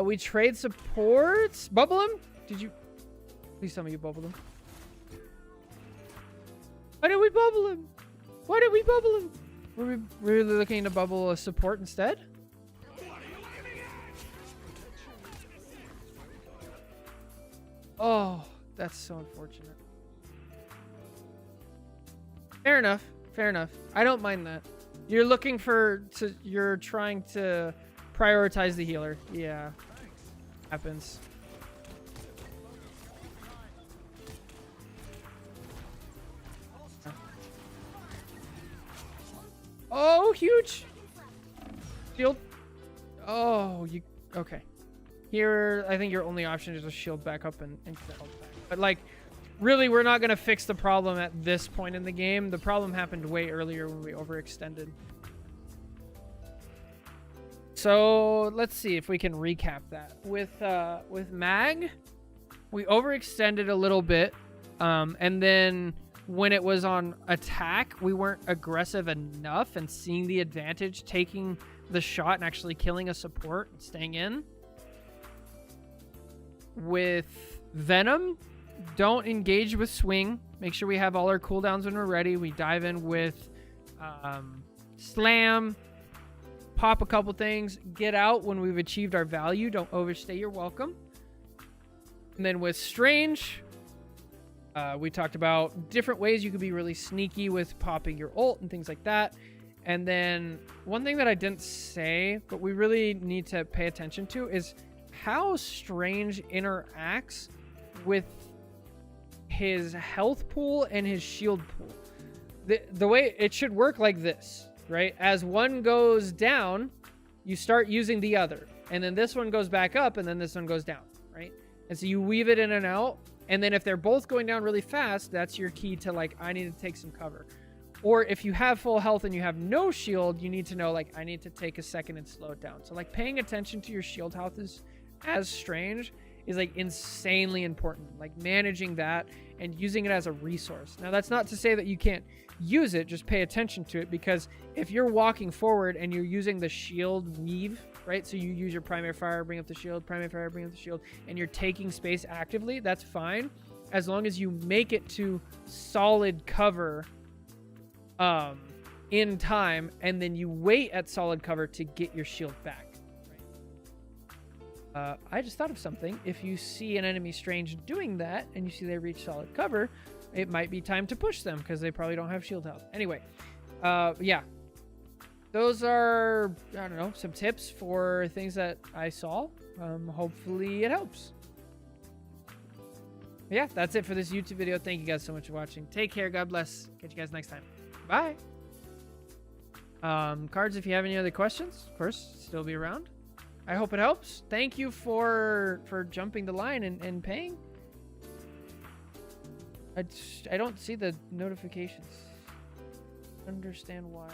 We trade supports. Bubble him? Did you... Please tell me you bubbled him. Why did we bubble him? Why did we bubble him? Were we really looking to bubble a support instead? Oh, that's so unfortunate. Fair enough. Fair enough. I don't mind that. You're looking for... You're trying to prioritize the healer. Yeah. Happens. Oh, huge. Shield. Oh, you... Okay. Here, I think your only option is to shield back up and get the health back. But, like, really, we're not going to fix the problem at this point in the game. The problem happened way earlier when we overextended. So, let's see if we can recap that. With Mag, we overextended a little bit. And then... when it was on attack, we weren't aggressive enough and seeing the advantage, taking the shot and actually killing a support and staying in. With Venom, don't engage with swing. Make sure we have all our cooldowns when we're ready. We dive in with Slam, pop a couple things, get out when we've achieved our value. Don't overstay your welcome. And then with Strange... we talked about different ways you could be really sneaky with popping your ult and things like that. And then one thing that I didn't say, but we really need to pay attention to, is how Strange interacts with his health pool and his shield pool. The way it should work like this, right? As one goes down, you start using the other. And then this one goes back up, and then this one goes down, right? And so you weave it in and out. And then if they're both going down really fast, that's your key to, like, I need to take some cover. Or if you have full health and you have no shield, you need to know, like, I need to take a second and slow it down. So, like, paying attention to your shield health is as Strange is, like, insanely important. Like, managing that and using it as a resource. Now, that's not to say that you can't use it. Just pay attention to it, because if you're walking forward and you're using the shield weave, right? So you use your primary fire, bring up the shield, primary fire, bring up the shield, and you're taking space actively, that's fine. As long as you make it to solid cover in time, and then you wait at solid cover to get your shield back. Right? I just thought of something. If you see an enemy Strange doing that, and you see they reach solid cover, it might be time to push them, because they probably don't have shield health. Anyway, yeah. Those are, I don't know, some tips for things that I saw. Hopefully it helps. Yeah, that's it for this YouTube video. Thank you guys so much for watching. Take care. God bless. Catch you guys next time. Bye. Cards, if you have any other questions, of course, still be around. I hope it helps. Thank you for jumping the line and paying. I don't see the notifications. Understand why.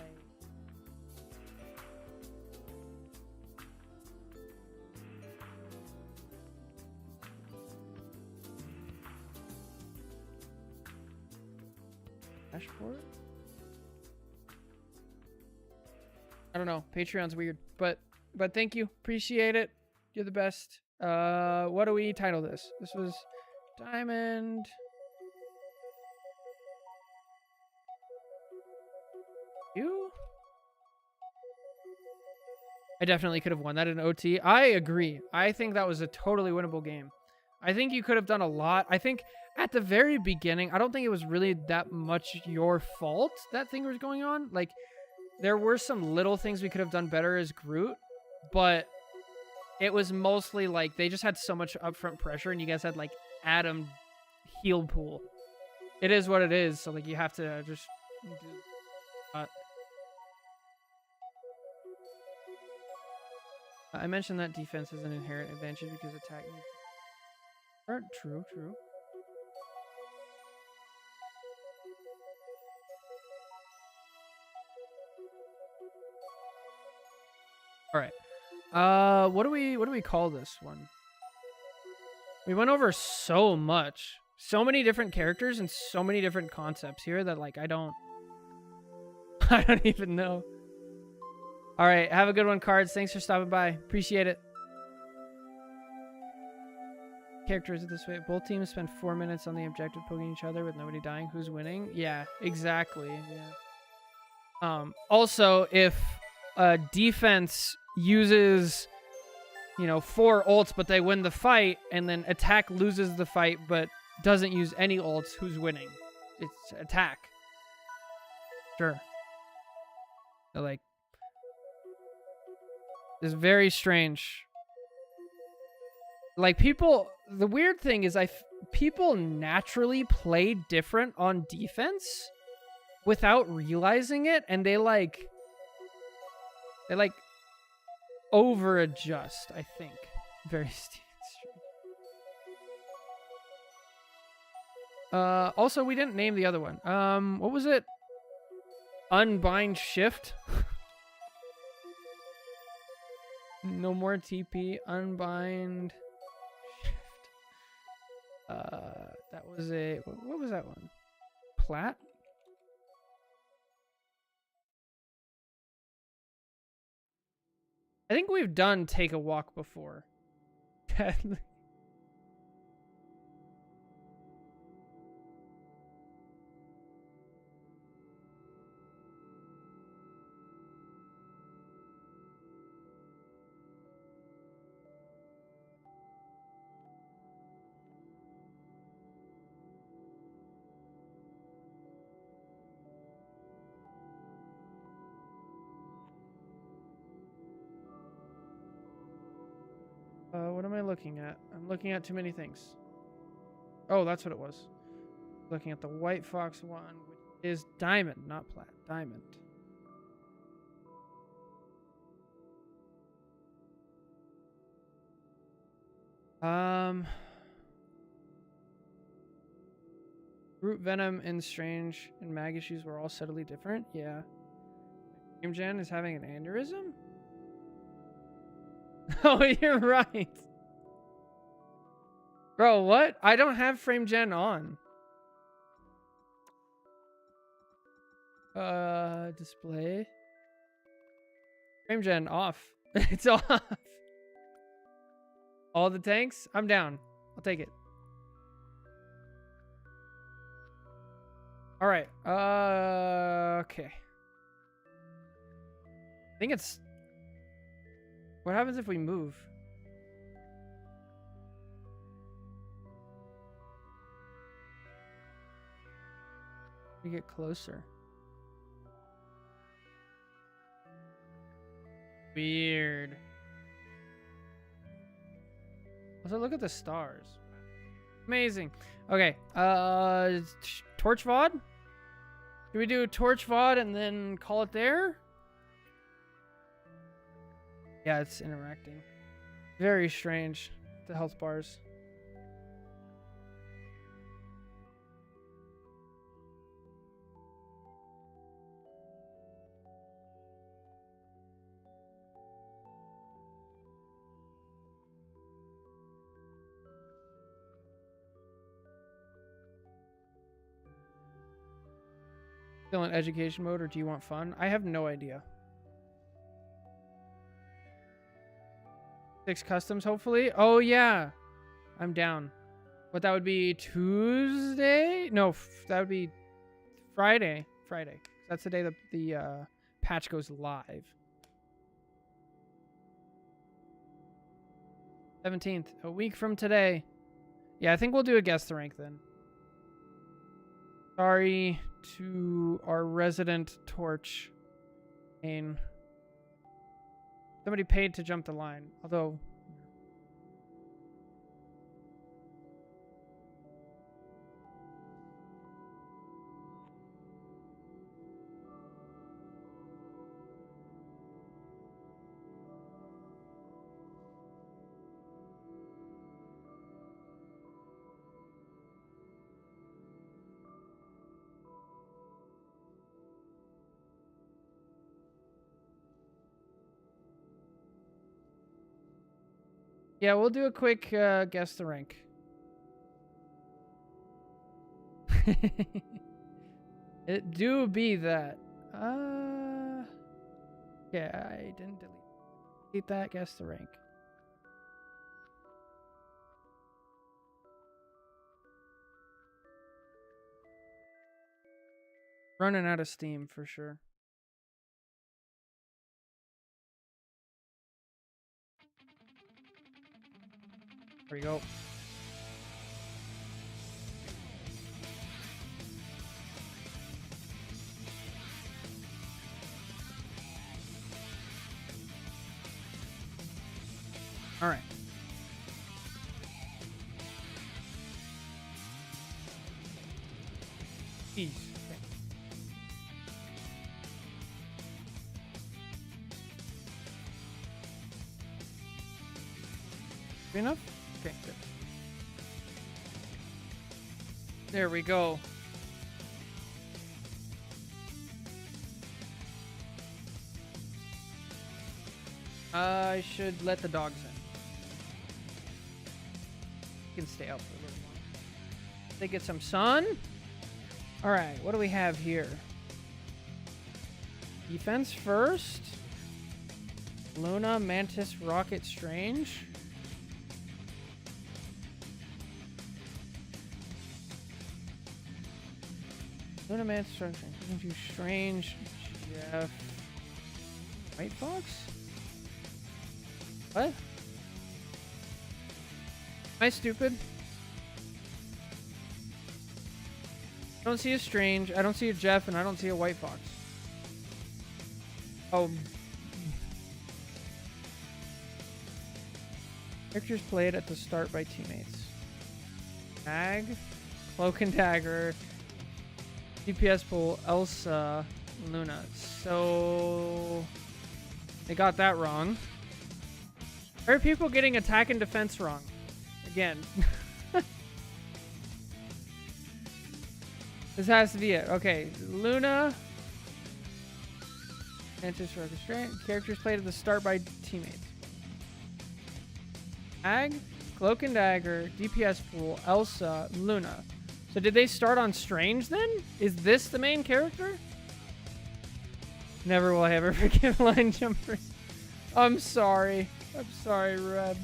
Dashboard? I don't know. Patreon's weird, but thank you. Appreciate it. You're the best. What do we title this? This was Diamond. You? I definitely could have won that in OT. I agree. I think that was a totally winnable game. I think you could have done a lot. I think at the very beginning, I don't think it was really that much your fault that thing was going on. Like, there were some little things we could have done better as Groot, but it was mostly like they just had so much upfront pressure, and you guys had like Adam heal pool. It is what it is. So like you have to just do. I mentioned that defense is an inherent advantage because attack. True. All right. What do we call this one? We went over so much. So many different characters and so many different concepts here that like I don't even know. All right, have a good one, Cards. Thanks for stopping by. Appreciate it. Characters this way. Both teams spend 4 minutes on the objective poking each other with nobody dying. Who's winning? Yeah, exactly. Yeah. Also, if a defense uses, you know, 4 ults, but they win the fight, and then attack loses the fight, but doesn't use any ults, who's winning? It's attack. Sure. So, like, it's very strange. Like, people, the weird thing is people naturally play different on defense without realizing it, and they over adjust, I think. Very strange. Also, we didn't name the other one. What was it? Unbind Shift. No more TP. Unbind Shift. That was a, what was that one? Plat? I think we've done Take a Walk before. What am I looking at? I'm looking at too many things. Oh, that's what it was. Looking at the White Fox one, which is diamond, not plat. Diamond. Root Venom and Strange and Mag issues were all subtly different. Yeah. Frame Gen is having an aneurysm? Oh, you're right. Bro, what? I don't have Frame Gen on. Display. Frame Gen off. It's off. All the tanks? I'm down. I'll take it. All right. Okay. I think it's... What happens if we move? We get closer. Weird. Also, look at the stars. Amazing. Okay. Torch VOD? Do we do Torch VOD and then call it there? Yeah, it's interacting. Very strange. The health bars. Still in education mode, or do you want fun? I have no idea. 6 customs, hopefully. Oh, yeah. I'm down. But that would be Tuesday? No, that would be Friday. Friday. That's the day that the patch goes live. 17th. A week from today. Yeah, I think we'll do a guess the rank then. Sorry to our resident Torch. Somebody paid to jump the line, although... Yeah, we'll do a quick guess the rank. It do be that. Yeah, I didn't delete that. Guess the rank. Running out of steam for sure. There we go. All right. Jeez. Okay. Good enough? Okay, good. There we go. I should let the dogs in. You can stay out for a little while. They get some sun. All right, what do we have here? Defense first. Luna, Mantis, Rocket, Strange. Luna, Mantis, Strange. Strange, Jeff. White Fox? What? Am I stupid? I don't see a Strange, I don't see a Jeff, and I don't see a White Fox. Oh. Characters played at the start by teammates. Tag, Cloak and Dagger, DPS pool, Elsa, Luna. So they got that wrong. Why are people getting attack and defense wrong? Again. This has to be it. Okay, Luna. Mantis, Rocket, Strange. Characters played at the start by teammates. Ag, Cloak and Dagger, DPS pool, Elsa, Luna. So did they start on Strange then? Is this the main character? Never will I ever forgive line jumpers. I'm sorry. I'm sorry, Red.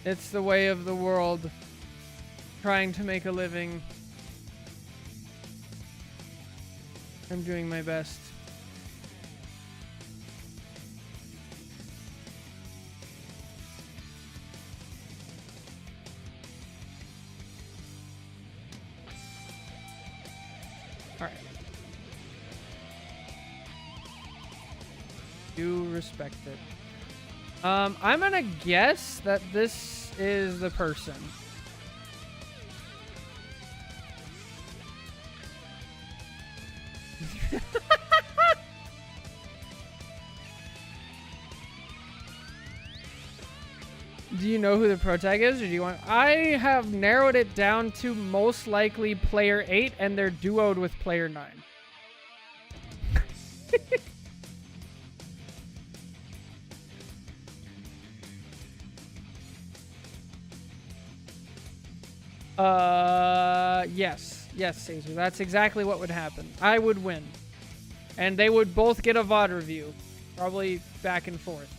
It's the way of the world. Trying to make a living. I'm doing my best. All right. Do respect it. I'm gonna guess that this is the person. Do you know who the pro tag is, or do you want? I have narrowed it down to most likely player 8, and they're duoed with player 9. Yes. Yes, Caesar. That's exactly what would happen. I would win. And they would both get a VOD review. Probably back and forth.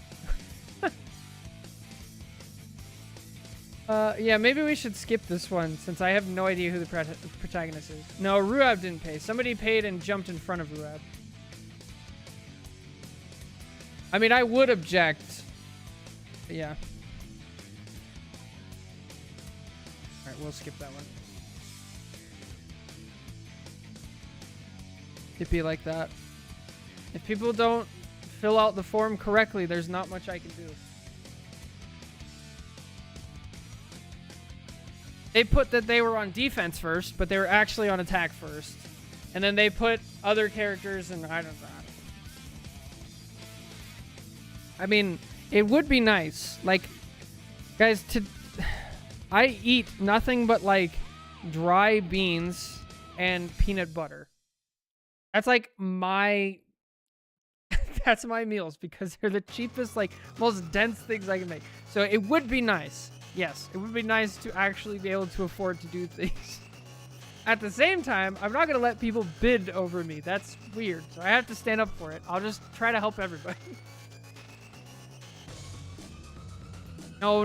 Yeah, maybe we should skip this one, since I have no idea who the protagonist is. No, Ruab didn't pay. Somebody paid and jumped in front of Ruab. I mean, I would object. But yeah. Alright, we'll skip that one. It'd be like that. If people don't fill out the form correctly, there's not much I can do. They put that they were on defense first, but they were actually on attack first. And then they put other characters, and I don't know. I mean, it would be nice. Like, guys, I eat nothing but, like, dry beans and peanut butter. That's, like, my... That's my meals because they're the cheapest, like, most dense things I can make. So it would be nice. Yes, it would be nice to actually be able to afford to do things. At the same time, I'm not going to let people bid over me. That's weird. So I have to stand up for it. I'll just try to help everybody. No.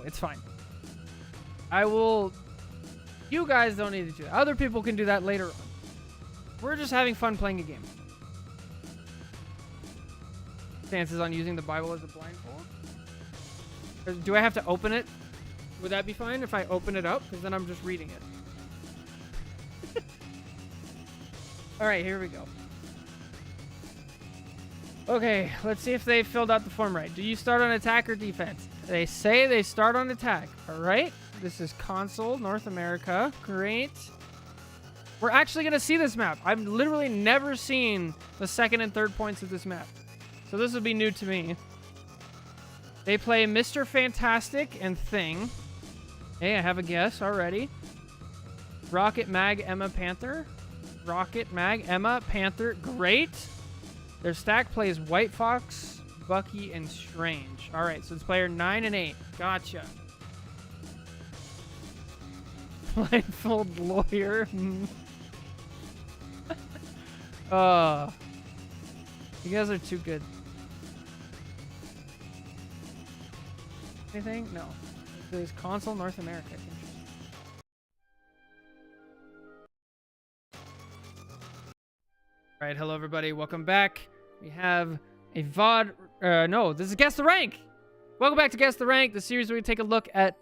It's fine. I will... You guys don't need to do that. Other people can do that later on. We're just having fun playing a game. Stances on using the Bible as a blindfold. Do I have to open it? Would that be fine if I open it up? Because then I'm just reading it. All right, here we go. Okay, let's see if they filled out the form right. Do you start on attack or defense? They say they start on attack. All right. This is console, North America. Great. We're actually going to see this map. I've literally never seen the second and third points of this map. So this will be new to me. They play Mr. Fantastic and Thing. Hey, I have a guess already. Rocket, Mag, Emma, Panther. Rocket, Mag, Emma, Panther. Great. Their stack plays White Fox, Bucky, and Strange. All right, so it's player 9 and 8. Gotcha. Blindfold lawyer. You guys are too good. Anything? No. There's console North America. All right, hello everybody. Welcome back. We have a VOD. No, this is Guess the Rank. Welcome back to Guess the Rank, the series where we take a look at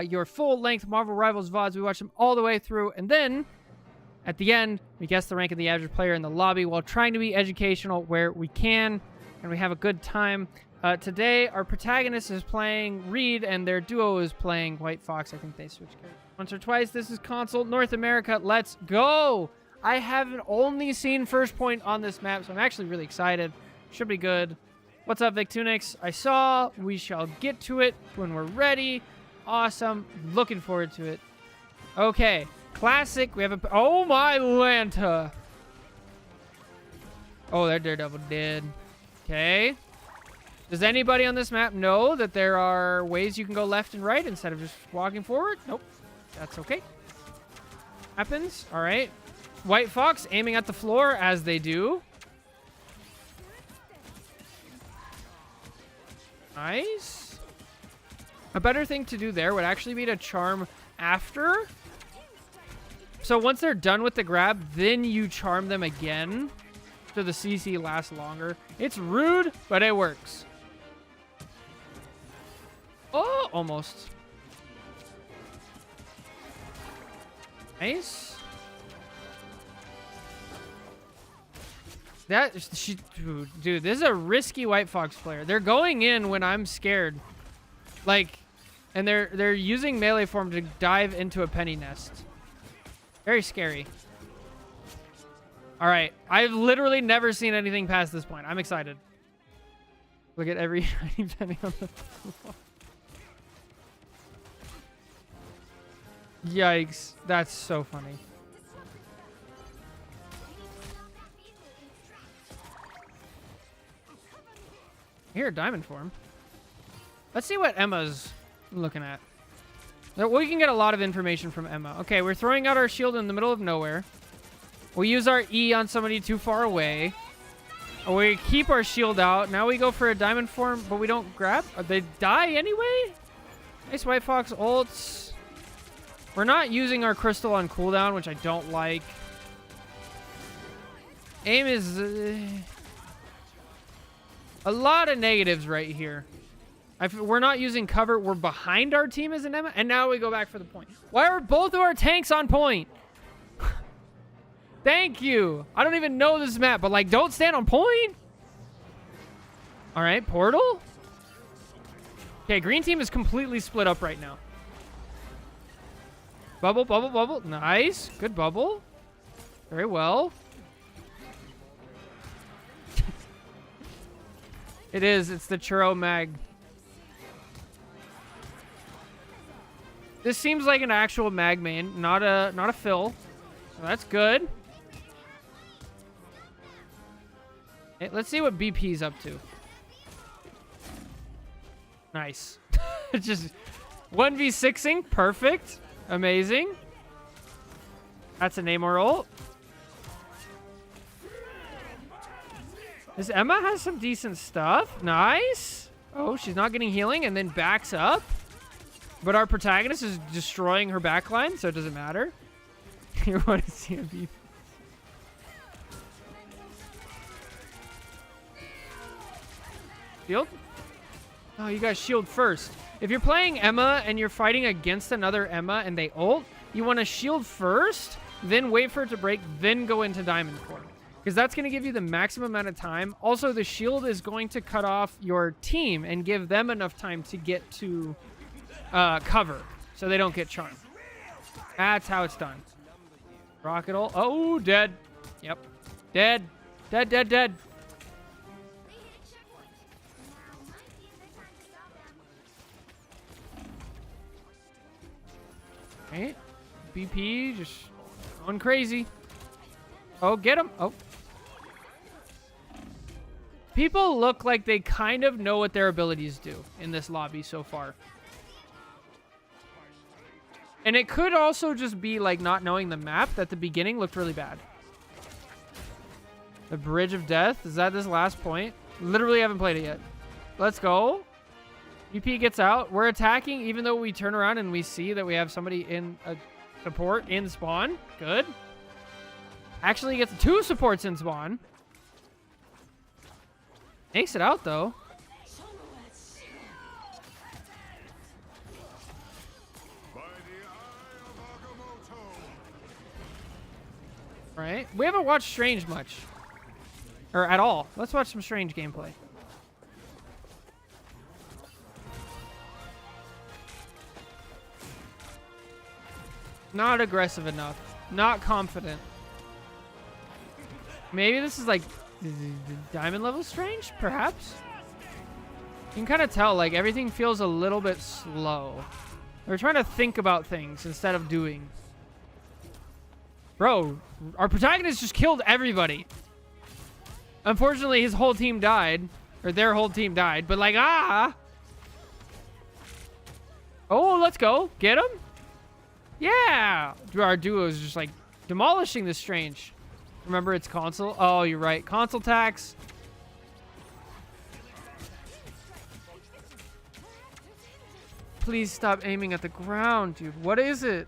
your full-length Marvel Rivals VODs. We watch them all the way through, and then at the end, we guess the rank of the average player in the lobby while trying to be educational where we can, and we have a good time. Today, our protagonist is playing Reed, and their duo is playing White Fox. I think they switched characters once or twice. This is console North America. Let's go! I haven't only seen first point on this map, so I'm actually really excited. Should be good. What's up, Victunix? I saw. We shall get to it when we're ready. Awesome. Looking forward to it. Okay. Classic. We have a... Oh, my Lanta. Oh, that Daredevil did. Okay. Does anybody on this map know that there are ways you can go left and right instead of just walking forward? Nope. That's okay. Happens. All right. White Fox aiming at the floor as they do. Nice. A better thing to do there would actually be to charm after. So once they're done with the grab, then you charm them again so the CC lasts longer. It's rude, but it works. Oh, almost. Nice. Dude, this is a risky White Fox player. They're going in when I'm scared. Like, and they're using melee form to dive into a penny nest. Very scary. All right, I've literally never seen anything past this point. I'm excited. Look at every shiny penny on the floor. Yikes, that's so funny. Here, diamond form. Let's see what Emma's looking at. We can get a lot of information from Emma. Okay, we're throwing out our shield in the middle of nowhere. We use our E on somebody too far away. We keep our shield out. Now we go for a diamond form, but we don't grab. They die anyway? Nice White Fox ults. We're not using our crystal on cooldown, which I don't like. Aim is... a lot of negatives right here. We're not using cover. We're behind our team as an Emma, and now we go back for the point. Why are both of our tanks on point? Thank you. I don't even know this map, but, like, don't stand on point. All right, portal. Okay, green team is completely split up right now. Bubble, bubble, bubble. Nice. Good bubble. Very well. It is. It's the churro mag. This seems like an actual mag main, not a fill. So that's good. Hey, let's see what BP's up to. Nice. Just 1v6ing. Perfect. Amazing. That's a Namor ult. This Emma has some decent stuff. Nice. Oh, she's not getting healing and then backs up. But our protagonist is destroying her backline, so it doesn't matter. You want to see a BP? Shield? Oh, you guys shield first. If you're playing Emma and you're fighting against another Emma and they ult, you want to shield first, then wait for it to break, then go into Diamond Core. Because that's going to give you the maximum amount of time. Also, the shield is going to cut off your team and give them enough time to get to cover, so they don't get charmed. That's how it's done. Rocket ult. Oh, dead. Yep. Dead. Dead, dead, dead. Right. BP just going crazy. Oh, get him. Oh. People look like they kind of know what their abilities do in this lobby so far. And it could also just be like not knowing the map that the beginning looked really bad. The Bridge of Death. Is that this last point? Literally haven't played it yet. Let's go. UP gets out. We're attacking even though we turn around and we see that we have somebody in a support in spawn. Good. Actually gets 2 supports in spawn. Makes it out though. Right. We haven't watched Strange much. Or at all. Let's watch some Strange gameplay. Not aggressive enough. Not confident. Maybe this is like diamond level Strange, perhaps? You can kind of tell, like, everything feels a little bit slow. They're trying to think about things instead of doing. Bro, our protagonist just killed everybody. Unfortunately, his whole team died. Or their whole team died. But like, ah! Oh, let's go. Get him. Yeah! Our duo is just like demolishing this Strange. Remember, it's console. Oh, you're right. Console tax. Please stop aiming at the ground, dude. What is it?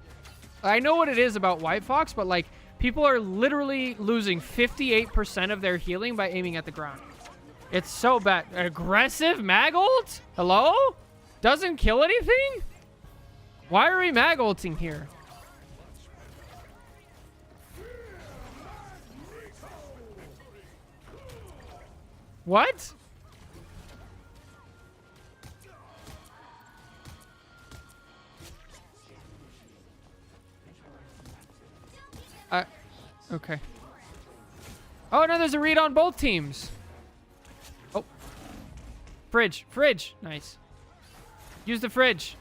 I know what it is about White Fox, but like, people are literally losing 58% of their healing by aiming at the ground. It's so bad. Aggressive mag ult? Hello? Doesn't kill anything? Why are we mag ulting here? What? Okay. Oh, no, there's a read on both teams. Oh. Fridge. Fridge. Nice. Use the fridge.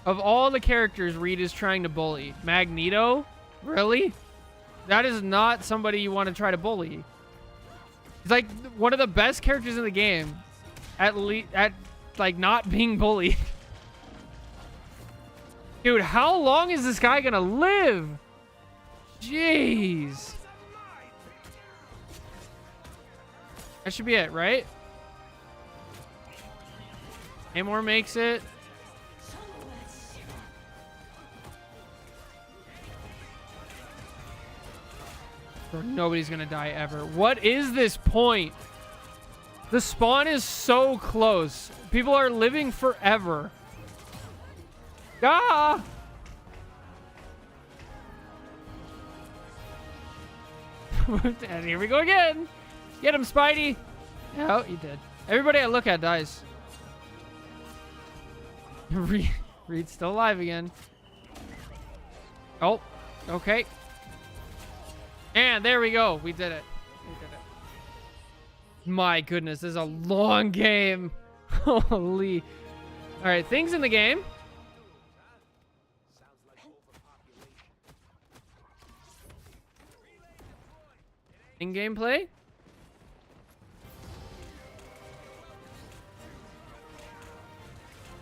Of all the characters Reed is trying to bully, Magneto? Really? That is not somebody you want to try to bully. He's like one of the best characters in the game. At like not being bullied. Dude, how long is this guy gonna live? Jeez. That should be it, right? Namor makes it. Bro, nobody's gonna die ever. What is this point? The spawn is so close. People are living forever. Ah! And here we go again. Get him, Spidey. Oh, he did. Everybody I look at dies. Reed's still alive again. Oh, okay. And there we go. We did it. We did it. My goodness, this is a long game. Holy. All right, things in the game. In gameplay.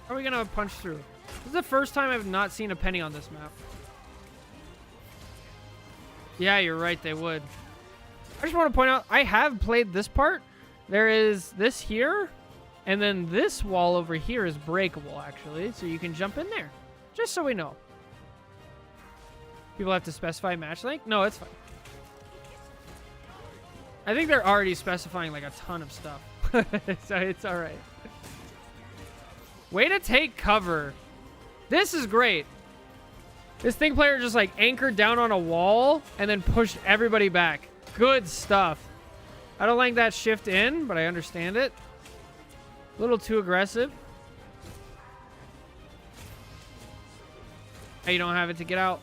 How are we gonna punch through? This is the first time I've not seen a penny on this map. Yeah, you're right, they would. I just want to point out, I have played this part. There is this here, and then this wall over here is breakable, actually, so you can jump in there. Just so we know. People have to specify match length? No, it's fine. I think they're already specifying like a ton of stuff. So it's all right. Way to take cover. This is great. This thing player just like anchored down on a wall and then pushed everybody back. Good stuff. I don't like that shift in, but I understand it. A little too aggressive. Hey, you don't have it to get out.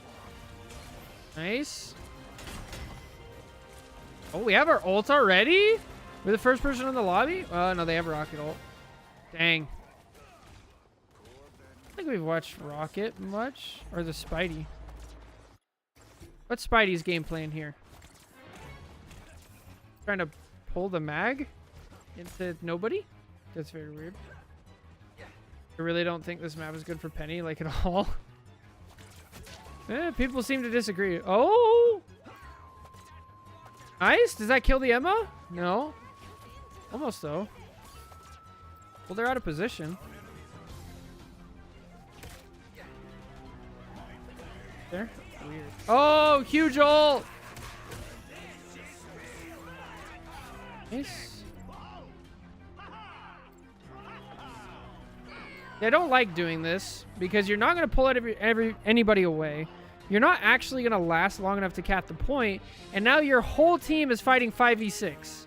Nice. Oh, we have our ult already? We're the first person in the lobby? No, they have rocket ult. Dang. I think we've watched Rocket much. Or the Spidey. What's Spidey's game plan here? Trying to pull the mag into nobody? That's very weird. I really don't think this map is good for Penny, like at all. People seem to disagree. Oh! Nice! Does that kill the Emma? No. Almost though. Well, they're out of position. There? Weird. Oh, huge ult! Nice. Yeah, I don't like doing this because you're not going to pull anybody away. You're not actually going to last long enough to cap the point, and now your whole team is fighting 5v6.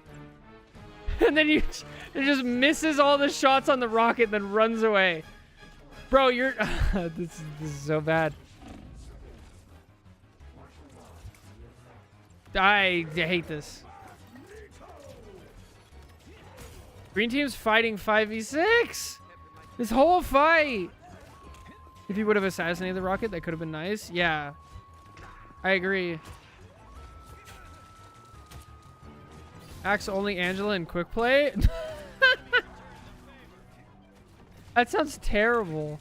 And then it just misses all the shots on the rocket and then runs away. Bro, you're... this is so bad. I hate this. Green team's fighting 5v6. This whole fight. If he would have assassinated the rocket, that could have been nice. Yeah. I agree. Axe only Angela in quick play. That sounds terrible.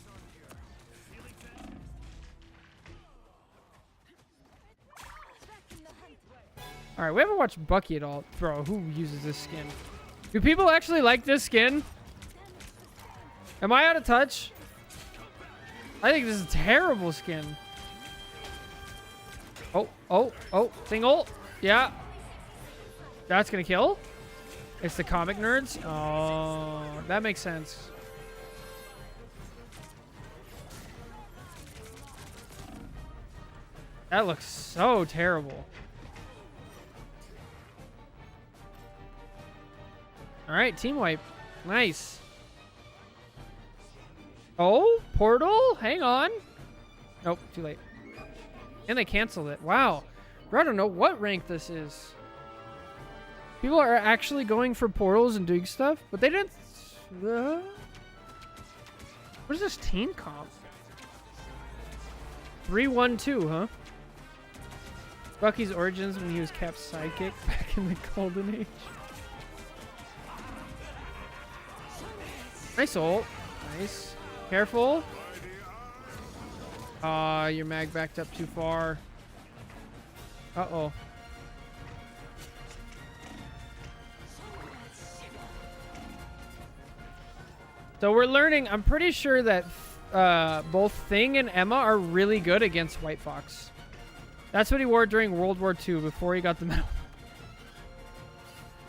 All right, we haven't watched Bucky at all. Bro, who uses this skin? Do people actually like this skin? Am I out of touch? I think this is a terrible skin. Oh, single. Yeah. That's gonna kill? It's the comic nerds? Oh, that makes sense. That looks so terrible. All right, team wipe. Nice. Oh, portal? Hang on. Nope, too late. And they canceled it. Wow. Bro, I don't know what rank this is. People are actually going for portals and doing stuff, but they didn't... what is this team comp? 3-1-2, huh? Bucky's origins when he was Cap's sidekick back in the Golden Age. Nice ult. Nice. Careful. Your mag backed up too far. Uh-oh. So we're learning. I'm pretty sure that both Thing and Emma are really good against White Fox. That's what he wore during World War II before he got the medal.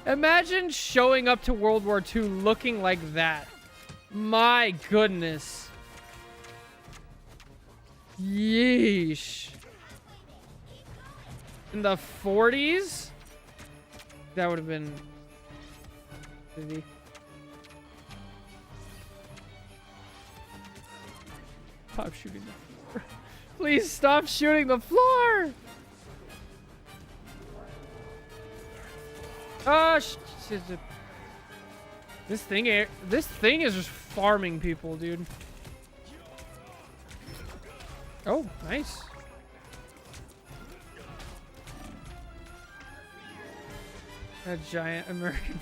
Imagine showing up to World War II looking like that. My goodness. Yeesh. In the 40s? That would have been... busy. Stop shooting the floor. Please stop shooting the floor! Oh, This thing is just farming people, dude. Oh, nice. A giant American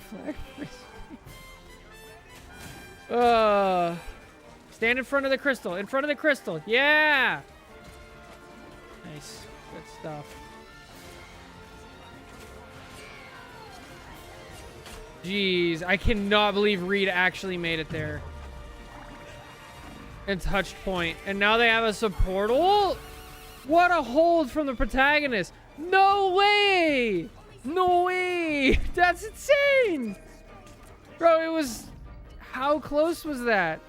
flag. Stand in front of the crystal. In front of the crystal. Yeah. Nice. Good stuff. Jeez, I cannot believe Reed actually made it there. And touched point. And now they have a support. Oh! What a hold from the protagonist. No way! No way! That's insane! Bro, it was... How close was that?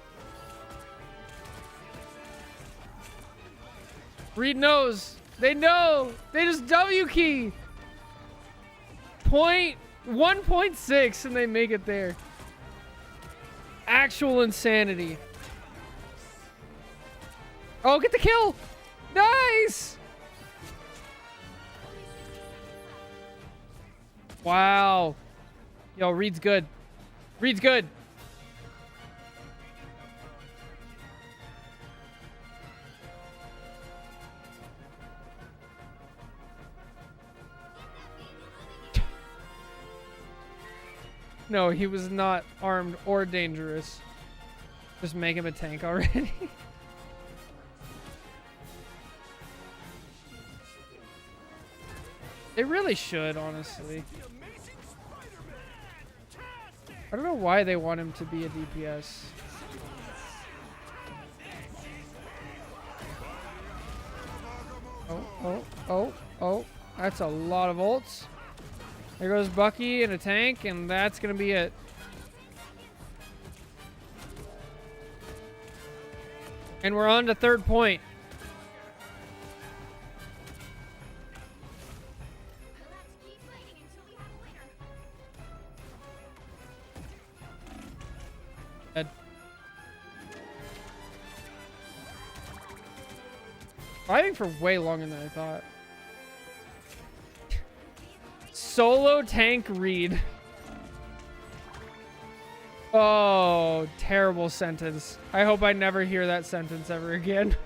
Reed knows. They know. They just W key. 1.6 and they make it there. Actual insanity. Oh, get the kill. Nice. Wow. Yo, Reed's good. Reed's good. No, he was not armed or dangerous. Just make him a tank already. It really should, honestly. I don't know why they want him to be a DPS. Oh. That's a lot of ults. There goes Bucky in a tank, and that's going to be it. And we're on to third point. Dead. Fighting for way longer than I thought. Solo tank Reed. Oh, terrible sentence. I hope I never hear that sentence ever again.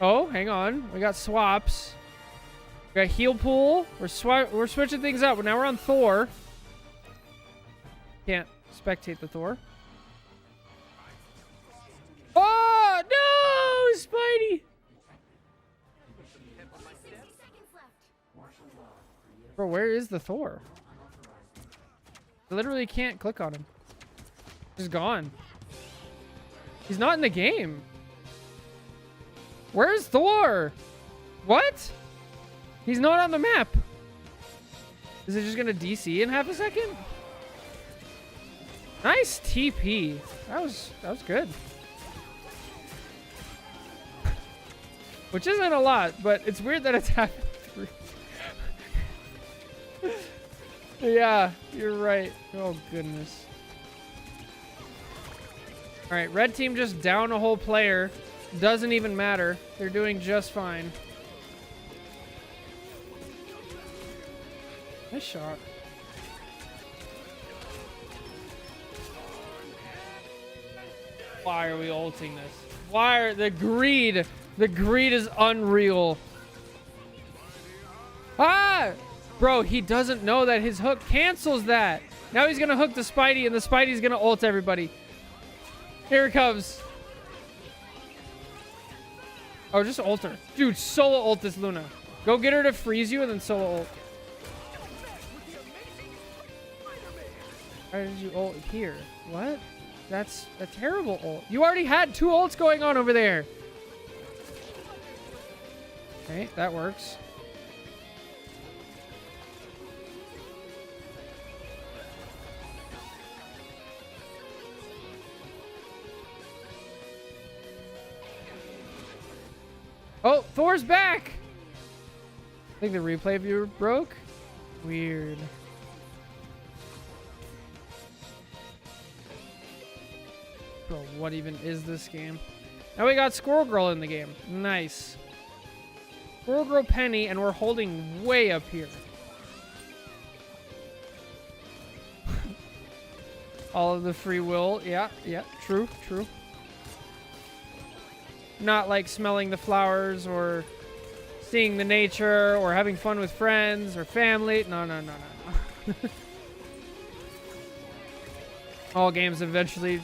Oh, hang on. We got swaps. We got heal pool. We're switching things up. Now we're on Thor. Can't spectate the Thor. Oh, no! Spidey! Bro, where is the Thor? I literally can't click on him. He's gone. He's not in the game. Where's Thor? What? He's not on the map. Is it just gonna DC in half a second? Nice TP. That was good. Which isn't a lot, but it's weird that it's happened. Yeah, you're right. Oh, goodness. All right, red team just down a whole player. Doesn't even matter. They're doing just fine. Nice shot. Why are we ulting this? Why are the greed? The greed is unreal. Ah! Bro, he doesn't know that his hook cancels that. Now he's going to hook the Spidey, and the Spidey's going to ult everybody. Here it comes. Oh, just ult her. Dude, solo ult this Luna. Go get her to freeze you, and then solo ult. Why did you ult here? What? That's a terrible ult. You already had 2 ults going on over there. Okay, that works. Oh, Thor's back! I think the replay viewer broke. Weird. Bro, what even is this game? Now we got Squirrel Girl in the game. Nice. Squirrel Girl Penny, and we're holding way up here. All of the free will. Yeah, yeah, true, true. Not like smelling the flowers or seeing the nature or having fun with friends or family. No, no, no, no, no. All games eventually.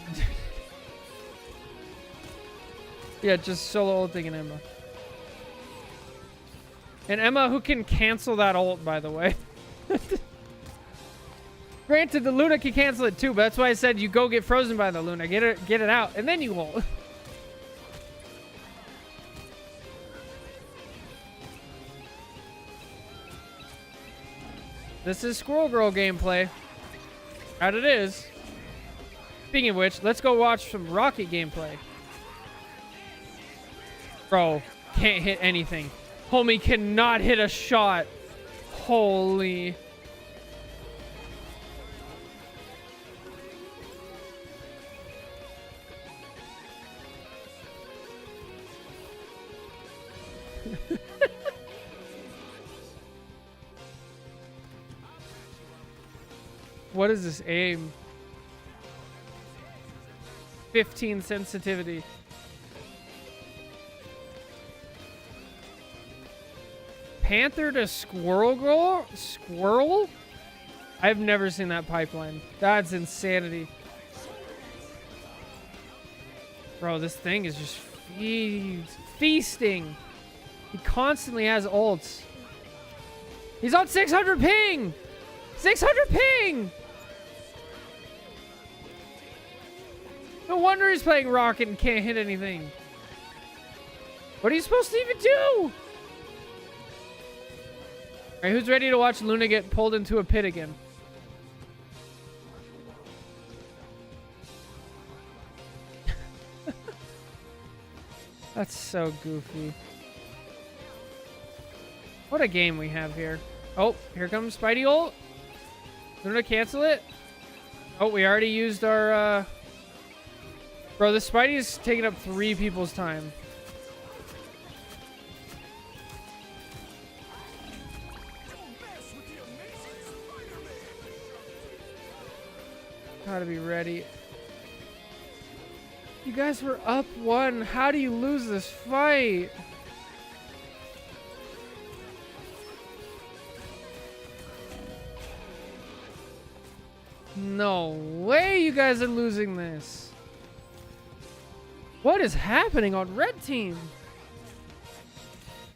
Yeah, just solo ulting and Emma. And Emma, who can cancel that ult, by the way. Granted, the Luna can cancel it too, but that's why I said you go get frozen by the Luna. Get it out, and then you ult. This is Squirrel Girl gameplay. Out it is. Speaking of which, let's go watch some Rocket gameplay. Bro, can't hit anything. Homie cannot hit a shot. Holy. What is this aim? 15 sensitivity. Panther to Squirrel Girl? Squirrel? I've never seen that pipeline. That's insanity. Bro, this thing is just feasting. He constantly has ults. He's on 600 ping! 600 ping! No wonder he's playing Rocket and can't hit anything. What are you supposed to even do? Alright, who's ready to watch Luna get pulled into a pit again? That's so goofy. What a game we have here. Oh, here comes Spidey ult. Luna cancel it. Oh, we already used our... Bro, the Spidey is taking up 3 people's time. Gotta be ready. You guys were up 1. How do you lose this fight? No way you guys are losing this. What is happening on red team?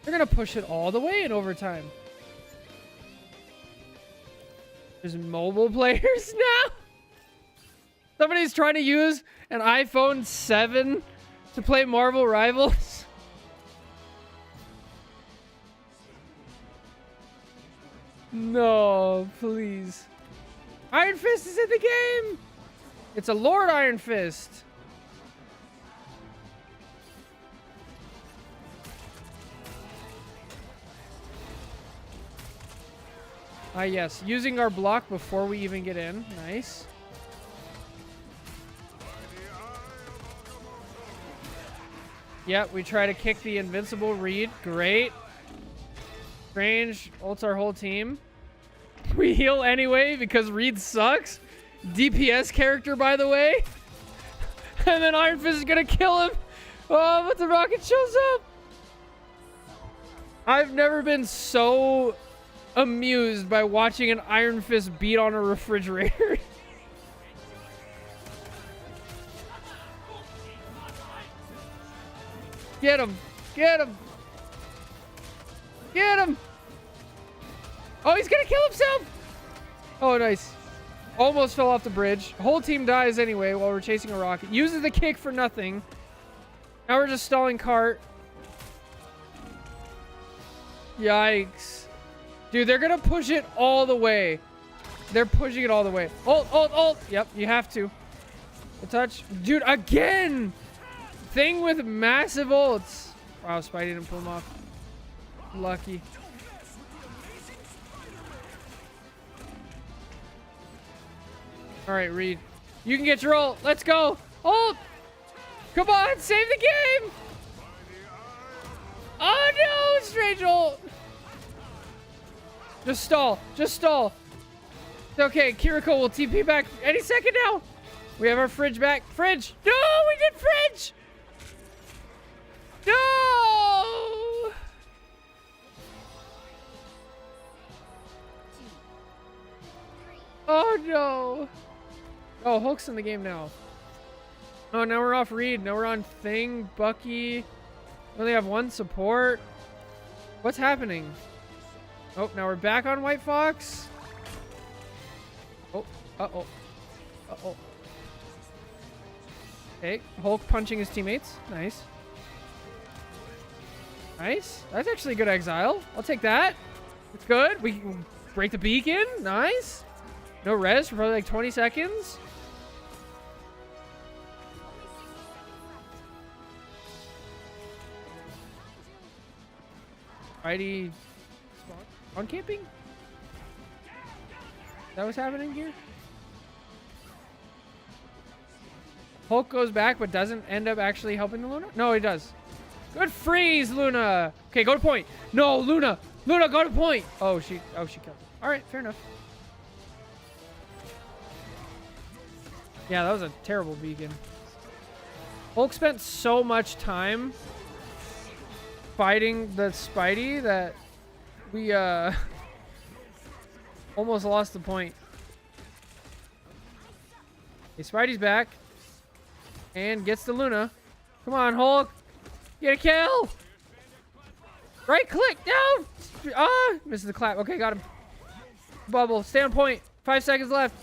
They're gonna push it all the way in overtime. There's mobile players now? Somebody's trying to use an iPhone 7 to play Marvel Rivals? No, please. Iron Fist is in the game! It's a Lord Iron Fist. Ah, yes. Using our block before we even get in. Nice. Yep, we try to kick the invincible Reed. Great. Strange ults our whole team. We heal anyway because Reed sucks. DPS character, by the way. And then Iron Fist is gonna kill him. Oh, but the Rocket shows up. I've never been so amused by watching an Iron Fist beat on a refrigerator. Get him! Get him! Get him! Oh, he's gonna kill himself! Oh, nice. Almost fell off the bridge. Whole team dies anyway while we're chasing a rocket. Uses the kick for nothing. Now we're just stalling cart. Yikes. Dude, they're gonna push it all the way. They're pushing it all the way. Ult, ult, ult! Yep, you have to. A touch. Dude, again! Thing with massive ults. Wow, Spidey didn't pull him off. Lucky. Alright, Reed. You can get your ult. Let's go. Ult! Come on, save the game! Oh no, strange ult! Just stall. Just stall. It's okay, Kiriko will TP back any second now. We have our fridge back. Fridge! No, we did fridge! No! Oh no! Oh, Hulk's in the game now. Oh, now we're off Reed. Now we're on Thing, Bucky. We only have one support. What's happening? Oh, now we're back on White Fox. Oh, uh-oh. Uh-oh. Okay, Hulk punching his teammates. Nice. Nice. That's actually a good exile. I'll take that. It's good. We can break the beacon. Nice. No res for probably like 20 seconds. Righty. On camping? Is that what's happening here? Hulk goes back but doesn't end up actually helping the Luna? No, he does. Good freeze, Luna. Okay, go to point. No, Luna. Luna, go to point. Oh, she killed him. All right, fair enough. Yeah, that was a terrible beacon. Hulk spent so much time fighting the Spidey that we almost lost the point. Okay, Spidey's back and gets the Luna. Come on, Hulk. Get a kill. Right click. No. Ah, misses the clap. Okay, got him. Bubble. Stay on point. 5 seconds left.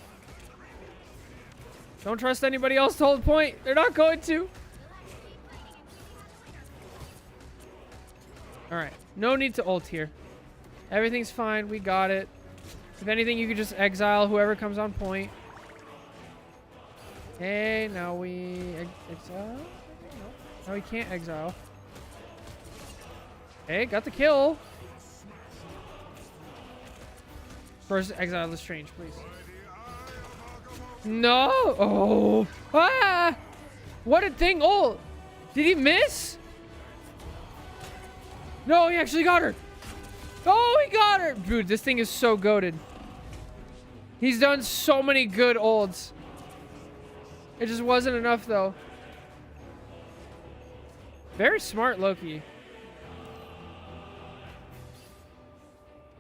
Don't trust anybody else to hold point. They're not going to. All right. No need to ult here. Everything's fine. We got it. If anything, you could just exile whoever comes on point. Okay, now we exile. No, now we can't exile. Okay, got the kill. First exile the Strange, please. No! Oh! Ah! What a thing! Oh! Did he miss? No, he actually got her! Oh, he got her! Dude, this thing is so goated. He's done so many good ults. It just wasn't enough, though. Very smart, Loki.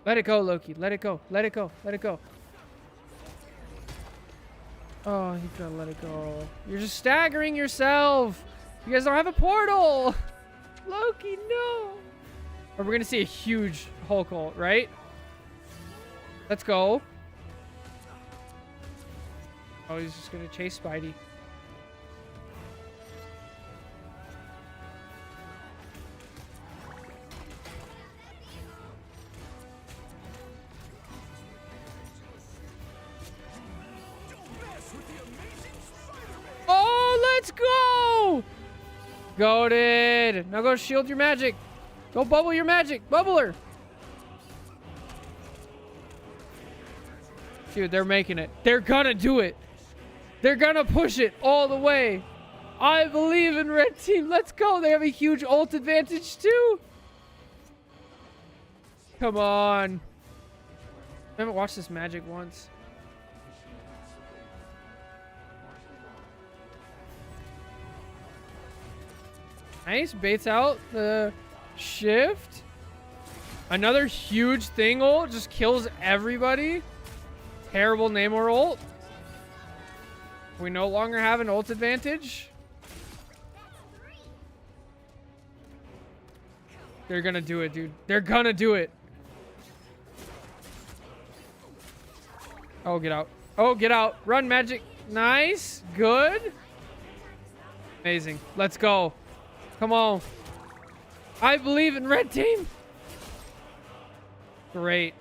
Let it go, Loki. Let it go. Let it go. Let it go. Oh, you gotta let it go. You're just staggering yourself. You guys don't have a portal. Loki, no. Or we're gonna see a huge Hulk ult, right? Let's go. Oh, he's just gonna chase Spidey. Let's go! Goated. Now go shield your magic. Go bubble your magic. Bubble her. Dude, they're making it. They're gonna do it. They're gonna push it all the way. I believe in red team. Let's go. They have a huge ult advantage too. Come on. I haven't watched this magic once. Nice, baits out the shift. Another huge thing ult, just kills everybody. Terrible Namor ult. We no longer have an ult advantage. They're gonna do it, dude. They're gonna do it. Oh, get out. Oh, get out. Run, magic. Nice. Good. Amazing. Let's go. Come on. I believe in red team. Great.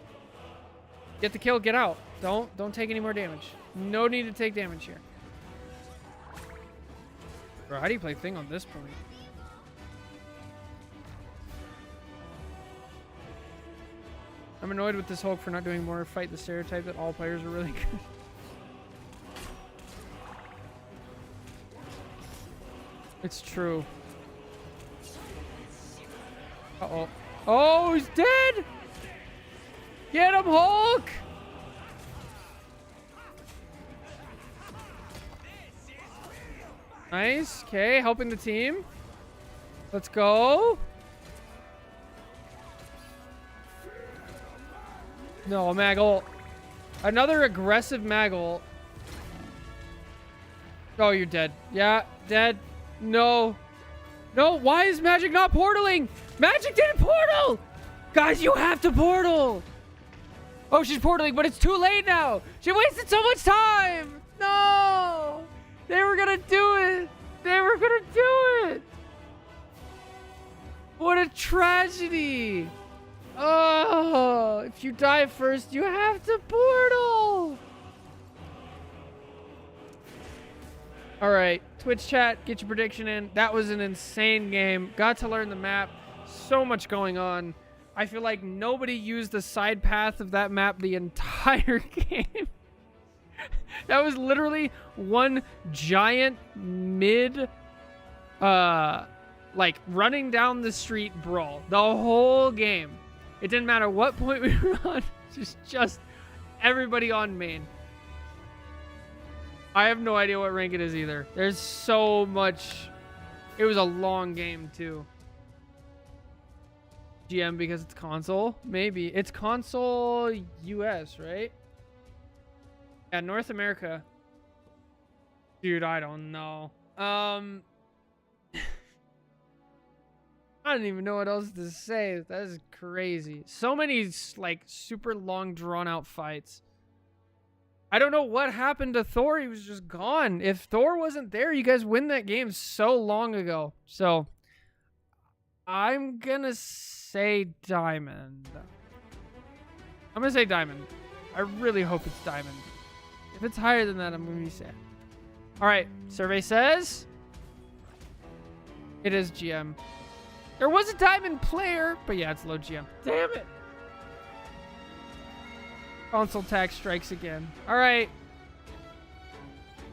Get the kill, get out. Don't take any more damage. No need to take damage here. Bro, how do you play thing on this point? I'm annoyed with this Hulk for not doing more. Fight the stereotype that all players are really good. It's true. Uh-oh. Oh, he's dead! Get him, Hulk! Nice. Okay, helping the team. Let's go. No, Maggle. Another aggressive Maggle. Oh, you're dead. Yeah, dead. No. No, why is Magic not portaling? Magic didn't portal! Guys, you have to portal! Oh, she's portaling, but it's too late now. She wasted so much time. No! They were gonna do it. They were gonna do it. What a tragedy. Oh, if you die first, you have to portal. All right, Twitch chat, get your prediction in. That was an insane game. Got to learn the map. So much going on. I feel like nobody used the side path of that map the entire game. That was literally one giant mid, like running down the street brawl the whole game. It didn't matter what point we were on. Just everybody on main. I have no idea what rank it is either. There's so much. It was a long game too. GM because it's console? Maybe. It's console US, right? Yeah, North America. Dude, I don't know. I don't even know what else to say. That is crazy. So many, like, super long, drawn-out fights. I don't know what happened to Thor. He was just gone. If Thor wasn't there, you guys win that game so long ago. So, I'm gonna say Diamond. I'm gonna say Diamond. I really hope it's Diamond. If it's higher than that, I'm gonna be sad. All right, survey says it is GM. There was a Diamond player, but yeah, it's low GM. Damn it. Console tax strikes again. All right.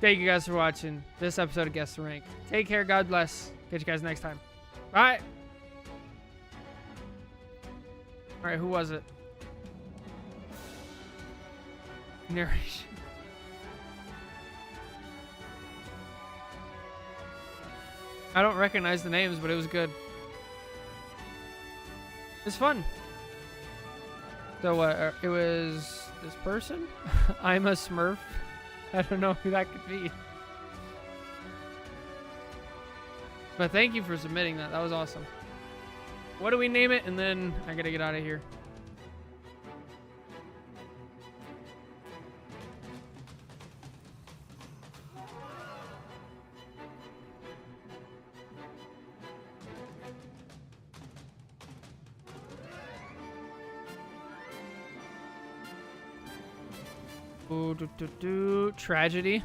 Thank you guys for watching this episode of Guess the Rank. Take care. God bless. Catch you guys next time. Bye. All right, who was it? Narration. I don't recognize the names, but it was good. It's fun. So it was this person? I'm a Smurf. I don't know who that could be. But thank you for submitting that. That was awesome. What do we name it? And then I gotta get out of here. Tragedy.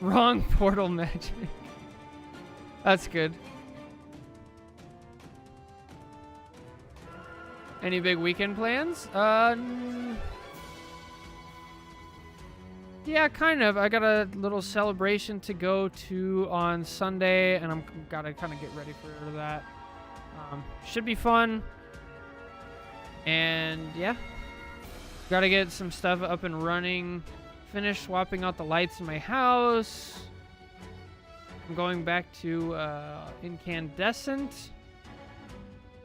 Wrong portal magic. That's good. Any big weekend plans? Yeah, kind of. I got a little celebration to go to on Sunday, and I'm gotta kind of get ready for that. Should be fun. And yeah. Gotta get some stuff up and running. Finish swapping out the lights in my house. I'm going back to incandescent.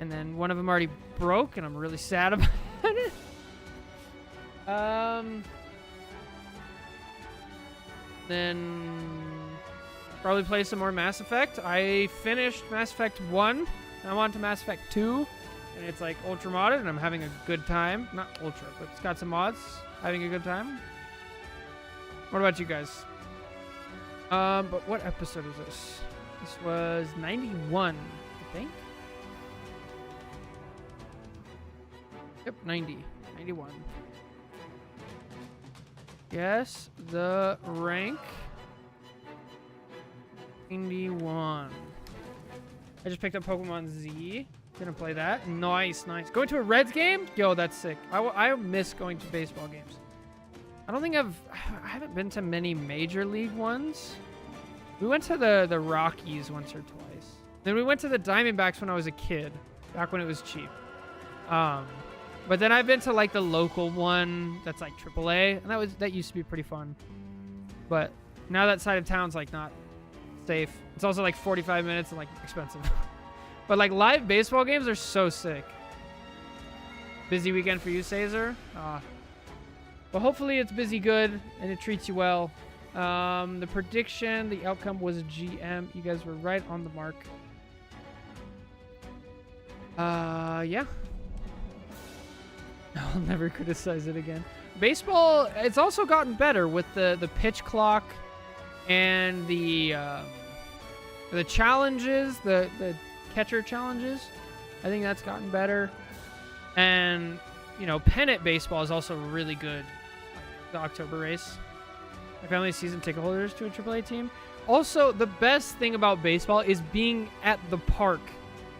And then one of them already broke, and I'm really sad about it. Then probably play some more Mass Effect. I finished Mass Effect 1. And I'm on to Mass Effect 2. And it's like ultra modded, and I'm having a good time. Not ultra, but it's got some mods. Having a good time. What about you guys? But what episode is this? This was 91, I think. Yep, 90. 91. Yes, the rank. 91. I just picked up Pokemon Z. Gonna play that. Nice, nice. Going to a Reds game? Yo, that's sick. I miss going to baseball games. I don't think I haven't been to many major league ones. We went to the Rockies once or twice. Then we went to the Diamondbacks when I was a kid, back when it was cheap. But then I've been to like the local one that's like AAA, and that used to be pretty fun. But now that side of town's like not safe. It's also like 45 minutes and like expensive. But like live baseball games are so sick. Busy weekend for you, Caesar? Well, hopefully it's busy good and it treats you well. The prediction, the outcome was GM. You guys were right on the mark. Yeah. I'll never criticize it again. Baseball, it's also gotten better with the pitch clock and the challenges, the catcher challenges. I think that's gotten better. And, you know, pennant baseball is also really good. Like the October race. My family's season ticket holders to a AAA team. Also, the best thing about baseball is being at the park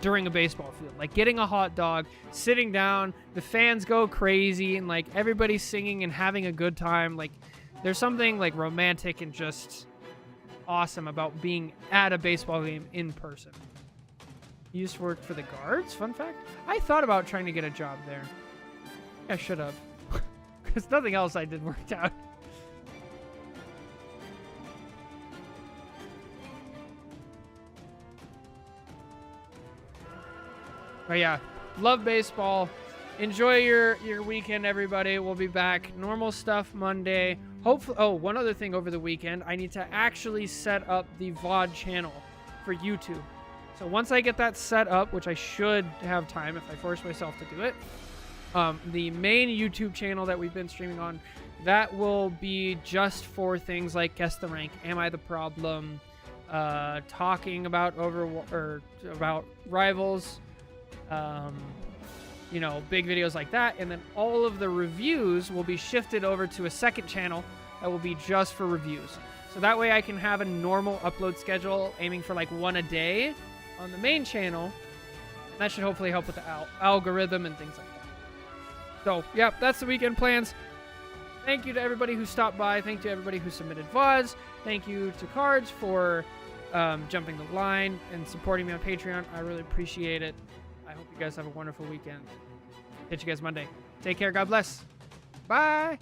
during a baseball field. Like getting a hot dog, sitting down, the fans go crazy, and like everybody's singing and having a good time. Like there's something like romantic and just awesome about being at a baseball game in person. You used to work for the Guards? Fun fact. I thought about trying to get a job there. I should have. Because nothing else I did worked out. But yeah, love baseball. Enjoy your weekend, everybody. We'll be back. Normal stuff Monday. Hopefully, oh, one other thing over the weekend. I need to actually set up the VOD channel for YouTube. So once I get that set up, which I should have time if I force myself to do it, the main YouTube channel that we've been streaming on, that will be just for things like Guess the Rank, Am I the Problem, talking about about Rivals, you know, big videos like that. And then all of the reviews will be shifted over to a second channel that will be just for reviews. So that way I can have a normal upload schedule, aiming for like one a day on the main channel. And that should hopefully help with the algorithm and things like that. So, yeah, that's the weekend plans. Thank you to everybody who stopped by. Thank you to everybody who submitted VODs. Thank you to Cards for jumping the line and supporting me on Patreon. I really appreciate it. I hope you guys have a wonderful weekend. Catch you guys Monday. Take care. God bless. Bye.